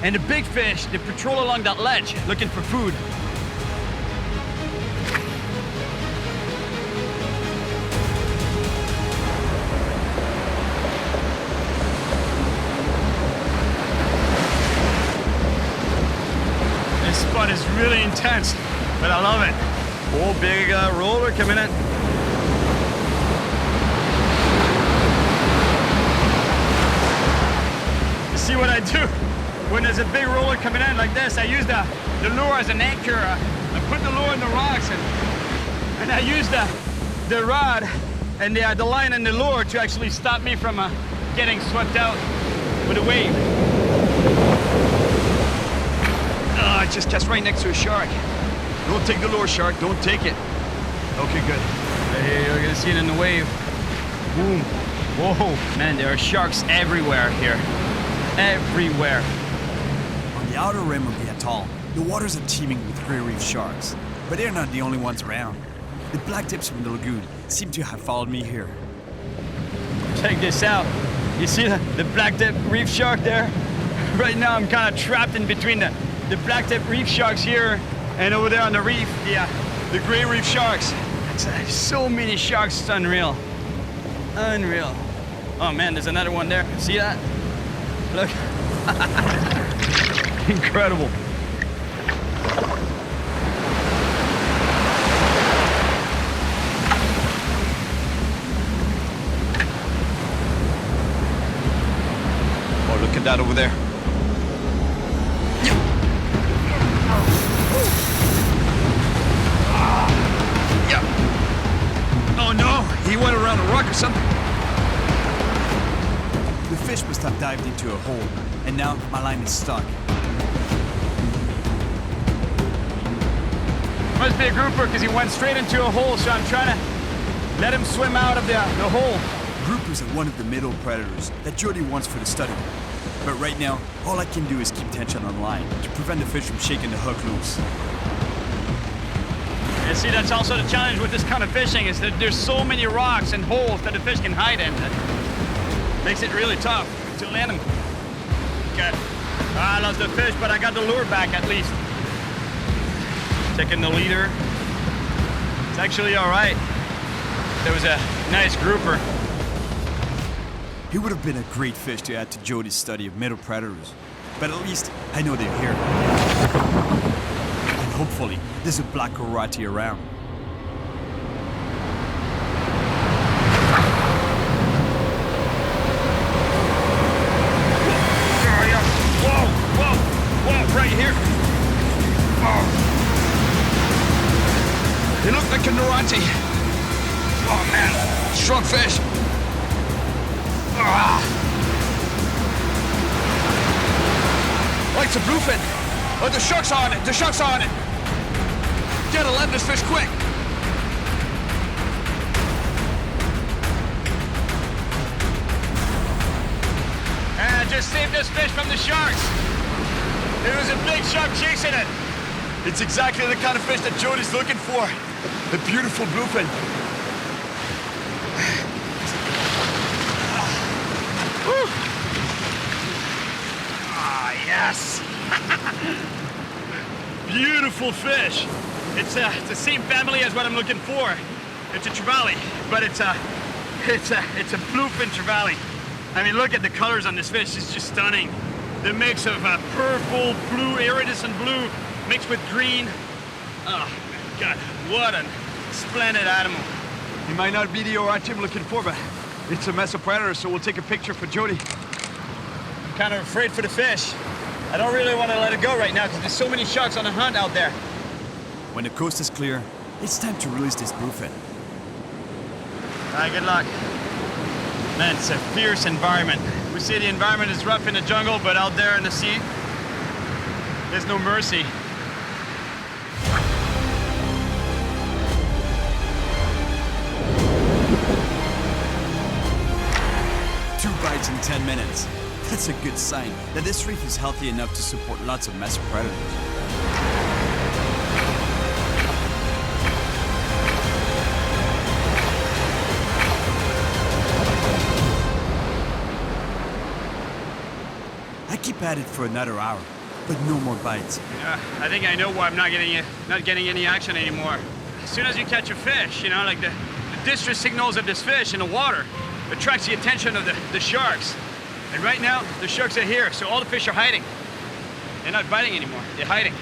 And the big fish, they patrol along that ledge looking for food. This spot is really intense, but I love it. Oh, big roller coming in. You see what I do? When there's a big roller coming in like this, I use the lure as an anchor. I put the lure in the rocks and I use the rod and the line and the lure to actually stop me from getting swept out with a wave. I just cast right next to a shark. Don't take the lure, shark. Don't take it. Okay, good. Hey, you're gonna see it in the wave. Boom. Whoa, man, there are sharks everywhere here. everywhere. On the outer rim of the atoll, the waters are teeming with grey reef sharks. But they're not the only ones around. The black tips from the lagoon seem to have followed me here. Check this out. You see the black tip reef shark there? Right now I'm kind of trapped in between the black tip reef sharks here and over there on the reef, the gray reef sharks. It's so many sharks, it's unreal. Unreal. Oh man, there's another one there. See that? Look. Incredible. Oh, look at that over there. Oh no, he went around a rock or something. The fish must have dived into a hole, and now my line is stuck. Must be a grouper because he went straight into a hole, so I'm trying to let him swim out of the hole. Groupers are one of the middle predators that Jody wants for the study. But right now, all I can do is keep tension on the line to prevent the fish from shaking the hook loose. You see, that's also the challenge with this kind of fishing, is that there's so many rocks and holes that the fish can hide in. That makes it really tough to land them. Okay. I lost the fish, but I got the lure back at least. Taking the leader. It's actually all right. There was a nice grouper. He would have been a great fish to add to Jody's study of middle predators. But at least I know they're here. And hopefully, there's a black Karati around. Whoa, right here. Oh. They look like a Karati. Oh man, strong fish. Like it's a bluefin. Oh, the shark's on it. The shark's on it. Gotta let this fish quick. And I just saved this fish from the sharks. There was a big shark chasing it. It's exactly the kind of fish that Jody's looking for. The beautiful bluefin. Yes! Beautiful fish. It's the same family as what I'm looking for. It's a trevally, but it's a bluefin trevally. I mean, look at the colors on this fish. It's just stunning. The mix of purple, blue, iridescent blue, mixed with green. Oh God, what a splendid animal. He might not be the Karati I'm looking for, but it's a mesopredator, so we'll take a picture for Jody. I'm kind of afraid for the fish. I don't really want to let it go right now because there's so many sharks on the hunt out there. When the coast is clear, it's time to release this bluefin. All right, good luck. Man, it's a fierce environment. We say the environment is rough in the jungle, but out there in the sea, there's no mercy. Two bites in 10 minutes. That's a good sign that this reef is healthy enough to support lots of mesopredators. I keep at it for another hour, but no more bites. Yeah, I think I know why I'm not getting any action anymore. As soon as you catch a fish, you know, like the distress signals of this fish in the water attracts the attention of the sharks. And right now, the sharks are here, so all the fish are hiding. They're not biting anymore, they're hiding.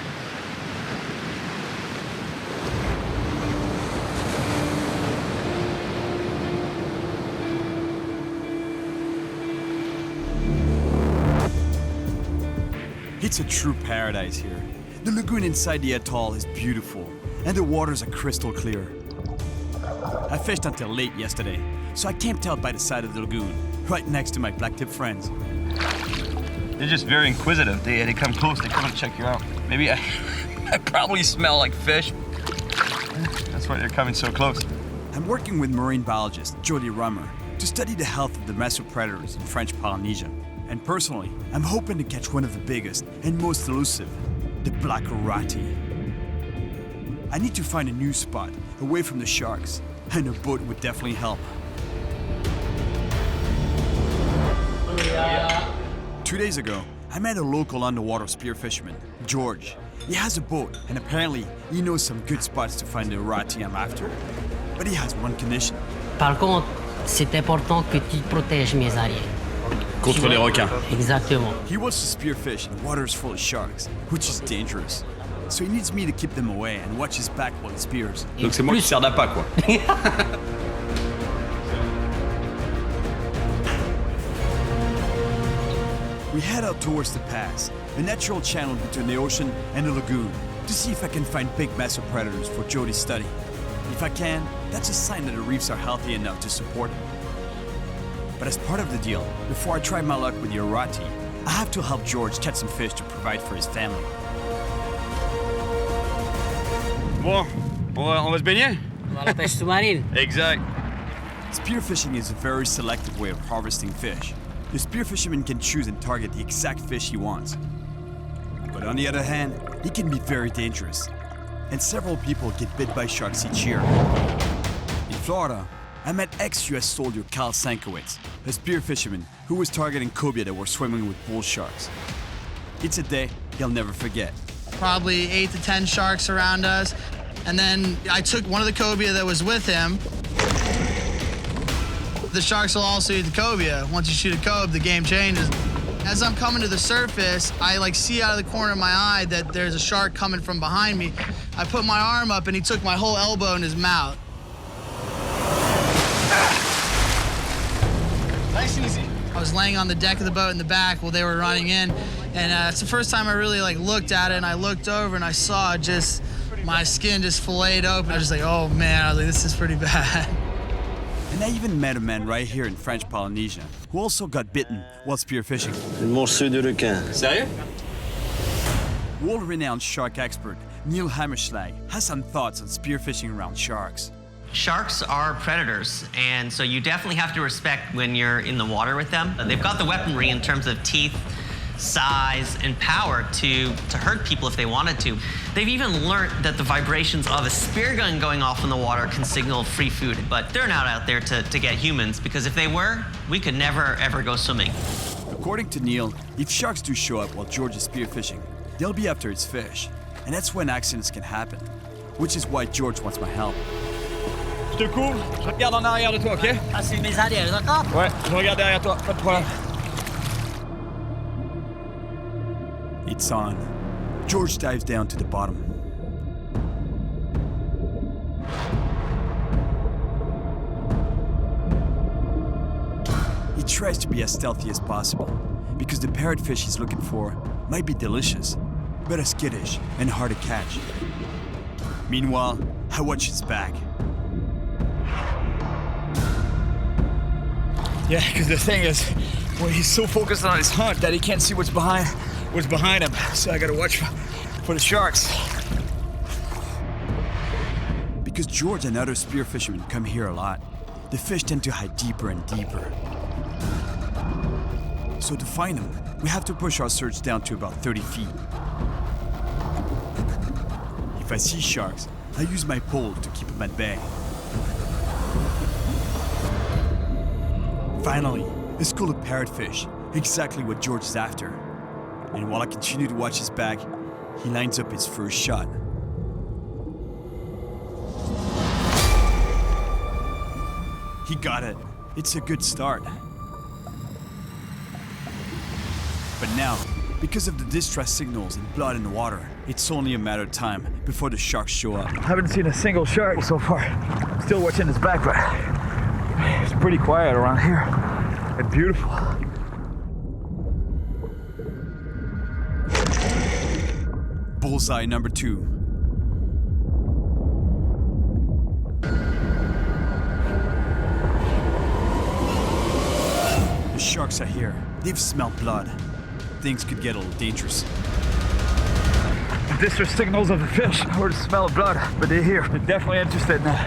It's a true paradise here. The lagoon inside the atoll is beautiful, and the waters are crystal clear. I fished until late yesterday, so I camped out by the side of the lagoon, right next to my blacktip friends. They're just very inquisitive. They come close, they come and check you out. Maybe I probably smell like fish. That's why they're coming so close. I'm working with marine biologist Jody Rummer to study the health of the mesopredators in French Polynesia. And personally, I'm hoping to catch one of the biggest and most elusive, the black Karati. I need to find a new spot away from the sharks, and a boat would definitely help. 2 days ago, I met a local underwater spear fisherman, George. He has a boat, and apparently he knows some good spots to find the Karati I'm after. But he has one condition. Par contre, c'est important que tu protèges mes ariens. Contre les requins. Exactement. He wants to spearfish in waters full of sharks, which is dangerous. So he needs me to keep them away and watch his back while he spears. Donc c'est moi qui sers d'appât, quoi. We head out towards the pass, a natural channel between the ocean and the lagoon, to see if I can find big mesopredators for Joe to study. If I can, that's a sign that the reefs are healthy enough to support them. But as part of the deal, before I try my luck with the Karati, I have to help George catch some fish to provide for his family. Bon, on va se baigner? On va à la pêche sous-marine. Exact. Spearfishing is a very selective way of harvesting fish. The spearfisherman can choose and target the exact fish he wants. But on the other hand, he can be very dangerous. And several people get bit by sharks each year. In Florida, I met ex-US soldier Kyle Sankowitz, a spearfisherman who was targeting cobia that were swimming with bull sharks. It's a day he'll never forget. Probably 8 to 10 sharks around us. And then I took one of the cobia that was with him. The sharks will also eat the cobia. Once you shoot a cob, the game changes. As I'm coming to the surface, I see out of the corner of my eye that there's a shark coming from behind me. I put my arm up and he took my whole elbow in his mouth. Nice and easy. I was laying on the deck of the boat in the back while they were running in, and it's the first time I really looked at it, and I looked over and I saw just my skin just filleted open. I was just like, oh man, I was like, this is pretty bad. And I even met a man right here in French Polynesia who also got bitten while spearfishing. Une morceau de requin. Sérieux? World-renowned shark expert Neil Hammerschlag has some thoughts on spearfishing around sharks. Sharks are predators, and so you definitely have to respect when you're in the water with them. They've got the weaponry in terms of teeth, size, and power to hurt people if they wanted to. They've even learned that the vibrations of a spear gun going off in the water can signal free food, but they're not out there to get humans, because if they were, we could never, ever go swimming. According to Neil, if sharks do show up while George is spearfishing, they'll be after his fish, and that's when accidents can happen, which is why George wants my help. Je te couvre, je regarde en arrière de toi, ok? Ah, c'est mes arrières, d'accord? Ouais, je regarde derrière toi, pas de problème. It's on. George dives down to the bottom. He tries to be as stealthy as possible, because the parrotfish he's looking for might be delicious, but as skittish and hard to catch. Meanwhile, I watch his back. Yeah, because the thing is, well, he's so focused on his hunt that he can't see what's behind him. So I gotta watch for the sharks. Because George and other spear fishermen come here a lot, the fish tend to hide deeper and deeper. So to find them, we have to push our search down to about 30 feet. If I see sharks, I use my pole to keep them at bay. Finally, a school of parrotfish, exactly what George is after. And while I continue to watch his back, he lines up his first shot. He got it. It's a good start. But now, because of the distress signals and blood in the water, it's only a matter of time before the sharks show up. I haven't seen a single shark so far. Still watching his back, but it's pretty quiet around here. And beautiful. Bullseye number 2. The sharks are here. They've smelled blood. Things could get a little dangerous. Distress signals of the fish or the smell of blood, but they're here. They're definitely interested now.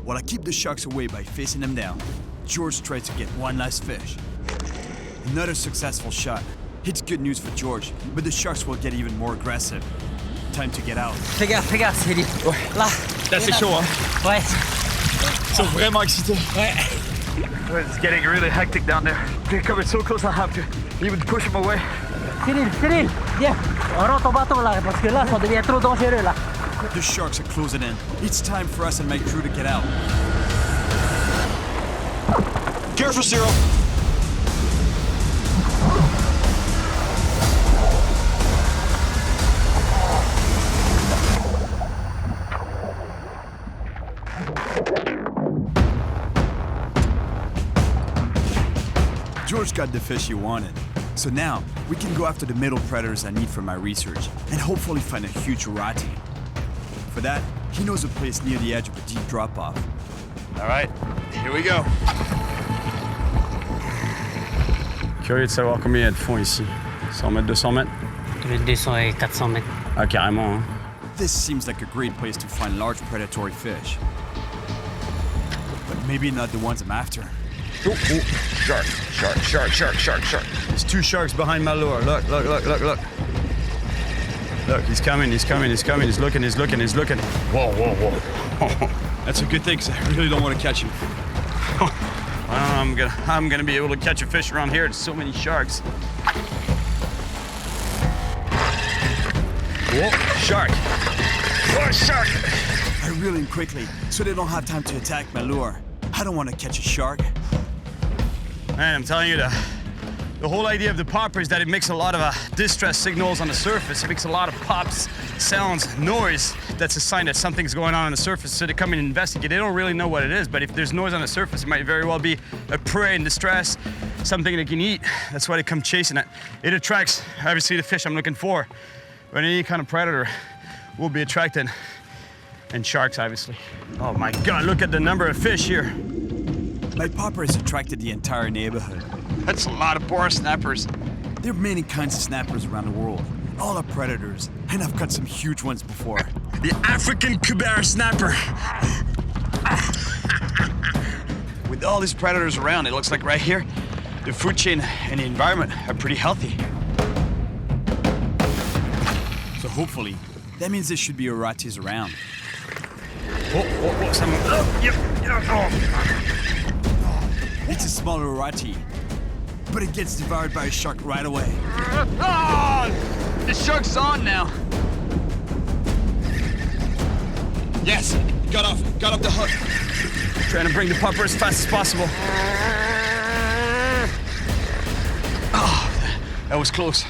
While I keep the sharks away by facing them down, George tries to get one last fish. Another successful shot. It's good news for George, but the sharks will get even more aggressive. Time to get out. Fais gaffe, c'est dit. Là. Là, c'est chaud, hein? Ouais. Ils sont vraiment excités. Ouais. It's getting really hectic down there. They're coming so close, I have to even push them away. Cyril, viens. On rentre ton bateau là, parce que là, ça devient trop dangereux là. The sharks are closing in. It's time for us and my crew to get out. Careful, Cyril. George got the fish he wanted. So now, we can go after the middle predators I need for my research, and hopefully find a huge Karati. For that, he knows a place near the edge of a deep drop-off. All right, here we go. Curieux de savoir combien il y a de fond ici. 100 mètres, 200 mètres? 200 et 400 mètres. Ah, carrément, hein? This seems like a great place to find large predatory fish. But maybe not the ones I'm after. Ooh, shark. There's two sharks behind my lure. Look. Look, he's coming. He's looking. Whoa. That's a good thing, because I really don't want to catch him. I'm gonna be able to catch a fish around here. There's so many sharks. Whoa, shark. Whoa, shark. I reel in quickly, so they don't have time to attack my lure. I don't want to catch a shark. Man, I'm telling you, the whole idea of the popper is that it makes a lot of distress signals on the surface. It makes a lot of pops, sounds, noise. That's a sign that something's going on the surface. So they come and investigate. They don't really know what it is, but if there's noise on the surface, it might very well be a prey in distress, something they can eat. That's why they come chasing it. It attracts, obviously, the fish I'm looking for. But any kind of predator will be attracted. And sharks, obviously. Oh my God, look at the number of fish here. My popper has attracted the entire neighborhood. That's a lot of boar snappers. There are many kinds of snappers around the world. All are predators, and I've caught some huge ones before. The African Kubera snapper. With all these predators around, it looks like right here, the food chain and the environment are pretty healthy. So hopefully, that means there should be Karatis around. Someone. Yep. It's a smaller Karati, but it gets devoured by a shark right away. Oh, the shark's on now. Yes, got off the hook. Trying to bring the popper as fast as possible. Oh, that was close.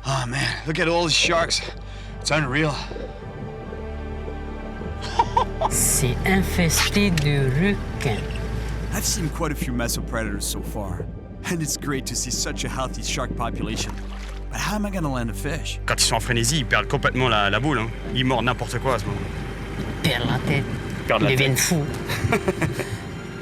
Oh man, look at all these sharks. It's unreal. C'est infesté de requins. I've seen quite a few mesopredators so far, and it's great to see such a healthy shark population. But how am I gonna land a fish? Quand ils sont en frénésie, ils perdent complètement la boule. Hein. Ils mordent n'importe quoi à ce moment. Ils perdent la tête. Ils deviennent fous.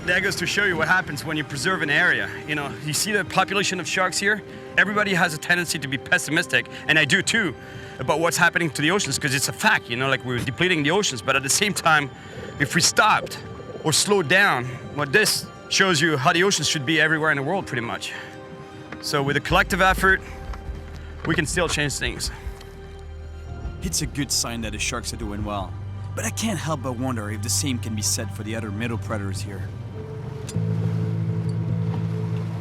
That goes to show you what happens when you preserve an area. You know, you see the population of sharks here? Everybody has a tendency to be pessimistic, and I do too, about what's happening to the oceans, because it's a fact, you know, like we're depleting the oceans. But at the same time, if we stopped or slowed down, well, this shows you how the oceans should be everywhere in the world, pretty much. So with a collective effort, we can still change things. It's a good sign that the sharks are doing well, but I can't help but wonder if the same can be said for the other middle predators here.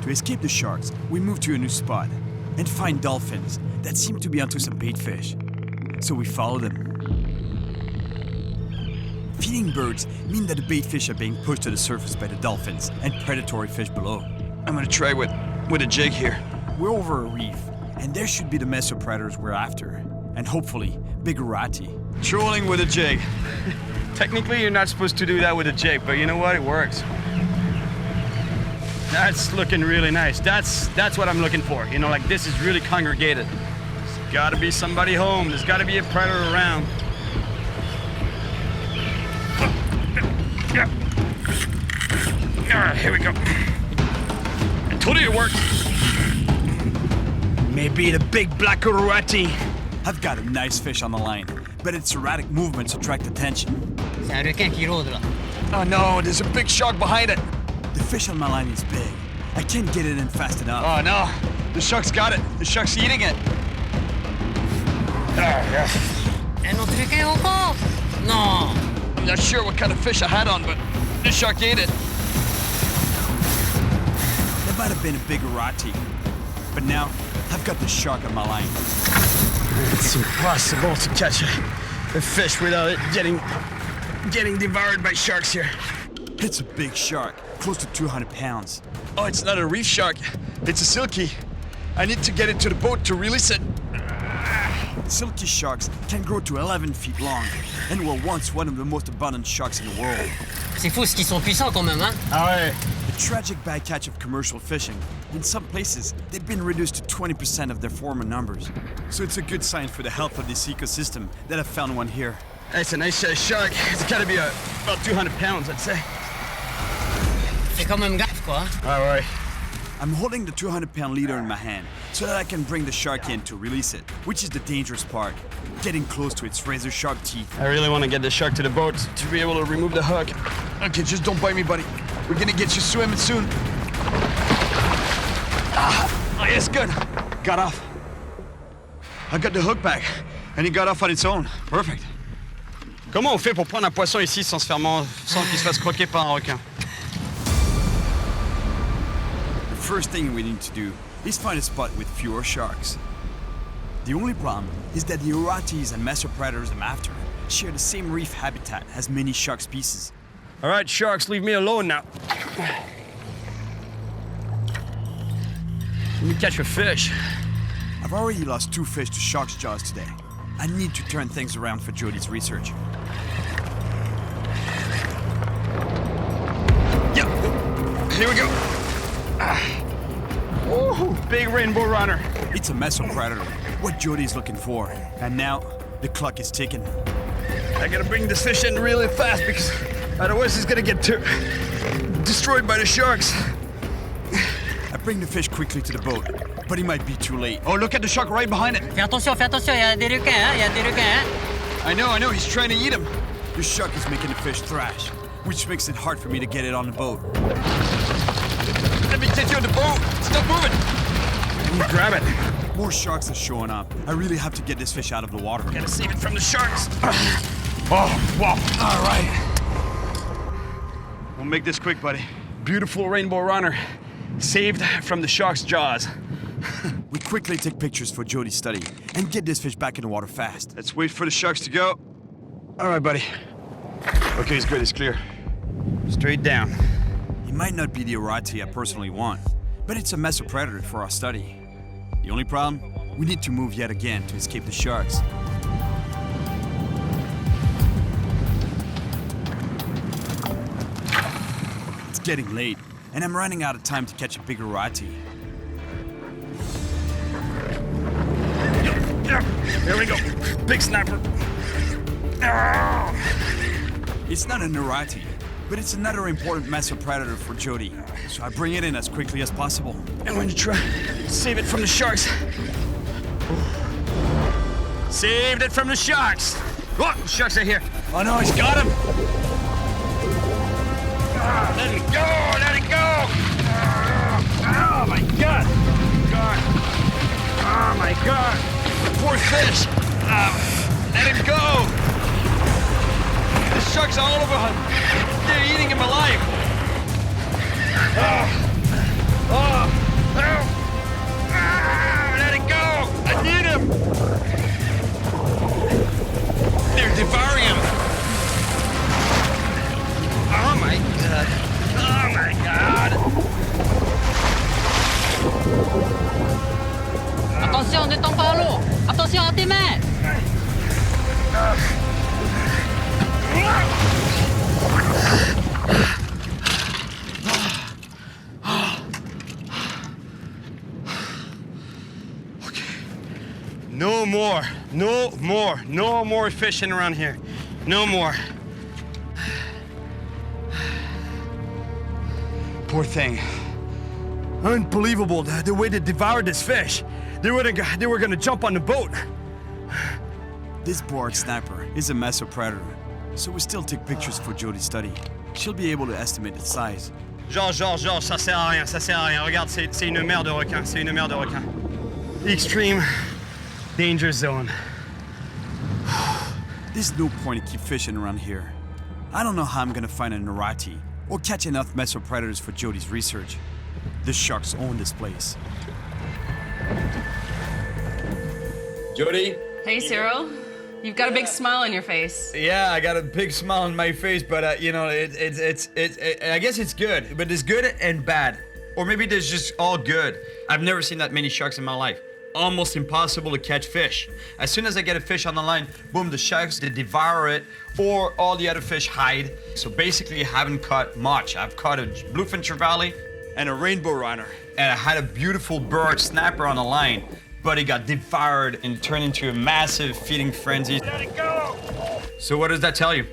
To escape the sharks, we move to a new spot and find dolphins that seem to be onto some bait fish. So we follow them. Feeding birds mean that the bait fish are being pushed to the surface by the dolphins and predatory fish below. I'm gonna try with a jig here. We're over a reef, and there should be the mesopredators we're after, and hopefully, big Karati. Trolling with a jig. Technically, you're not supposed to do that with a jig, but you know what? It works. That's looking really nice. That's what I'm looking for. You know, like this is really congregated. There's gotta be somebody home. There's gotta be a predator around. Yeah. Here we go. I told you it worked. Maybe the big black Karati. I've got a nice fish on the line, but its erratic movements attract attention. C'est un requin qui rôde là. Oh no, there's a big shark behind it. The fish on my line is big, I can't get it in fast enough. Oh no, the shark's got it. The shark's eating it. Un autre requin encore? Non. I'm not sure what kind of fish I had on, but this shark ate it. That might have been a big Karati. But now, I've got the shark on my line. It's impossible to catch a fish without it getting devoured by sharks here. It's a big shark, close to 200 pounds. Oh, it's not a reef shark. It's a silky. I need to get it to the boat to release it. Silky sharks can grow to 11 feet long and were once one of the most abundant sharks in the world. C'est fou ce qu'ils sont puissants quand même, hein? Ah ouais. The tragic bycatch of commercial fishing. In some places, they've been reduced to 20% of their former numbers. So it's a good sign for the health of this ecosystem that I've found one here. It's a nice shark. It's gotta be about 200 pounds, I'd say. C'est quand même grave, quoi. All right. I'm holding the 200-pound leader in my hand so that I can bring the shark in to release it, which is the dangerous part, getting close to its razor-sharp teeth. I really want to get the shark to the boat to be able to remove the hook. Okay, just don't bite me, buddy. We're gonna get you swimming soon. Oh, yes, good. Got off. I got the hook back, and he got off on its own. Perfect. Comment on fait pour prendre un poisson ici sans qu'il se fasse croquer par un requin? The first thing we need to do is find a spot with fewer sharks. The only problem is that the Karatis and mesopredators I'm after share the same reef habitat as many shark species. All right, sharks, leave me alone now. Let me catch a fish. I've already lost 2 fish to shark's jaws today. I need to turn things around for Jody's research. Yep, here we go. Woohoo, big rainbow runner. It's a mesopredator, what Jody's looking for. And now, the clock is ticking. I gotta bring this fish in really fast because otherwise he's gonna get destroyed by the sharks. I bring the fish quickly to the boat, but he might be too late. Oh, look at the shark right behind it. Fais attention, il y a des requins, hein? Il y a des requins, hein? I know, he's trying to eat him. The shark is making the fish thrash, which makes it hard for me to get it on the boat. Let me get you on the boat. Stop moving. Grab it. More sharks are showing up. I really have to get this fish out of the water. Gotta save it from the sharks. Oh, wow. All right. We'll make this quick, buddy. Beautiful rainbow runner. Saved from the shark's jaws. We quickly take pictures for Jody's study and get this fish back in the water fast. Let's wait for the sharks to go. All right, buddy. Okay, it's good, it's clear. Straight down. It might not be the Karati I personally want, but it's a mesopredator for our study. The only problem? We need to move yet again to escape the sharks. It's getting late, and I'm running out of time to catch a bigger Karati. Here we go. Big snapper. It's not a Karati, but it's another important mesopredator for Jody, so I bring it in as quickly as possible. I'm going to try save it from the sharks. Saved it from the sharks. Oh, the sharks are here. Oh no, he's got him. Let it go, let it go. Oh my God. God. Oh my God. Poor fish. Let him go. The sharks are all over him. They're eating him alive. Let it go. I need him. They're devouring him. Oh my God. Oh my God. Attention, ne tombe pas à l'eau. Attention à tes mains. No more fishing around here. No more. Poor thing. Unbelievable the way they devoured this fish. They were gonna jump on the boat. This board snapper is a mesopredator, so we still take pictures for Jody's study. She'll be able to estimate its size. Georges, ça sert à rien, ça sert à rien. Regarde, c'est une mer de requins, c'est une mer de requins. Extreme danger zone. There's no point in keep fishing around here. I don't know how I'm gonna find a Karati or catch enough mesopredators for Jody's research. The sharks own this place. Jody? Hey, Cyril. You've got a big smile on your face. Yeah, I got a big smile on my face, but you know, I guess it's good, but there's good and bad. Or maybe there's just all good. I've never seen that many sharks in my life. Almost impossible to catch fish. As soon as I get a fish on the line, boom, the sharks, they devour it, or all the other fish hide. So basically, I haven't caught much. I've caught a bluefin trevally and a rainbow runner. And I had a beautiful bird snapper on the line, but it got devoured and turned into a massive feeding frenzy. Let it go! So what does that tell you?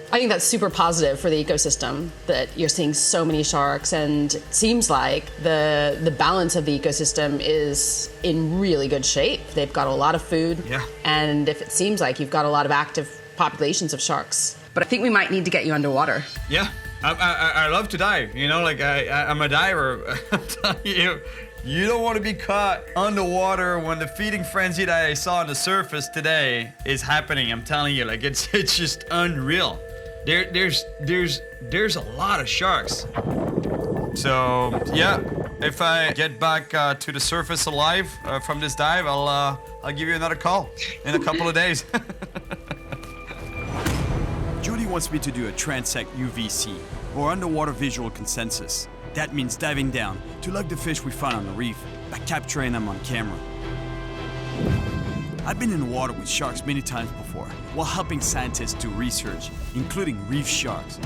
I think that's super positive for the ecosystem that you're seeing so many sharks, and it seems like the balance of the ecosystem is in really good shape. They've got a lot of food, and if it seems like you've got a lot of active populations of sharks. But I think we might need to get you underwater. Yeah, I love to dive, you know, like I'm a diver. I'm telling you, you don't want to be caught underwater when the feeding frenzy that I saw on the surface today is happening. I'm telling you, like it's just unreal. There's a lot of sharks. So yeah, if I get back to the surface alive from this dive, I'll give you another call in a couple of days. Jody wants me to do a transect UVC, or underwater visual consensus. That means diving down to log the fish we found on the reef by capturing them on camera. I've been in the water with sharks many times before while helping scientists do research, including reef sharks,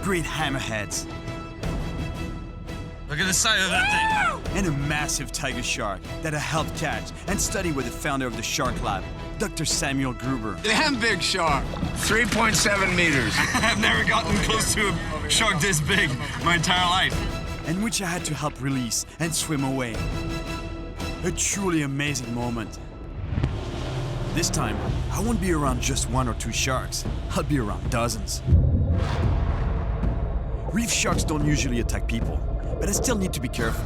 great hammerheads, look at the size of that thing, and a massive tiger shark that I helped catch and study with the founder of the Shark Lab, Dr. Samuel Gruber. Damn big shark, 3.7 meters. I've never gotten close to a shark this big my entire life. And which I had to help release and swim away. A truly amazing moment. This time, I won't be around just one or two sharks. I'll be around dozens. Reef sharks don't usually attack people, but I still need to be careful,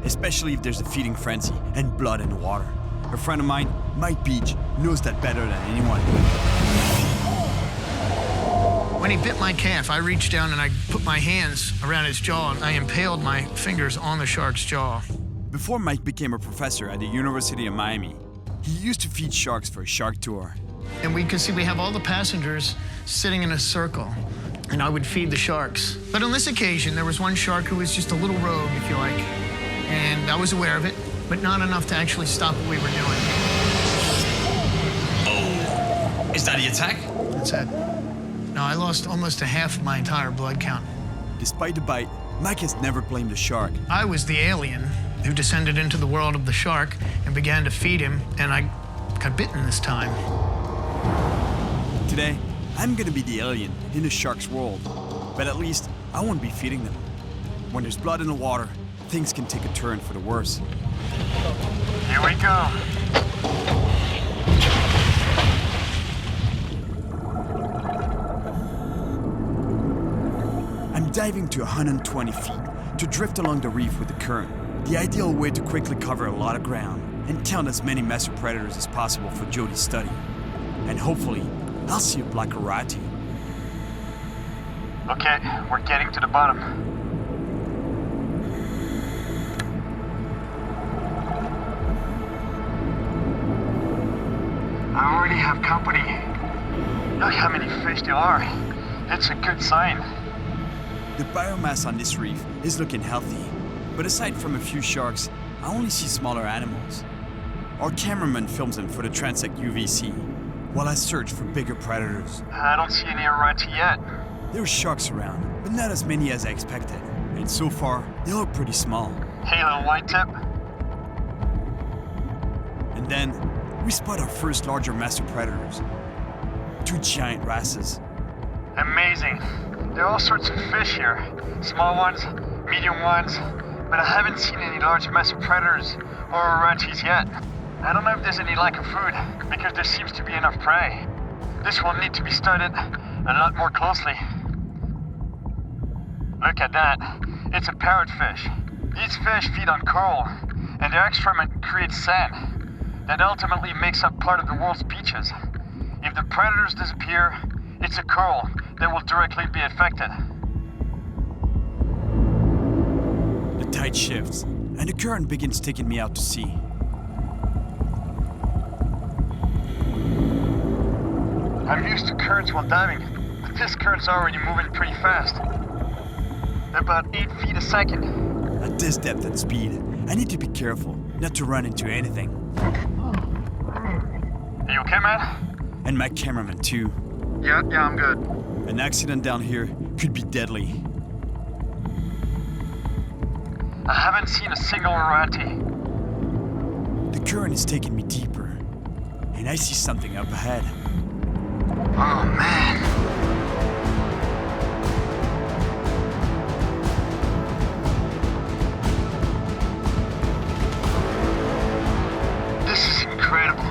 especially if there's a feeding frenzy and blood in the water. A friend of mine, Mike Beach, knows that better than anyone. When he bit my calf, I reached down and I put my hands around his jaw and I impaled my fingers on the shark's jaw. Before Mike became a professor at the University of Miami, he used to feed sharks for a shark tour. And we could see we have all the passengers sitting in a circle, and I would feed the sharks. But on this occasion, there was one shark who was just a little rogue, if you like, and I was aware of it, but not enough to actually stop what we were doing. Oh, is that the attack? That's it. No, I lost almost a half of my entire blood count. Despite the bite, Mike has never blamed the shark. I was the alien who descended into the world of the shark and began to feed him, and I got bitten this time. Today, I'm gonna be the alien in the shark's world, but at least I won't be feeding them. When there's blood in the water, things can take a turn for the worse. Here we go. I'm diving to 120 feet to drift along the reef with the current. The ideal way to quickly cover a lot of ground and count as many mesopredators as possible for Jody's study. And hopefully, I'll see a black Karati. Okay, we're getting to the bottom. I already have company. Look how many fish there are. It's a good sign. The biomass on this reef is looking healthy. But aside from a few sharks, I only see smaller animals. Our cameraman films them for the Transect UVC, while I search for bigger predators. I don't see any Karati yet. There are sharks around, but not as many as I expected. And so far, they look pretty small. Hey, little white tip. And then, we spot our first larger mesopredators. 2 giant wrasses. Amazing. There are all sorts of fish here. Small ones, medium ones, but I haven't seen any large mesopredators or Karatis yet. I don't know if there's any lack of food, because there seems to be enough prey. This will need to be studied a lot more closely. Look at that. It's a parrotfish. These fish feed on coral, and their excrement creates sand that ultimately makes up part of the world's beaches. If the predators disappear, it's a coral that will directly be affected. The tide shifts, and the current begins taking me out to sea. I'm used to currents while diving, but this current's already moving pretty fast. About 8 feet a second. At this depth and speed, I need to be careful not to run into anything. Are you okay, man? And my cameraman too. Yeah, I'm good. An accident down here could be deadly. I haven't seen a single Karati. The current is taking me deeper, and I see something up ahead. Oh, man. This is incredible.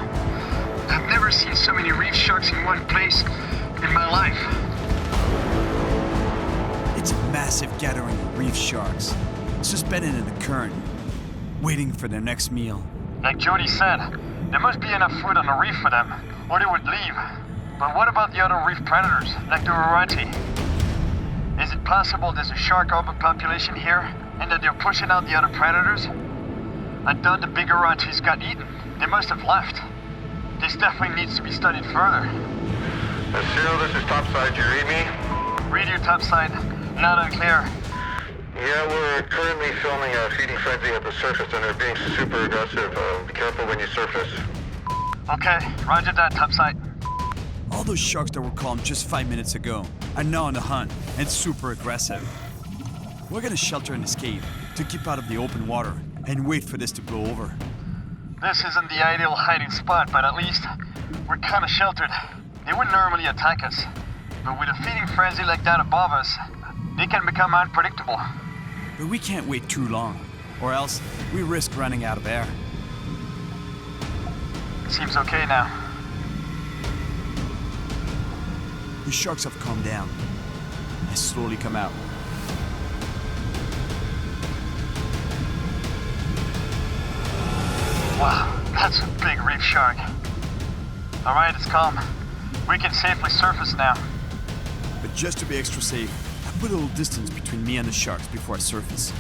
I've never seen so many reef sharks in one place in my life. It's a massive gathering of reef sharks, suspended in the current, waiting for their next meal. Like Jody said, there must be enough food on the reef for them, or they would leave. But what about the other reef predators, like the Karati? Is it possible there's a shark overpopulation here, and that they're pushing out the other predators? I thought the bigger Karatis got eaten. They must have left. This definitely needs to be studied further. Cyril, this is topside. You read me? Read you topside. Loud and clear. Yeah, we're currently filming a feeding frenzy at the surface, and they're being super aggressive. Be careful when you surface. Okay, roger that, topside. All those sharks that were calm just 5 minutes ago are now on the hunt and super aggressive. We're gonna shelter in this cave to keep out of the open water and wait for this to blow over. This isn't the ideal hiding spot, but at least we're kind of sheltered. They wouldn't normally attack us, but with a feeding frenzy like that above us, they can become unpredictable. But we can't wait too long, or else we risk running out of air. Seems okay now. The sharks have calmed down. I slowly come out. Wow, that's a big reef shark. All right, it's calm. We can safely surface now. But just to be extra safe, I put a little distance between me and the sharks before I surface.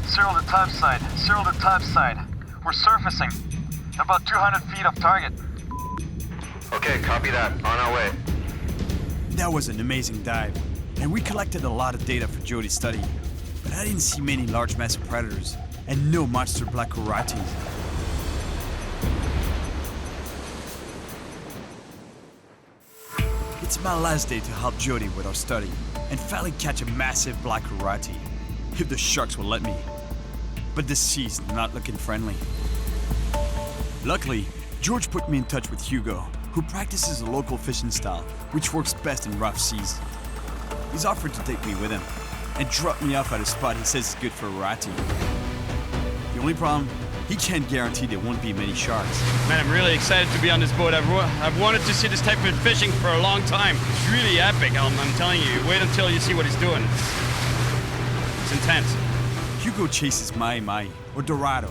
Cyril to topside. Cyril to topside. We're surfacing. About 200 feet off target. Okay, copy that. On our way. That was an amazing dive, and we collected a lot of data for Jody's study. But I didn't see many large massive predators, and no monster black Karatis. It's my last day to help Jody with our study, and finally catch a massive black Karati, if the sharks will let me. But the sea's not looking friendly. Luckily, George put me in touch with Hugo, who practices a local fishing style, which works best in rough seas. He's offered to take me with him, and drop me off at a spot he says is good for Karati. The only problem, he can't guarantee there won't be many sharks. Man, I'm really excited to be on this boat. I've wanted to see this type of fishing for a long time. It's really epic, I'm telling you. Wait until you see what he's doing. It's intense. Hugo chases mai, or dorado.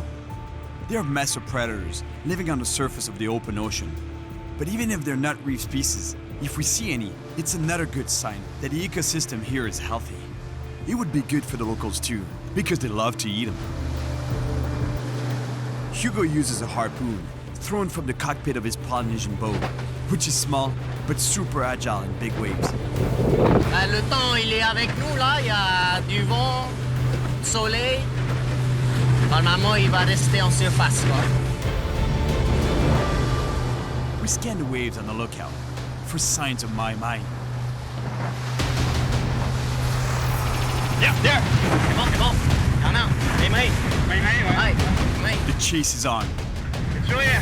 They are massive predators, living on the surface of the open ocean. But even if they're not reef species, if we see any, it's another good sign that the ecosystem here is healthy. It would be good for the locals too, because they love to eat them. Hugo uses a harpoon, thrown from the cockpit of his Polynesian boat, which is small, but super agile in big waves. Le temps, il est avec nous, là. Il y a du vent, du soleil. Normalement, il va rester en surface, là. We scan the waves on the lookout for signs of mai. Yeah, there! C'est bon. Non, les mains. Mai. The chase is on. It's really a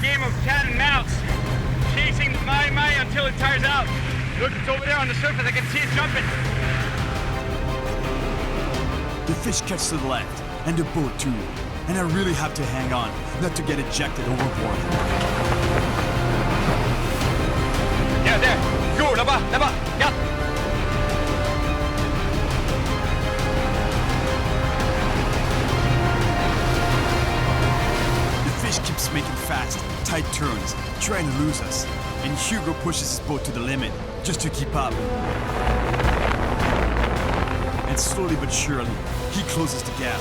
game of cat and mouse. Chasing the mai until it tires out. Look, it's over there on the surface. I can see it jumping. The fish cuts to the left, and the boat too. And I really have to hang on, not to get ejected overboard. Yeah, there. Go, là-bas. Yeah. trying to lose us, and Hugo pushes his boat to the limit just to keep up. And slowly but surely, he closes the gap.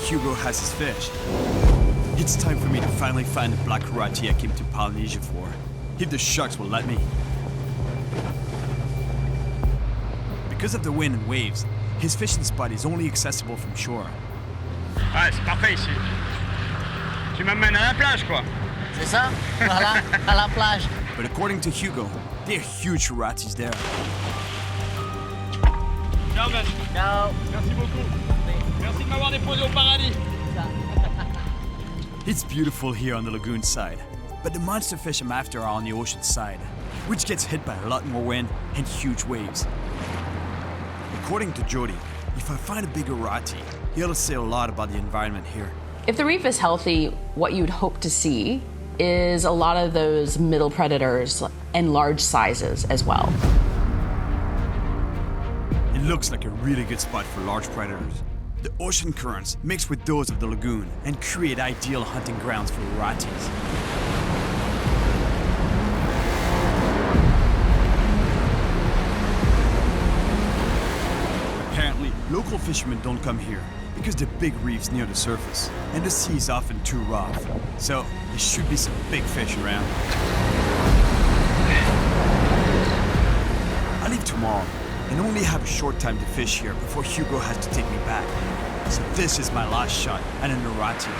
Hugo has his fish. It's time for me to finally find the black Karati I came to Polynesia for, if the sharks will let me. Because of the wind and waves, his fishing spot is only accessible from shore. Ouais, c'est parfait ici. Tu m'amènes à la plage, quoi. C'est ça? Voilà, à la plage. But according to Hugo, there are huge Karatis there. Ciao, Ben. Ciao. Merci beaucoup. Merci de m'avoir déposé au paradis. It's beautiful here on the lagoon side, but the monster fish I'm after are on the ocean side, which gets hit by a lot more wind and huge waves. According to Jody, if I find a bigger Karati, he'll say a lot about the environment here. If the reef is healthy, what you'd hope to see is a lot of those middle predators and large sizes as well. It looks like a really good spot for large predators. The ocean currents mix with those of the lagoon and create ideal hunting grounds for Karatis. Apparently, local fishermen don't come here because the big reef's near the surface and the sea is often too rough. So there should be some big fish around. I leave tomorrow and only have a short time to fish here before Hugo has to take me back. So this is my last shot at an Karati.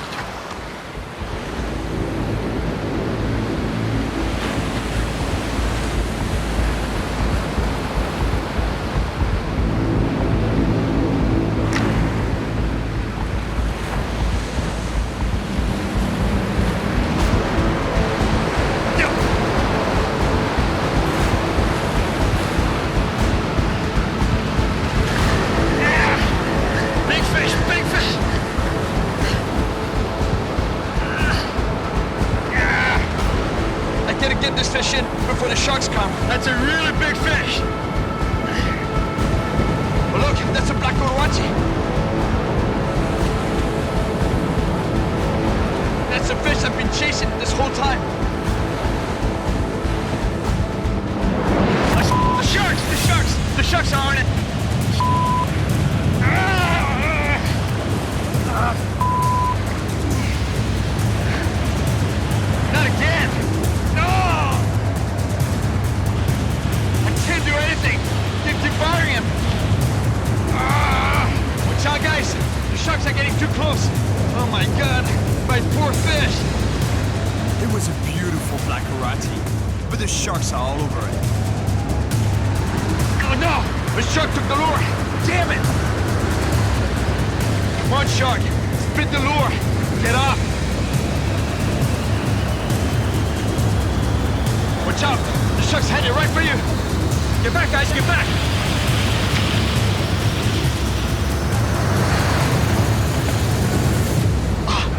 That's a really big fish. Well, look, that's a black Karati. That's the fish I've been chasing this whole time. The sharks! The sharks! The sharks are on it. Not again. Devouring him! Watch out, guys! The sharks are getting too close! Oh my god! My poor fish! It was a beautiful black Karati, but the sharks are all over it. Oh no! The shark took the lure! Damn it! Come on, shark! Spit the lure! Get off! Watch out! The shark's headed right for you! Get back, guys! Get back!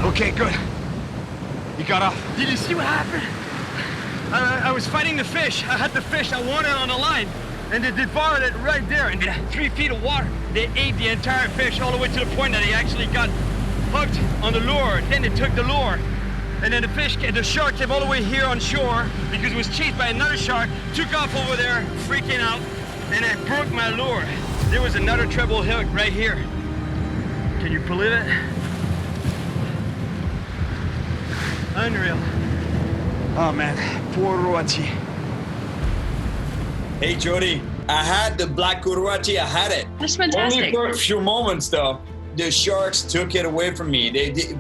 Okay, good. He got off. Did you see what happened? I was fighting the fish. I had the fish I wanted on the line, and they devoured it right there in 3 feet of water. They ate the entire fish all the way to the point that he actually got hooked on the lure. Then they took the lure, and then the shark came all the way here on shore because it was chased by another shark, took off over there, freaking out, and I broke my lure. There was another treble hook right here. Can you believe it? Unreal. Oh man, poor Karati. Hey Jody, I had the black Karati, I had it. That's fantastic. Only for a few moments though. The sharks took it away from me.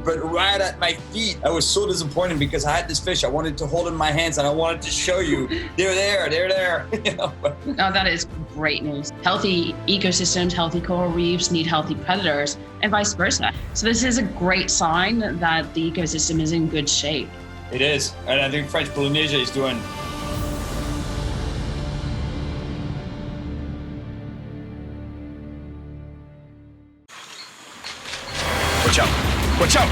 But right at my feet, I was so disappointed because I had this fish. I wanted to hold it in my hands and I wanted to show you. They're there. You know? Oh, that is great news. Healthy ecosystems, healthy coral reefs need healthy predators and vice versa. So this is a great sign that the ecosystem is in good shape. It is. And I think French Polynesia is doing Watch out! Watch out!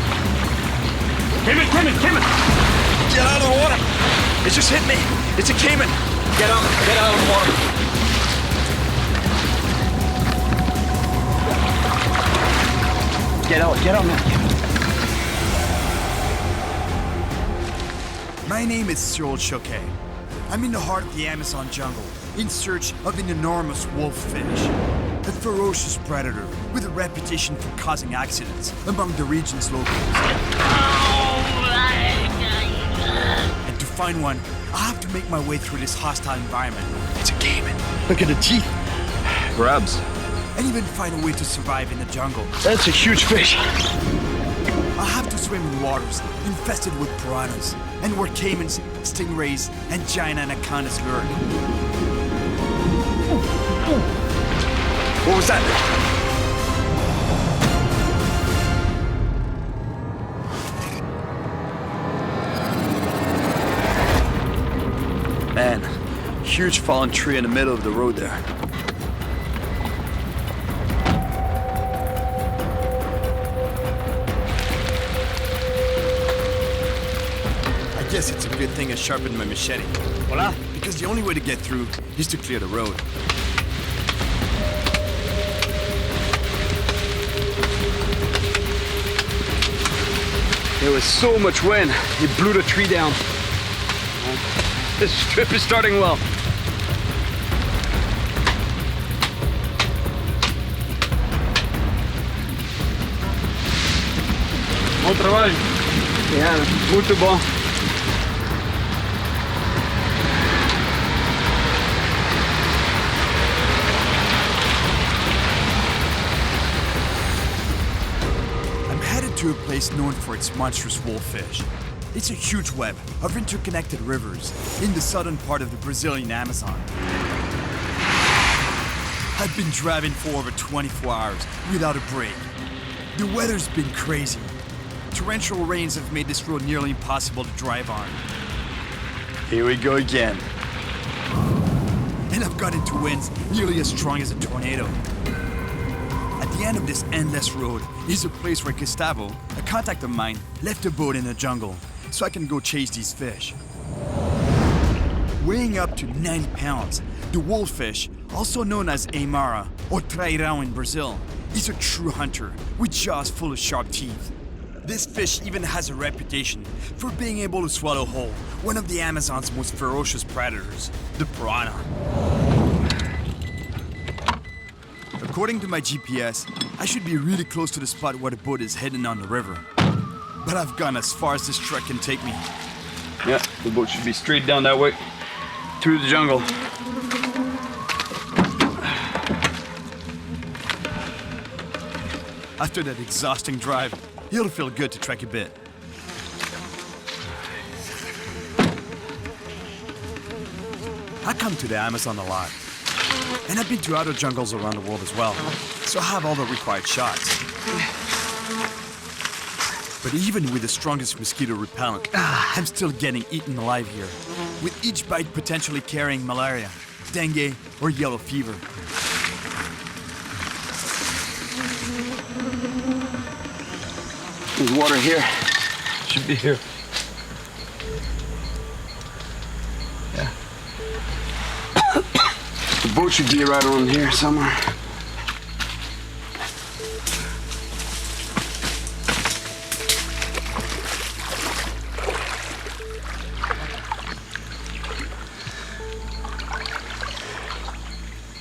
Cayman! Get out of the water! It just hit me! It's a cayman! Get out of the water! Get out, man. My name is Cyril Choquet. I'm in the heart of the Amazon jungle, in search of an enormous wolffish, a ferocious predator with a reputation for causing accidents among the region's locals. And to find one, I have to make my way through this hostile environment. It's a cayman. Look at the teeth. Grabs. And even find a way to survive in the jungle. That's a huge fish. I have to swim in waters infested with piranhas, and where caimans, stingrays, and giant anacondas lurk. What was that? Man, huge fallen tree in the middle of the road there. I guess it's a good thing I sharpened my machete. Voila! Because the only way to get through is to clear the road. There was so much wind, it blew the tree down. This trip is starting well. Bom trabalho. Yeah, muito bom. To a place known for its monstrous wolffish. It's a huge web of interconnected rivers in the southern part of the Brazilian Amazon. I've been driving for over 24 hours without a break. The weather's been crazy. Torrential rains have made this road nearly impossible to drive on. Here we go again. And I've got into winds nearly as strong as a tornado. At the end of this endless road is a place where Gustavo, a contact of mine, left a boat in the jungle so I can go chase these fish. Weighing up to 90 pounds, the wolffish, also known as Aimara or trairão in Brazil, is a true hunter with jaws full of sharp teeth. This fish even has a reputation for being able to swallow whole one of the Amazon's most ferocious predators, the piranha. According to my GPS, I should be really close to the spot where the boat is heading on the river. But I've gone as far as this trek can take me. Yeah, the boat should be straight down that way, through the jungle. After that exhausting drive, it'll feel good to trek a bit. I come to the Amazon a lot. And I've been to other jungles around the world as well, so I have all the required shots. But even with the strongest mosquito repellent, I'm still getting eaten alive here, with each bite potentially carrying malaria, dengue, or yellow fever. There's water here. Should be here. Yeah. The boat should be right around here somewhere.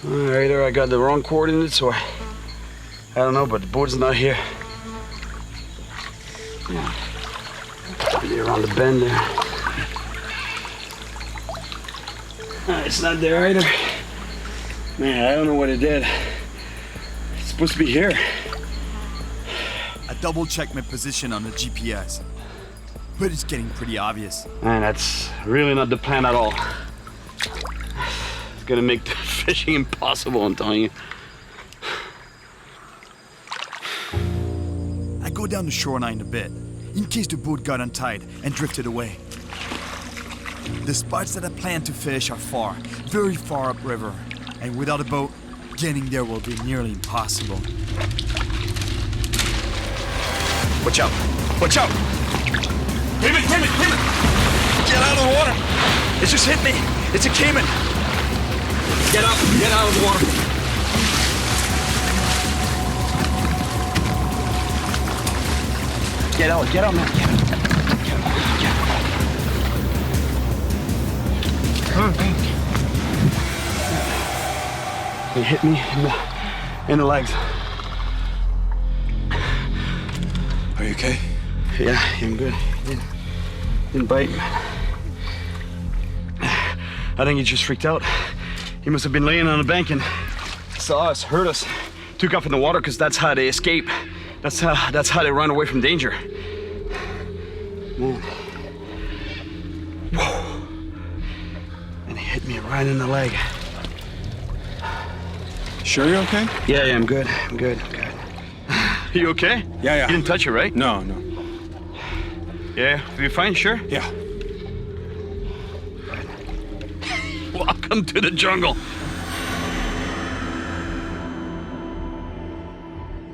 Either I got the wrong coordinates or I don't know, but the boat's not here. Yeah. Maybe around the bend there. It's not there either. Man, I don't know what it did. It's supposed to be here. I double-checked my position on the GPS, but it's getting pretty obvious. Man, that's really not the plan at all. It's gonna make the fishing impossible, I'm telling you. I go down the shoreline a bit, in case the boat got untied and drifted away. The spots that I plan to fish are far, very far upriver, and without a boat, getting there will be nearly impossible. Watch out. Watch out. Cayman. Get out of the water. It just hit me. It's a cayman. Get out of the water. Get out, man. Get out. He hit me in the legs. Are you okay? Yeah, I'm good. Didn't bite. I think he just freaked out. He must have been laying on the bank and saw us, heard us, took off in the water because that's how they escape. That's how they run away from danger. Man. Whoa. And he hit me right in the leg. Sure you're okay? Yeah, I'm good. I'm good. You okay? Yeah. You didn't touch it, right? No. Yeah, you fine? Sure? Yeah. Welcome to the jungle.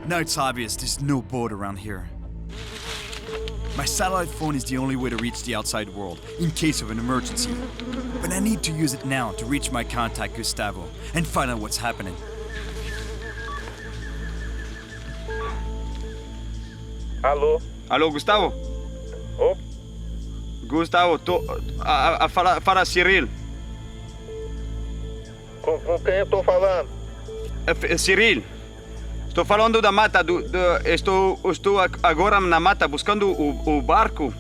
Now it's obvious there's no boat around here. My satellite phone is the only way to reach the outside world in case of an emergency. But I need to use it now to reach my contact Gustavo and find out what's happening. Alô, Gustavo? Oh. Gustavo, fala Cyril. Com quem eu tô falando? Cyril. Estou falando da mata. Estou agora na mata buscando o barco,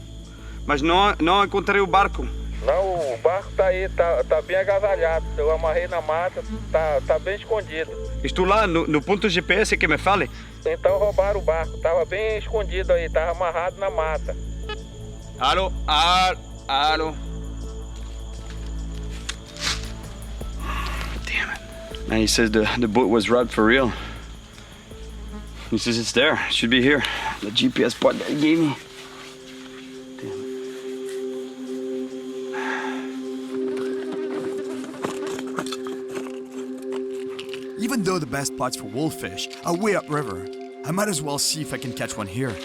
mas não encontrei o barco. Não, o barco tá aí, tá bem agasalhado. Eu amarrei na mata, tá bem escondido. Estou lá no ponto GPS que me fale. Então roubaram o barco, tava bem escondido aí, tava amarrado na mata. Alô. Damn it. Man, he says the boat was robbed for real. He says it's there. It should be here. The GPS spot that he gave me. Even though the best spots for wolffish are way upriver, I might as well see if I can catch one here.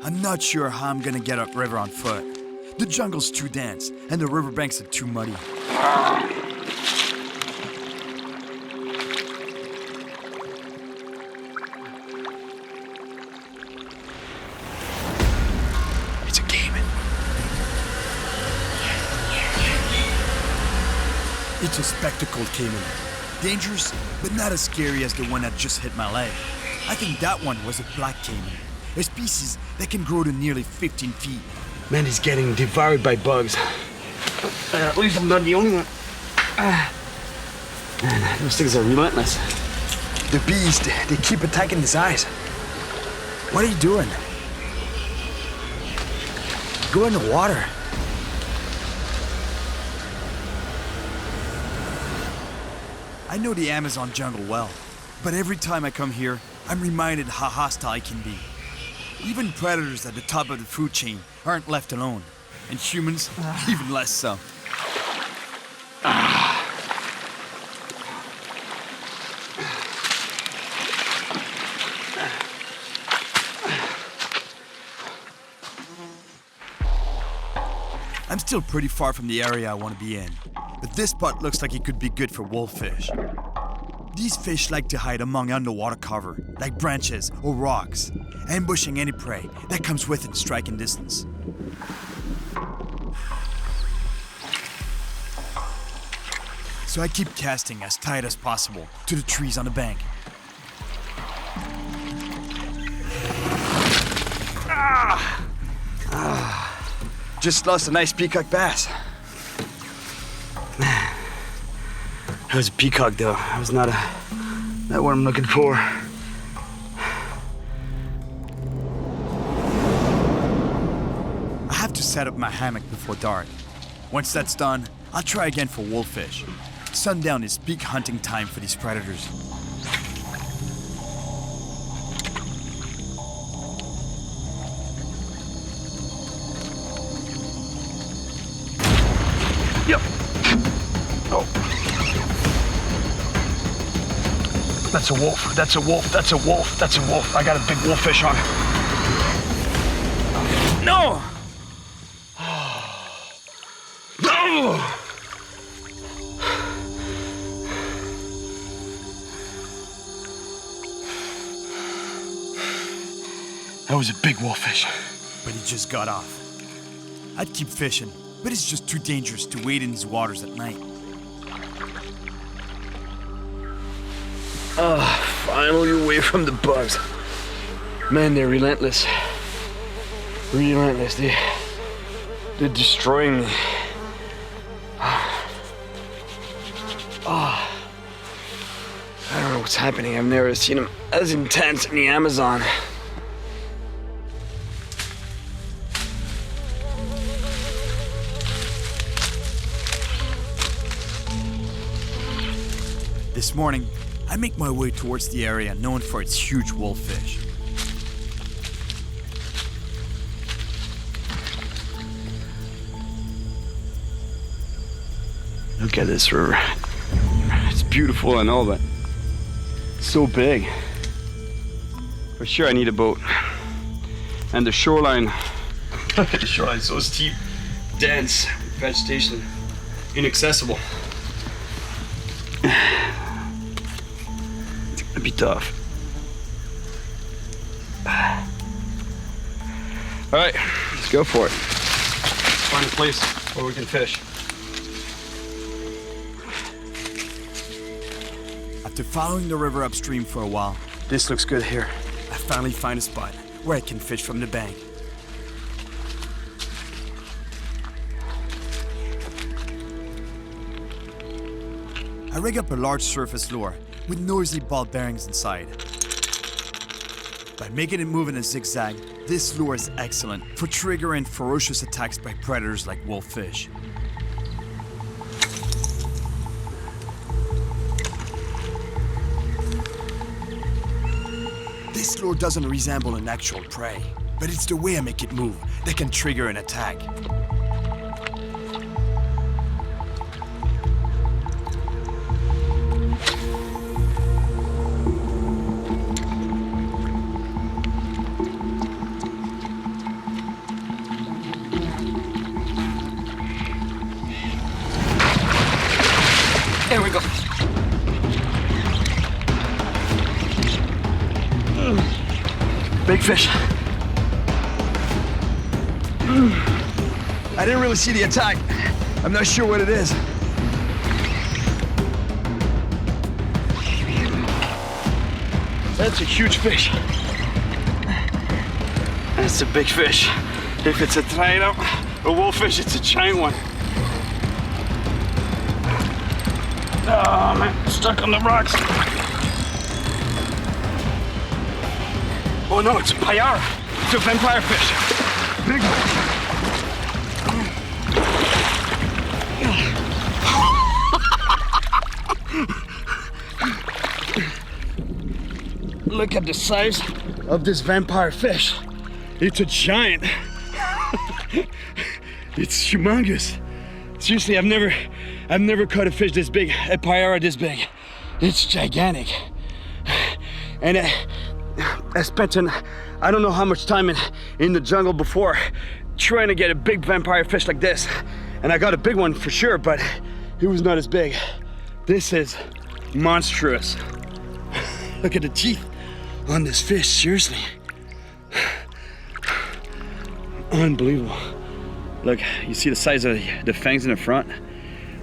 I'm not sure how I'm gonna get upriver on foot. The jungle's too dense, and the riverbanks are too muddy. It's a cayman. It's a spectacled cayman. Dangerous, but not as scary as the one that just hit my leg. I think that one was a black cayman, a species that can grow to nearly 15 feet. Man, he's getting devoured by bugs. At least I'm not the only one. Man, those things are relentless. The bees, they keep attacking his eyes. What are you doing? Go in the water. I know the Amazon jungle well, but every time I come here, I'm reminded how hostile it can be. Even predators at the top of the food chain aren't left alone, and humans, even less so. I'm still pretty far from the area I want to be in, but this spot looks like it could be good for wolffish. These fish like to hide among underwater cover, like branches or rocks, ambushing any prey that comes within striking distance. So I keep casting as tight as possible to the trees on the bank. Just lost a nice peacock bass. Man, that was a peacock though. That was not what I'm looking for. I have to set up my hammock before dark. Once that's done, I'll try again for wolffish. Sundown is peak hunting time for these predators. Yep. Oh. That's a wolf. That's a wolf. That's a wolf. That's a wolf. I got a big wolffish on. No! No! That was a big wolffish. But he just got off. I'd keep fishing, but it's just too dangerous to wade in these waters at night. Finally away from the bugs. Man, they're relentless. Relentless. They're destroying me. I don't know what's happening. I've never seen them as intense in the Amazon. This morning, I make my way towards the area known for its huge wolffish. Look at this river. It's beautiful and all, but it's so big. For sure I need a boat. And the shoreline, the shoreline's so steep, dense, vegetation, inaccessible. It's gonna be tough. All right, let's go for it. Let's find a place where we can fish. After following the river upstream for a while, this looks good here. I finally find a spot where I can fish from the bank. I rig up a large surface lure with noisy ball bearings inside. By making it move in a zigzag, this lure is excellent for triggering ferocious attacks by predators like wolffish. This lure doesn't resemble an actual prey, but it's the way I make it move that can trigger an attack. There we go. Big fish. I didn't really see the attack. I'm not sure what it is. That's a huge fish. That's a big fish. If it's a trio, a wolffish, it's a giant one. Oh man, stuck on the rocks. Oh no, it's a payara. It's a vampire fish. Big one. Look at the size of this vampire fish. It's a giant. It's humongous. Seriously, I've never caught a fish this big, a payara this big. It's gigantic. And I spent I don't know how much time in the jungle before trying to get a big vampire fish like this. And I got a big one for sure, but it was not as big. This is monstrous. Look at the teeth on this fish, seriously. Unbelievable. Look, you see the size of the fangs in the front?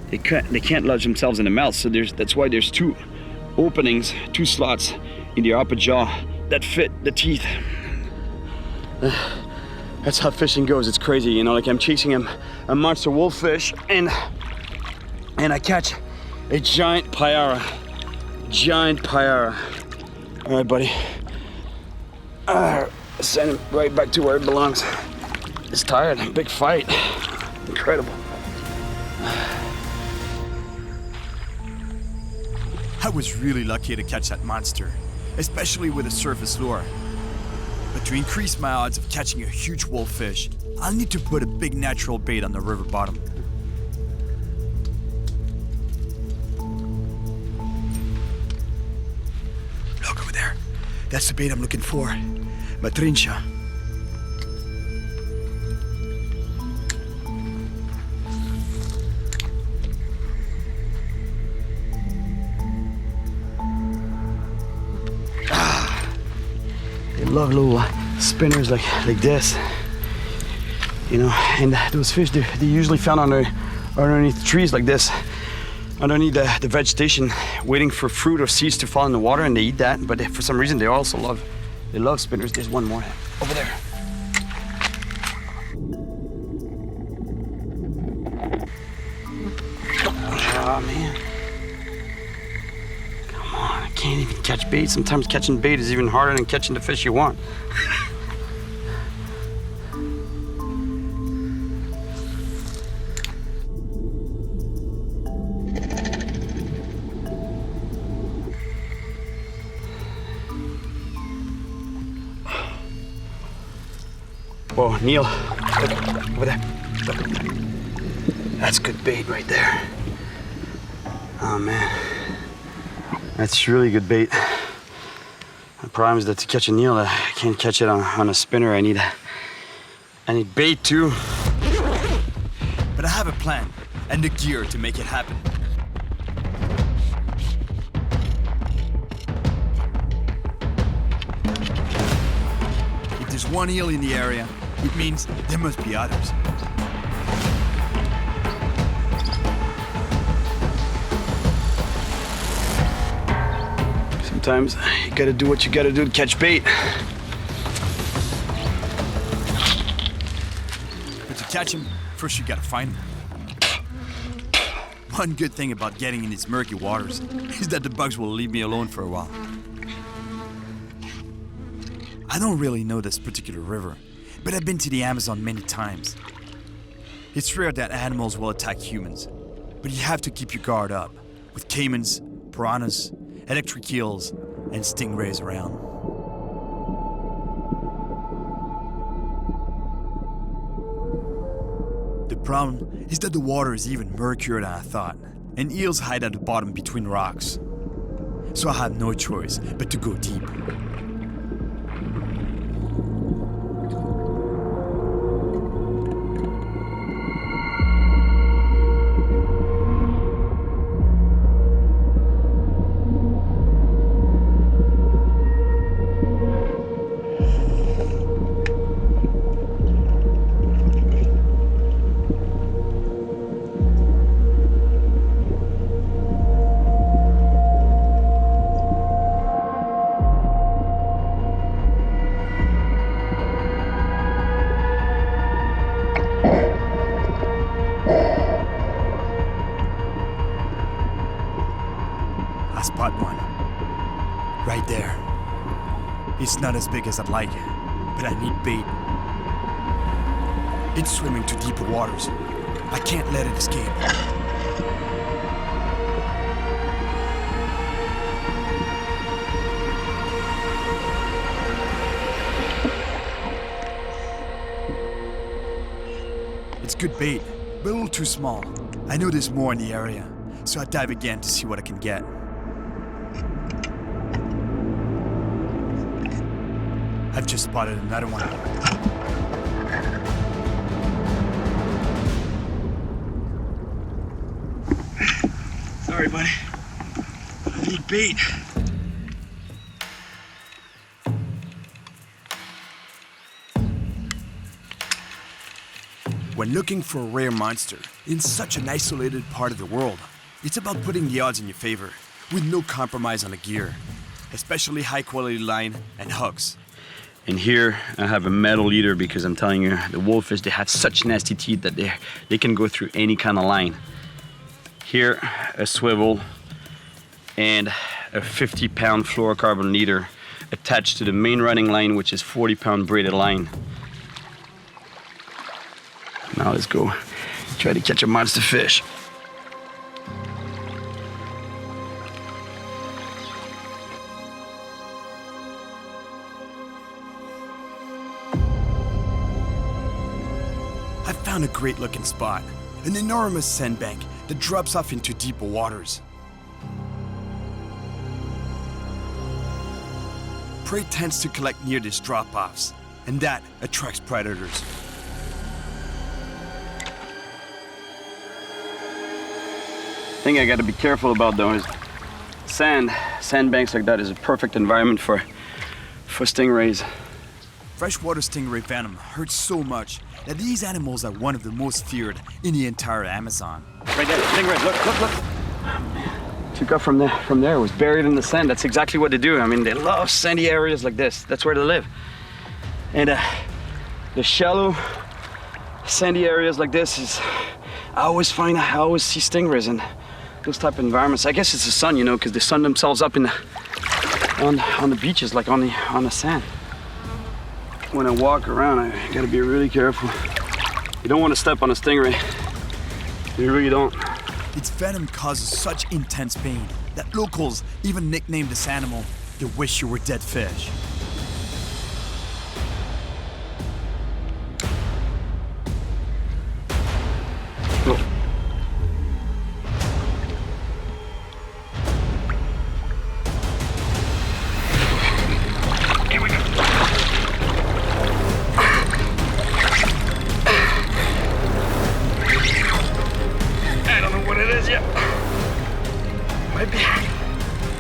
They can't lodge themselves in the mouth, so that's why there's two openings, two slots in the upper jaw that fit the teeth. That's how fishing goes. It's crazy, you know. Like I'm chasing a monster wolffish, and I catch a giant payara. Giant payara. All right, buddy. Send him right back to where it belongs. It's tired. Big fight. Incredible. I was really lucky to catch that monster, especially with a surface lure. But to increase my odds of catching a huge wolffish, I'll need to put a big natural bait on the river bottom. That's the bait I'm looking for. Matrincha. They love little spinners like this. You know, and those fish, they're usually found underneath trees like this, underneath the vegetation, waiting for fruit or seeds to fall in the water, and they eat that. But for some reason, they also love spinners. There's one more over there. Oh man. Come on, I can't even catch bait. Sometimes catching bait is even harder than catching the fish you want. Whoa, Neil, look, over there. Look. That's good bait right there. Oh man, that's really good bait. The problem is that to catch a Neil, I can't catch it on a spinner. I need bait too. But I have a plan and the gear to make it happen. If there's one eel in the area, it means there must be others. Sometimes you gotta do what you gotta do to catch bait. But to catch him, first you gotta find him. One good thing about getting in these murky waters is that the bugs will leave me alone for a while. I don't really know this particular river, but I've been to the Amazon many times. It's rare that animals will attack humans, but you have to keep your guard up with caimans, piranhas, electric eels, and stingrays around. The problem is that the water is even murkier than I thought, and eels hide at the bottom between rocks. So I have no choice but to go deep. Spot one. Right there. It's not as big as I'd like, but I need bait. It's swimming to deeper waters. I can't let it escape. It's good bait, but a little too small. I know there's more in the area, so I dive again to see what I can get. I've just spotted another one. Sorry, buddy. I need bait. When looking for a rare monster in such an isolated part of the world, it's about putting the odds in your favor with no compromise on the gear, especially high-quality line and hooks. And here I have a metal leader because I'm telling you, the wolffish, they have such nasty teeth that they can go through any kind of line. Here, a swivel and a 50-pound fluorocarbon leader attached to the main running line, which is 40-pound braided line. Now let's go try to catch a monster fish. I found a great looking spot, an enormous sandbank that drops off into deeper waters. prey tends to collect near these drop-offs, and that attracts predators. Thing I got to be careful about though is sandbanks like that is a perfect environment for stingrays. Freshwater stingray venom hurts so much that these animals are one of the most feared in the entire Amazon. Right there, stingray, look. Oh, man. Took up from there, it was buried in the sand. That's exactly what they do. I mean, they love sandy areas like this. That's where they live. And the shallow, sandy areas like this is, I always see stingrays in those type of environments. I guess it's the sun, you know, because they sun themselves up on the beaches, like on the sand. When I walk around, I gotta be really careful. You don't want to step on a stingray. You really don't. Its venom causes such intense pain that locals even nicknamed this animal the "wish you were dead fish."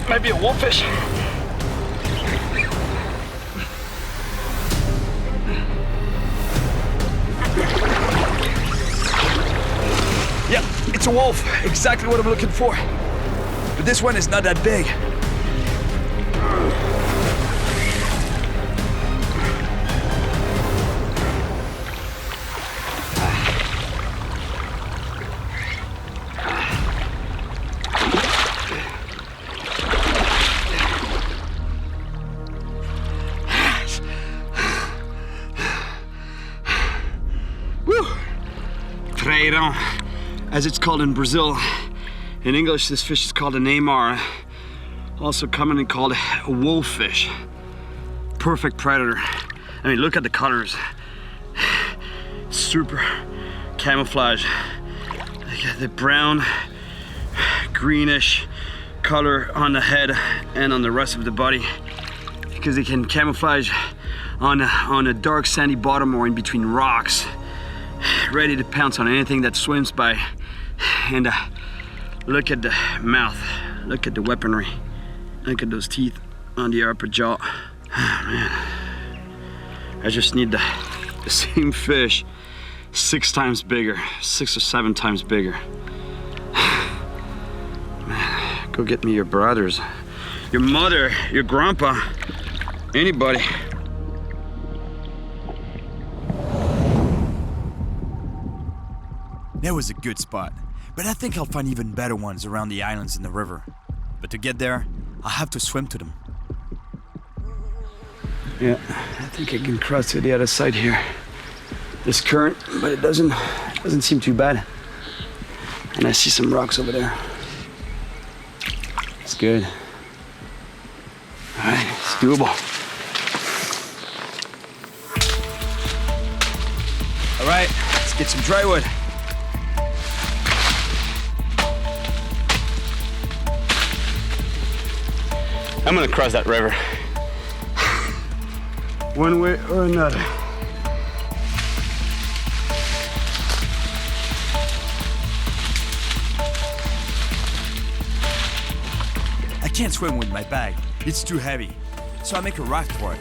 Might be a wolffish. Yeah, it's a wolf. Exactly what I'm looking for. But this one is not that big. As it's called in Brazil. In English, this fish is called a neymar, also commonly called a wolffish. Perfect predator. I mean, look at the colors. Super camouflage. The brown, greenish color on the head and on the rest of the body, because they can camouflage on a dark sandy bottom or in between rocks, ready to pounce on anything that swims by. And look at the mouth, look at the weaponry, look at those teeth on the upper jaw. Oh, man, I just need the same fish 6 times bigger, 6 or 7 times bigger. Man, go get me your brothers, your mother, your grandpa, anybody. That was a good spot, but I think I'll find even better ones around the islands in the river. But to get there, I'll have to swim to them. Yeah, I think I can cross to the other side here. This current, but it doesn't seem too bad. And I see some rocks over there. It's good. All right, it's doable. All right, let's get some dry wood. I'm gonna cross that river. One way or another. I can't swim with my bag. It's too heavy. So I make a raft for it.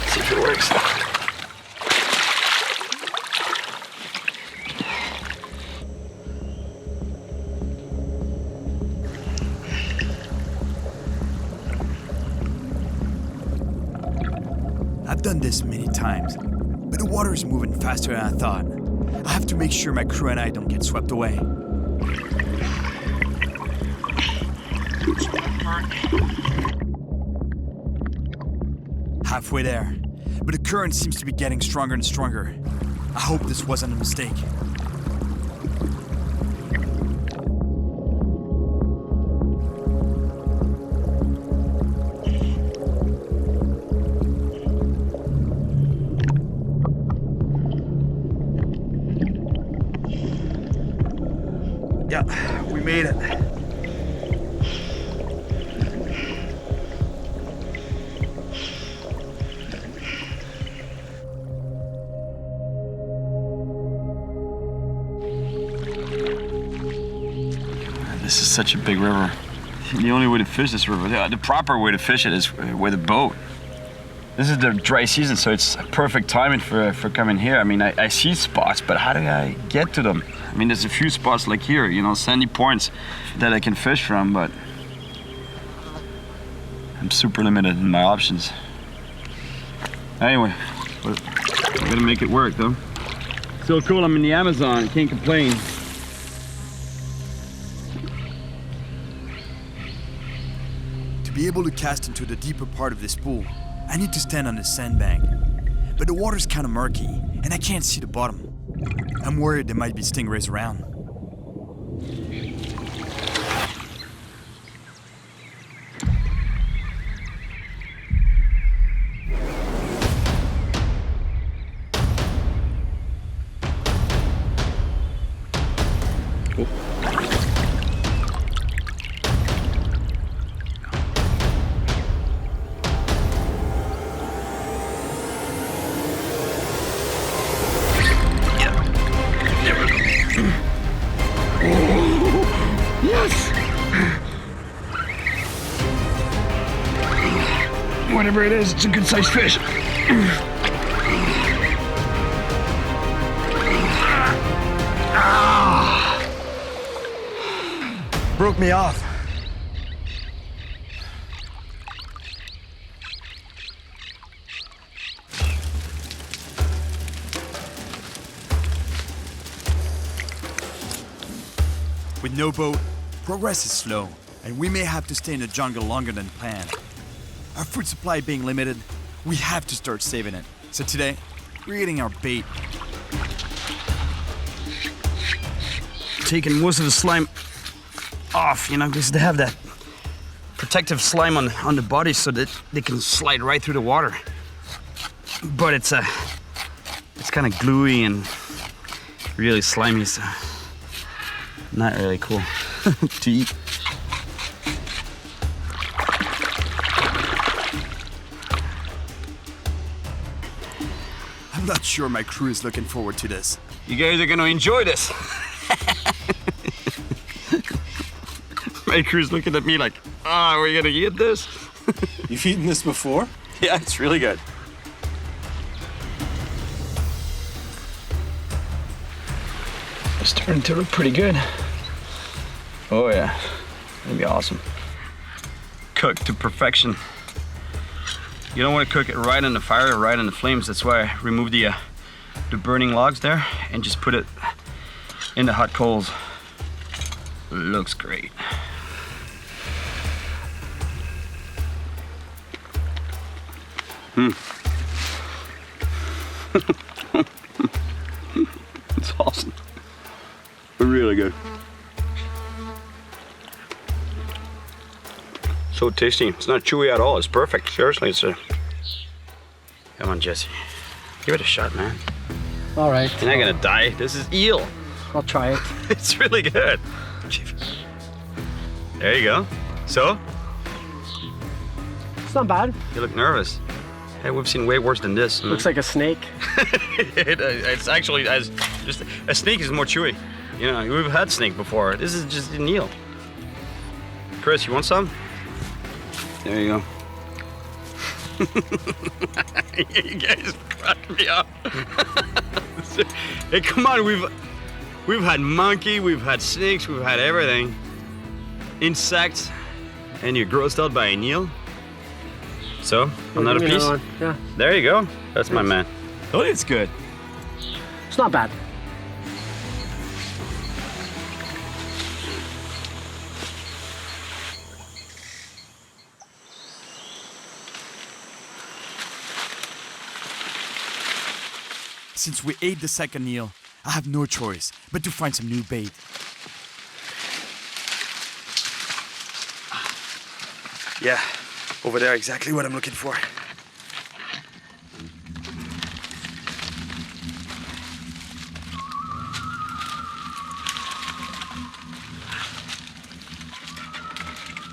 See if it works. I've done this many times, but the water is moving faster than I thought. I have to make sure my crew and I don't get swept away. Halfway there, but the current seems to be getting stronger and stronger. I hope this wasn't a mistake. Yeah, we made it. This is such a big river. The only way to fish this river, the proper way to fish it is with a boat. This is the dry season, so it's perfect timing for coming here. I mean, I see spots, but how do I get to them? I mean, there's a few spots like here, you know, sandy points that I can fish from, but I'm super limited in my options. Anyway, we're gonna make it work though. Still cool, I'm in the Amazon, can't complain. To be able to cast into the deeper part of this pool, I need to stand on the sandbank. But the water's kind of murky, and I can't see the bottom. I'm worried there might be stingrays around. Whatever it is, it's a good sized fish. Broke me off. With no boat, progress is slow, and we may have to stay in the jungle longer than planned. Our food supply being limited, we have to start saving it. So today, we're eating our bait. Taking most of the slime off, you know, because they have that protective slime on the body so that they can slide right through the water. But it's kind of gluey and really slimy, so not really cool to eat. I'm not sure my crew is looking forward to this. You guys are gonna enjoy this. My crew's looking at me like, are we gonna eat this? You've eaten this before? Yeah, it's really good. It's starting to look pretty good. Oh yeah, it'll be awesome. Cooked to perfection. You don't want to cook it right on the fire or right on the flames. That's why I removed the burning logs there and just put it in the hot coals. It looks great. It's awesome. Really good. So tasty. It's not chewy at all. It's perfect. Seriously, it's a... Come on, Jesse. Give it a shot, man. All right. You're not gonna die. This is eel. I'll try it. It's really good. There you go. So? It's not bad. You look nervous. Hey, we've seen way worse than this. Looks like a snake. It's actually just a snake is more chewy. You know, we've had snake before. This is just an eel. Chris, you want some? There you go. You guys crack me up. Hey, come on, we've had monkey, we've had snakes, we've had everything. Insects, and you're grossed out by an eel. So, another piece? Yeah. There you go. That's my man. Oh, it's good. It's not bad. Since we ate the second eel, I have no choice but to find some new bait. Yeah, over there, exactly what I'm looking for.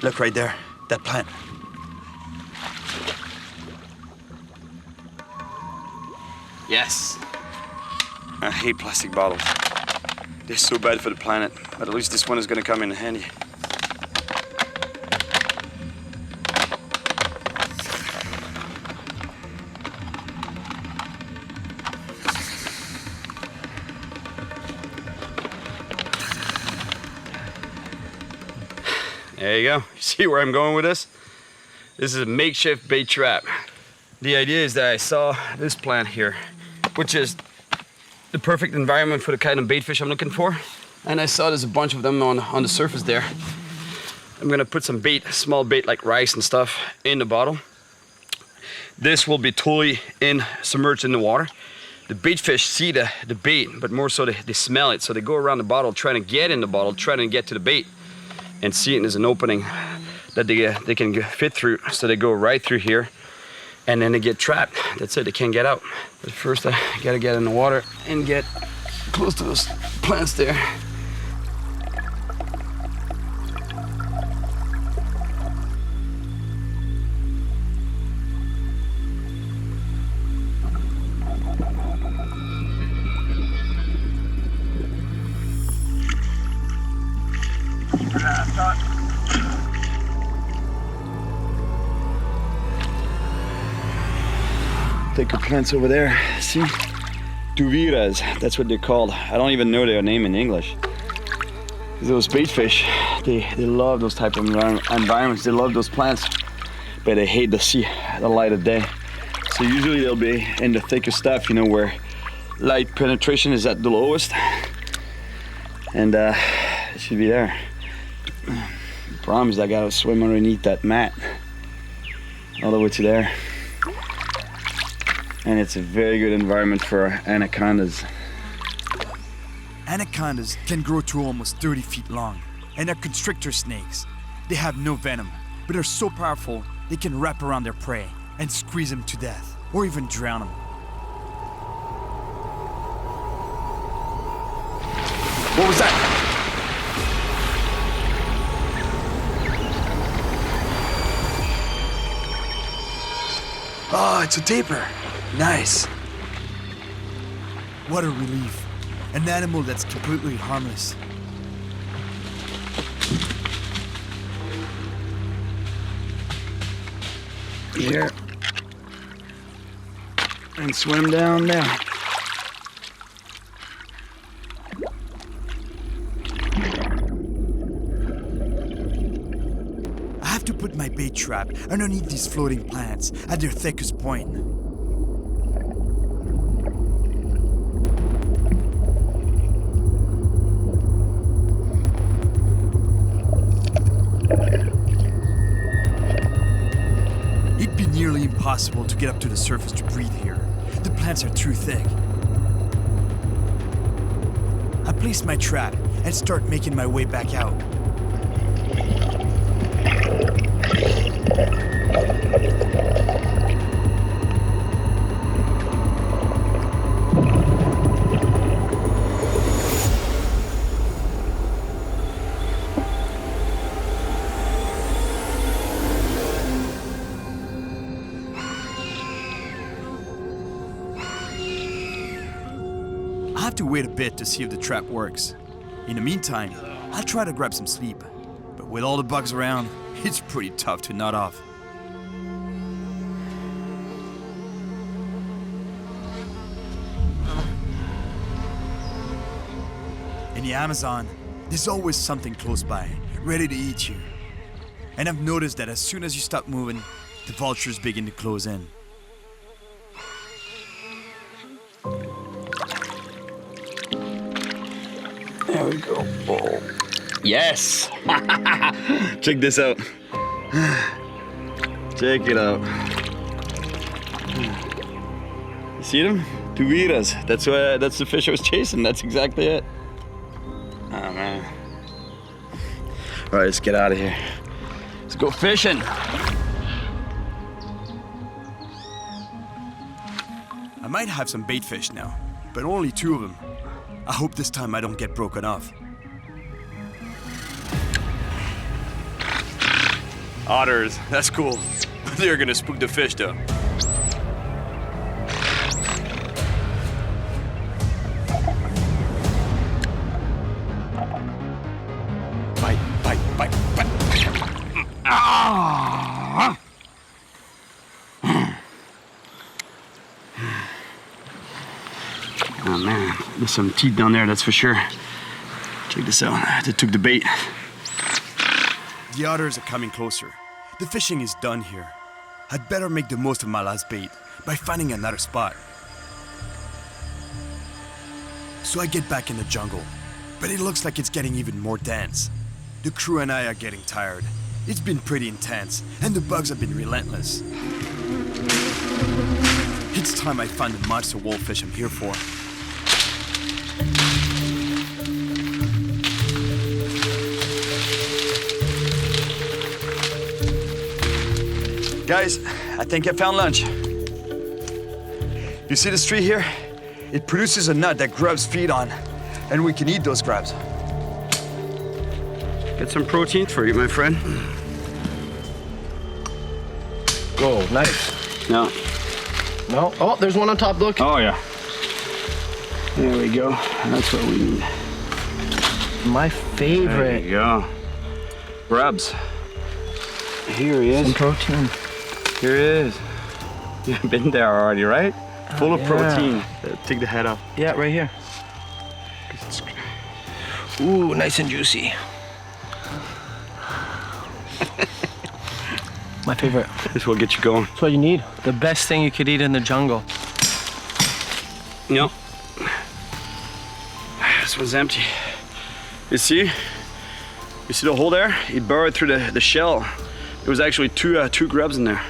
Look right there, that plant. Yes. I hate plastic bottles. They're so bad for the planet, but at least this one is gonna come in handy. There you go. You see where I'm going with this? This is a makeshift bait trap. The idea is that I saw this plant here, which is the perfect environment for the kind of bait fish I'm looking for. And I saw there's a bunch of them on the surface there. I'm gonna put some bait, small bait like rice and stuff, in the bottle. This will be totally submerged in the water. The bait fish see the bait, but more so they smell it. So they go around the bottle trying to get in the bottle, trying to get to the bait, and see it as an opening that they can fit through. So they go right through here, and then they get trapped. That's it, they can't get out. But first I gotta get in the water and get close to those plants there. Thicker plants over there, see? Devours, that's what they're called. I don't even know their name in English. Those bait fish, they love those type of environments. They love those plants, but they hate the light of day. So usually they'll be in the thicker stuff, you know, where light penetration is at the lowest. And it should be there. The problem is I gotta swim underneath that mat all the way to there. And it's a very good environment for anacondas. Anacondas can grow to almost 30 feet long and are constrictor snakes. They have no venom, but are so powerful they can wrap around their prey and squeeze them to death, or even drown them. What was that? Oh, it's a tapir. Nice. What a relief. An animal that's completely harmless. Here. And swim down there. I have to put my bait trap underneath these floating plants at their thickest point. It'd be nearly impossible to get up to the surface to breathe here. The plants are too thick. I place my trap and start making my way back out. I have to wait a bit to see if the trap works. In the meantime, I'll try to grab some sleep. But with all the bugs around, it's pretty tough to nod off. In the Amazon, there's always something close by, ready to eat you. And I've noticed that as soon as you stop moving, the vultures begin to close in. There we go. Oh. Yes! Check this out. Check it out. You see them? Devours. That's the fish I was chasing. That's exactly it. Oh man. All right, let's get out of here. Let's go fishing. I might have some bait fish now, but only 2 of them. I hope this time I don't get broken off. Otters, that's cool. They're gonna spook the fish though. Bite, bite, bite, bite. Ah! Oh man, there's some teeth down there, that's for sure. Check this out, they took the bait. The otters are coming closer. The fishing is done here. I'd better make the most of my last bait by finding another spot. So I get back in the jungle, but it looks like it's getting even more dense. The crew and I are getting tired. It's been pretty intense, and the bugs have been relentless. It's time I find the monster wolffish I'm here for. Guys, I think I found lunch. You see this tree here? It produces a nut that grubs feed on, and we can eat those grubs. Get some protein for you, my friend. Oh, nice. No. No? Oh, there's one on top, look. Oh, yeah. There we go. That's what we need. My favorite. There you go. Grubs. Here he is. Some protein. Here he is. You've been there already, right? Full of protein. Take the head off. Yeah, right here. Ooh, nice and juicy. My favorite. This will get you going. That's what you need. The best thing you could eat in the jungle. Yep. This one's empty. You see? You see the hole there? He burrowed through the shell. There was actually two grubs in there.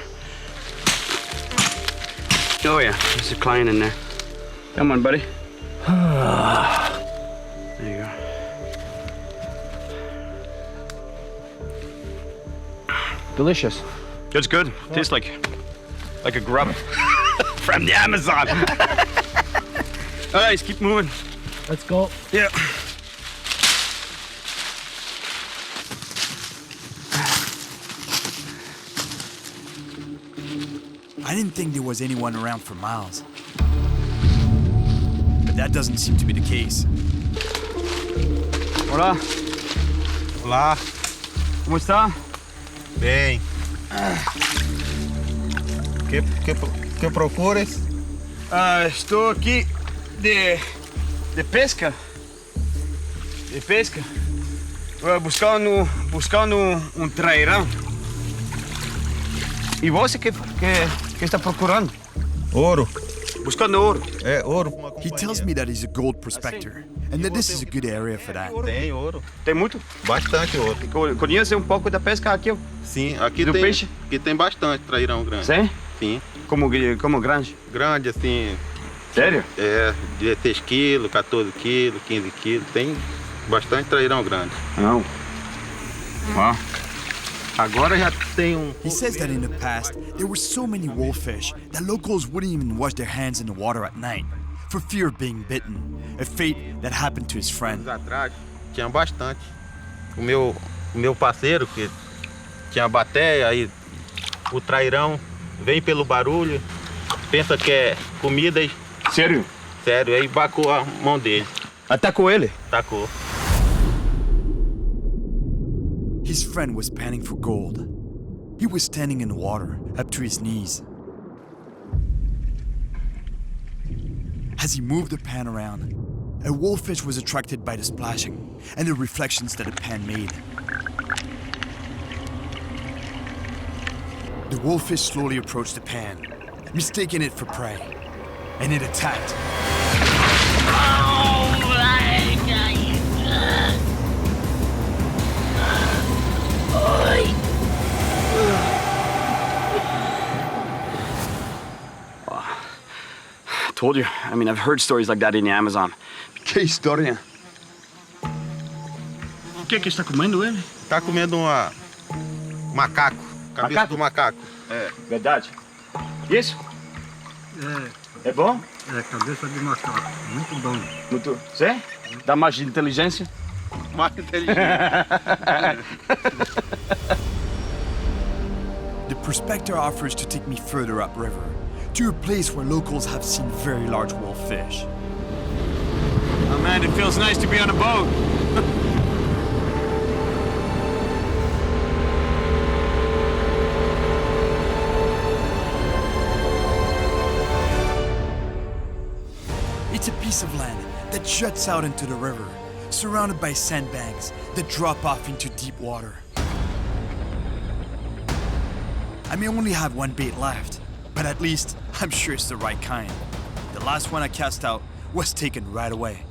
Oh yeah, there's a client in there. Come on, buddy. There you go. Delicious. It's good. Yeah. Tastes like a grub from the Amazon. All right, let's keep moving. Let's go. Yeah. I didn't think there was anyone around for miles. But that doesn't seem to be the case. Hola. Olá. Como está? Bem. Que procuras? Estou aqui de pesca. De pesca. Buscando um trairão. E você que está procurando? Ouro. Buscando ouro. É, ouro. He tells me that he's a gold prospector, and that this is a good area for that. Tem ouro. Tem muito? Bastante ouro. Conhece um pouco da pesca aqui? Sim, aqui do tem, peixe? Aqui tem bastante trairão grande. Sim? Sim. Como grande? Grande, assim. Sério? É, 16 quilos, 14 quilos, 15 quilos. Tem bastante trairão grande. Não. Ó. Agora já tem He says that in the past, there were so many wolffish that locals wouldn't even wash their hands in the water at night for fear of being bitten, a fate that happened to his friend. Atrás tinha bastante. O meu parceiro, que tinha bateia, aí o trairão vem pelo barulho, pensa que é comida e... Sério? Sério, aí bacou a mão dele. Atacou ele? Atacou. His friend was panning for gold. He was standing in the water, up to his knees. As he moved the pan around, a wolffish was attracted by the splashing and the reflections that the pan made. The wolffish slowly approached the pan, mistaking it for prey, and it attacked. I told you. I mean, I've heard stories like that in the Amazon. Que história. O que está comendo ele? Tá comendo macaco. Cabeça do macaco. É. Verdade. Isso? É bom? É, cabeça de macaco. Muito bom. Muito. Você? Dá mais de inteligência? Mais inteligente. the prospector offers to take me further upriver, to a place where locals have seen very large wolffish. Oh man, it feels nice to be on a boat. It's a piece of land that juts out into the river, surrounded by sandbanks that drop off into deep water. I may only have one bait left, but at least I'm sure it's the right kind. The last one I cast out was taken right away.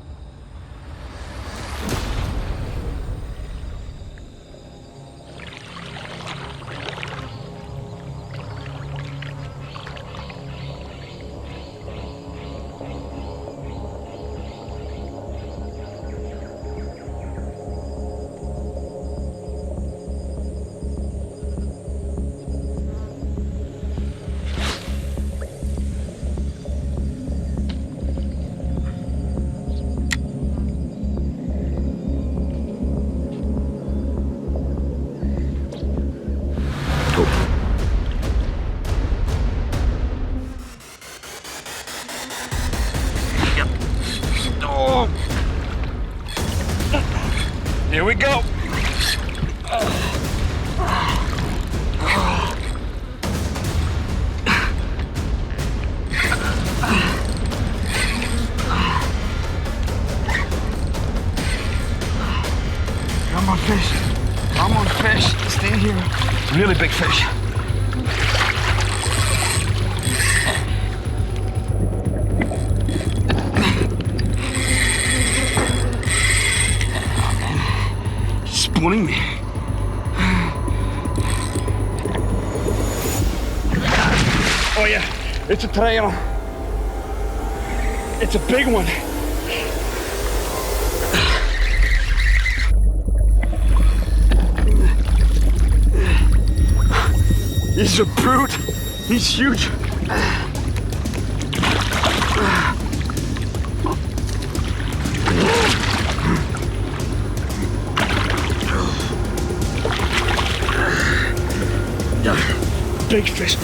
Here we go. Come on, fish. Come on, fish. Stay here. Really big fish. Pulling me. Oh yeah, it's a trail. It's a big one. He's a brute. He's huge. Big fish.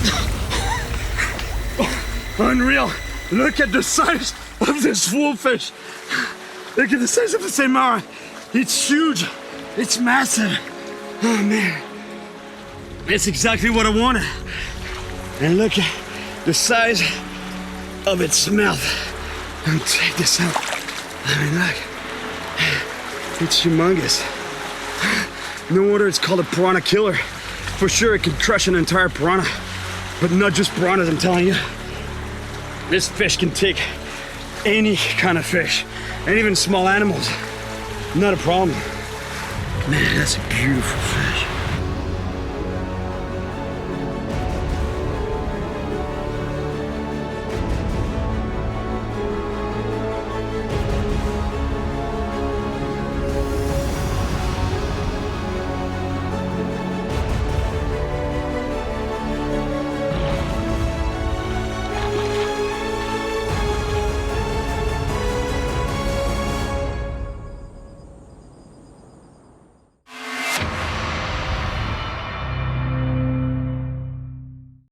Oh, unreal. Look at the size of this wolffish. Look at the size of the Samara. It's huge. It's massive. Oh man. It's exactly what I wanted. And look at the size of its mouth. And check this out. I mean, look. It's humongous. No wonder it's called a piranha killer. For sure, it can crush an entire piranha, but not just piranhas, I'm telling you. This fish can take any kind of fish, and even small animals. Not a problem. Man, that's a beautiful fish.